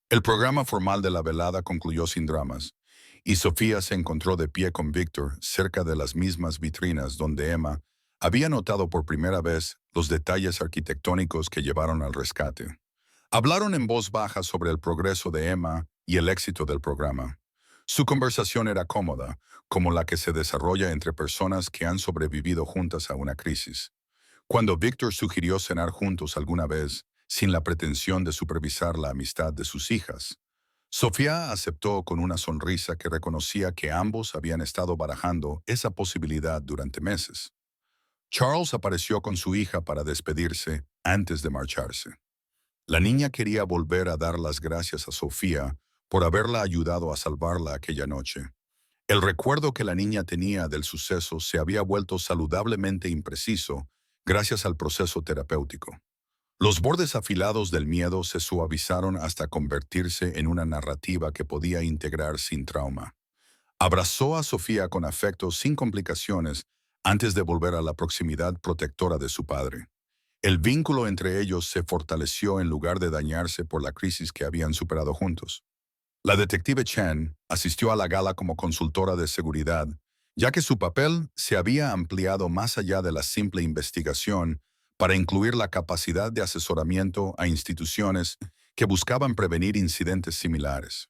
El programa formal de la velada concluyó sin dramas, y Sofía se encontró de pie con Víctor cerca de las mismas vitrinas donde Emma había notado por primera vez los detalles arquitectónicos que llevaron al rescate. Hablaron en voz baja sobre el progreso de Emma y el éxito del programa. Su conversación era cómoda, como la que se desarrolla entre personas que han sobrevivido juntas a una crisis. Cuando Víctor sugirió cenar juntos alguna vez, sin la pretensión de supervisar la amistad de sus hijas, Sofía aceptó con una sonrisa que reconocía que ambos habían estado barajando esa posibilidad durante meses. Charles apareció con su hija para despedirse antes de marcharse. La niña quería volver a dar las gracias a Sofía por haberla ayudado a salvarla aquella noche. El recuerdo que la niña tenía del suceso se había vuelto saludablemente impreciso gracias al proceso terapéutico. Los bordes afilados del miedo se suavizaron hasta convertirse en una narrativa que podía integrar sin trauma. Abrazó a Sofía con afecto sin complicaciones antes de volver a la proximidad protectora de su padre. El vínculo entre ellos se fortaleció en lugar de dañarse por la crisis que habían superado juntos. La detective Chen asistió a la gala como consultora de seguridad, ya que su papel se había ampliado más allá de la simple investigación para incluir la capacidad de asesoramiento a instituciones que buscaban prevenir incidentes similares.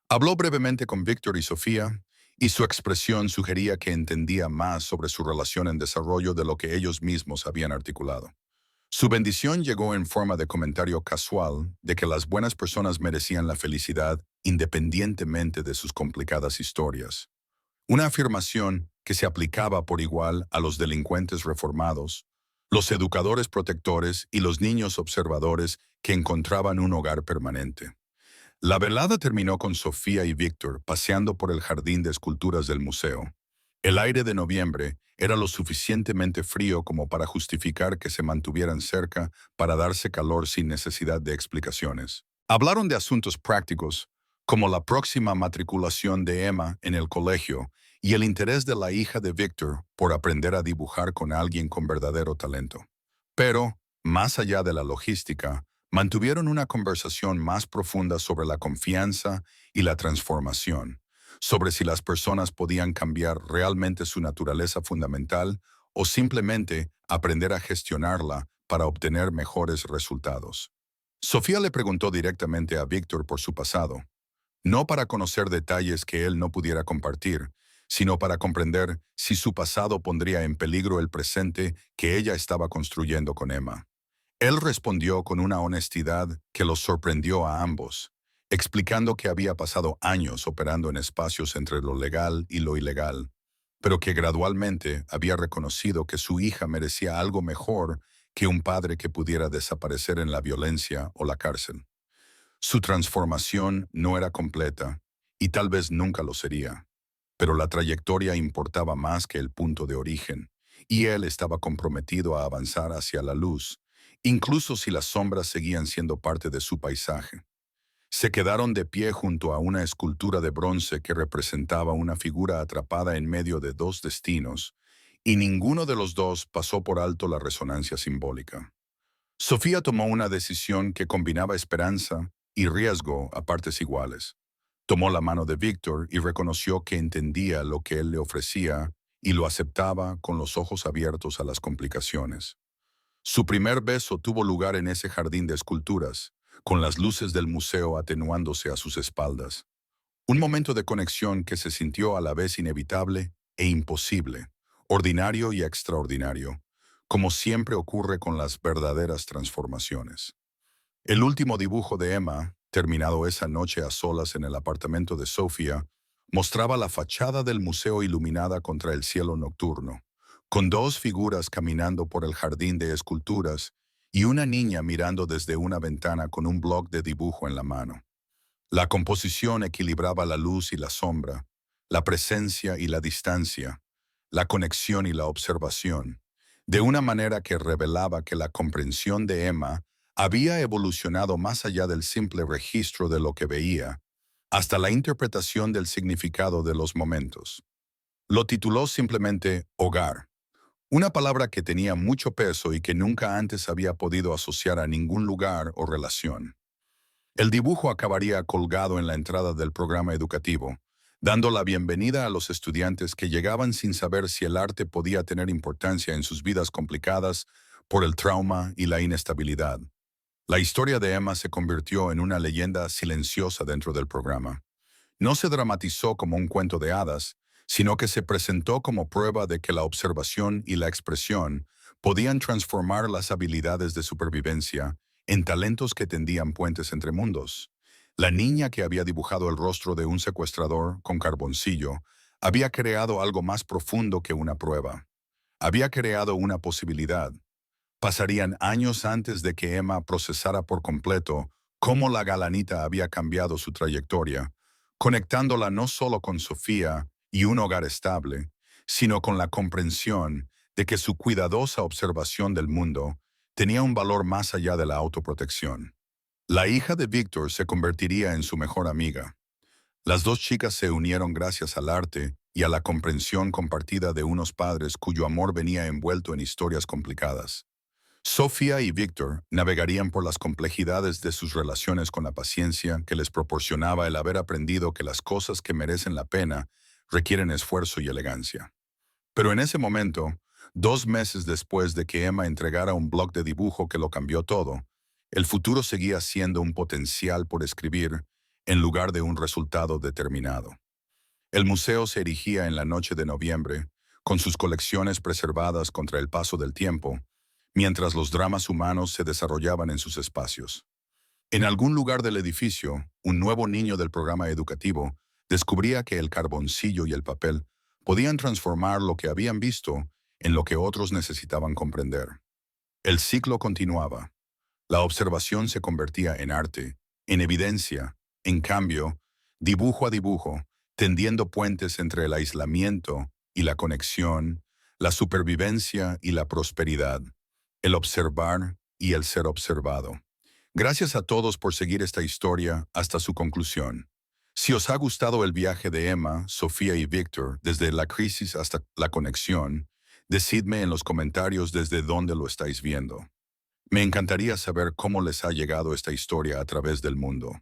Habló brevemente con Víctor y Sofía, y su expresión sugería que entendía más sobre su relación en desarrollo de lo que ellos mismos habían articulado. Su bendición llegó en forma de comentario casual de que las buenas personas merecían la felicidad independientemente de sus complicadas historias. Una afirmación que se aplicaba por igual a los delincuentes reformados, los educadores protectores y los niños observadores que encontraban un hogar permanente. La velada terminó con Sofía y Víctor paseando por el jardín de esculturas del museo. El aire de noviembre era lo suficientemente frío como para justificar que se mantuvieran cerca para darse calor sin necesidad de explicaciones. Hablaron de asuntos prácticos, como la próxima matriculación de Emma en el colegio y el interés de la hija de Víctor por aprender a dibujar con alguien con verdadero talento. Pero, más allá de la logística, mantuvieron una conversación más profunda sobre la confianza y la transformación, sobre si las personas podían cambiar realmente su naturaleza fundamental o simplemente aprender a gestionarla para obtener mejores resultados. Sofía le preguntó directamente a Víctor por su pasado, no para conocer detalles que él no pudiera compartir, sino para comprender si su pasado pondría en peligro el presente que ella estaba construyendo con Emma. Él respondió con una honestidad que los sorprendió a ambos, explicando que había pasado años operando en espacios entre lo legal y lo ilegal, pero que gradualmente había reconocido que su hija merecía algo mejor que un padre que pudiera desaparecer en la violencia o la cárcel. Su transformación no era completa, y tal vez nunca lo sería, pero la trayectoria importaba más que el punto de origen, y él estaba comprometido a avanzar hacia la luz, incluso si las sombras seguían siendo parte de su paisaje. Se quedaron de pie junto a una escultura de bronce que representaba una figura atrapada en medio de dos destinos, y ninguno de los dos pasó por alto la resonancia simbólica. Sofía tomó una decisión que combinaba esperanza y riesgo a partes iguales. Tomó la mano de Víctor y reconoció que entendía lo que él le ofrecía y lo aceptaba con los ojos abiertos a las complicaciones. Su primer beso tuvo lugar en ese jardín de esculturas, con las luces del museo atenuándose a sus espaldas. Un momento de conexión que se sintió a la vez inevitable e imposible, ordinario y extraordinario, como siempre ocurre con las verdaderas transformaciones. El último dibujo de Emma, terminado esa noche a solas en el apartamento de Sofía, mostraba la fachada del museo iluminada contra el cielo nocturno, con dos figuras caminando por el jardín de esculturas y una niña mirando desde una ventana con un bloc de dibujo en la mano. La composición equilibraba la luz y la sombra, la presencia y la distancia, la conexión y la observación, de una manera que revelaba que la comprensión de Emma había evolucionado más allá del simple registro de lo que veía, hasta la interpretación del significado de los momentos. Lo tituló simplemente Hogar, una palabra que tenía mucho peso y que nunca antes había podido asociar a ningún lugar o relación. El dibujo acabaría colgado en la entrada del programa educativo, dando la bienvenida a los estudiantes que llegaban sin saber si el arte podía tener importancia en sus vidas complicadas por el trauma y la inestabilidad. La historia de Emma se convirtió en una leyenda silenciosa dentro del programa. No se dramatizó como un cuento de hadas, sino que se presentó como prueba de que la observación y la expresión podían transformar las habilidades de supervivencia en talentos que tendían puentes entre mundos. La niña que había dibujado el rostro de un secuestrador con carboncillo había creado algo más profundo que una prueba. Había creado una posibilidad. Pasarían años antes de que Emma procesara por completo cómo la galanita había cambiado su trayectoria, conectándola no solo con Sofía y un hogar estable, sino con la comprensión de que su cuidadosa observación del mundo tenía un valor más allá de la autoprotección. La hija de Víctor se convertiría en su mejor amiga. Las dos chicas se unieron gracias al arte y a la comprensión compartida de unos padres cuyo amor venía envuelto en historias complicadas. Sofía y Víctor navegarían por las complejidades de sus relaciones con la paciencia que les proporcionaba el haber aprendido que las cosas que merecen la pena requieren esfuerzo y elegancia. Pero en ese momento, 2 meses después de que Emma entregara un blog de dibujo que lo cambió todo, el futuro seguía siendo un potencial por escribir en lugar de un resultado determinado. El museo se erigía en la noche de noviembre, con sus colecciones preservadas contra el paso del tiempo, mientras los dramas humanos se desarrollaban en sus espacios. En algún lugar del edificio, un nuevo niño del programa educativo descubría que el carboncillo y el papel podían transformar lo que habían visto en lo que otros necesitaban comprender. El ciclo continuaba. La observación se convertía en arte, en evidencia, en cambio, dibujo a dibujo, tendiendo puentes entre el aislamiento y la conexión, la supervivencia y la prosperidad, el observar y el ser observado. Gracias a todos por seguir esta historia hasta su conclusión. Si os ha gustado el viaje de Emma, Sofía y Víctor, desde la crisis hasta la conexión, decidme en los comentarios desde dónde lo estáis viendo. Me encantaría saber cómo les ha llegado esta historia a través del mundo.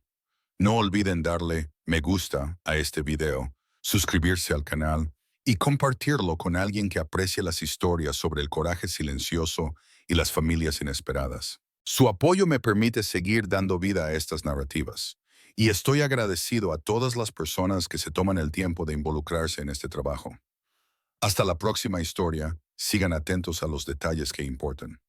No olviden darle me gusta a este video, suscribirse al canal y compartirlo con alguien que aprecie las historias sobre el coraje silencioso y las familias inesperadas. Su apoyo me permite seguir dando vida a estas narrativas, y estoy agradecido a todas las personas que se toman el tiempo de involucrarse en este trabajo. Hasta la próxima historia, sigan atentos a los detalles que importan.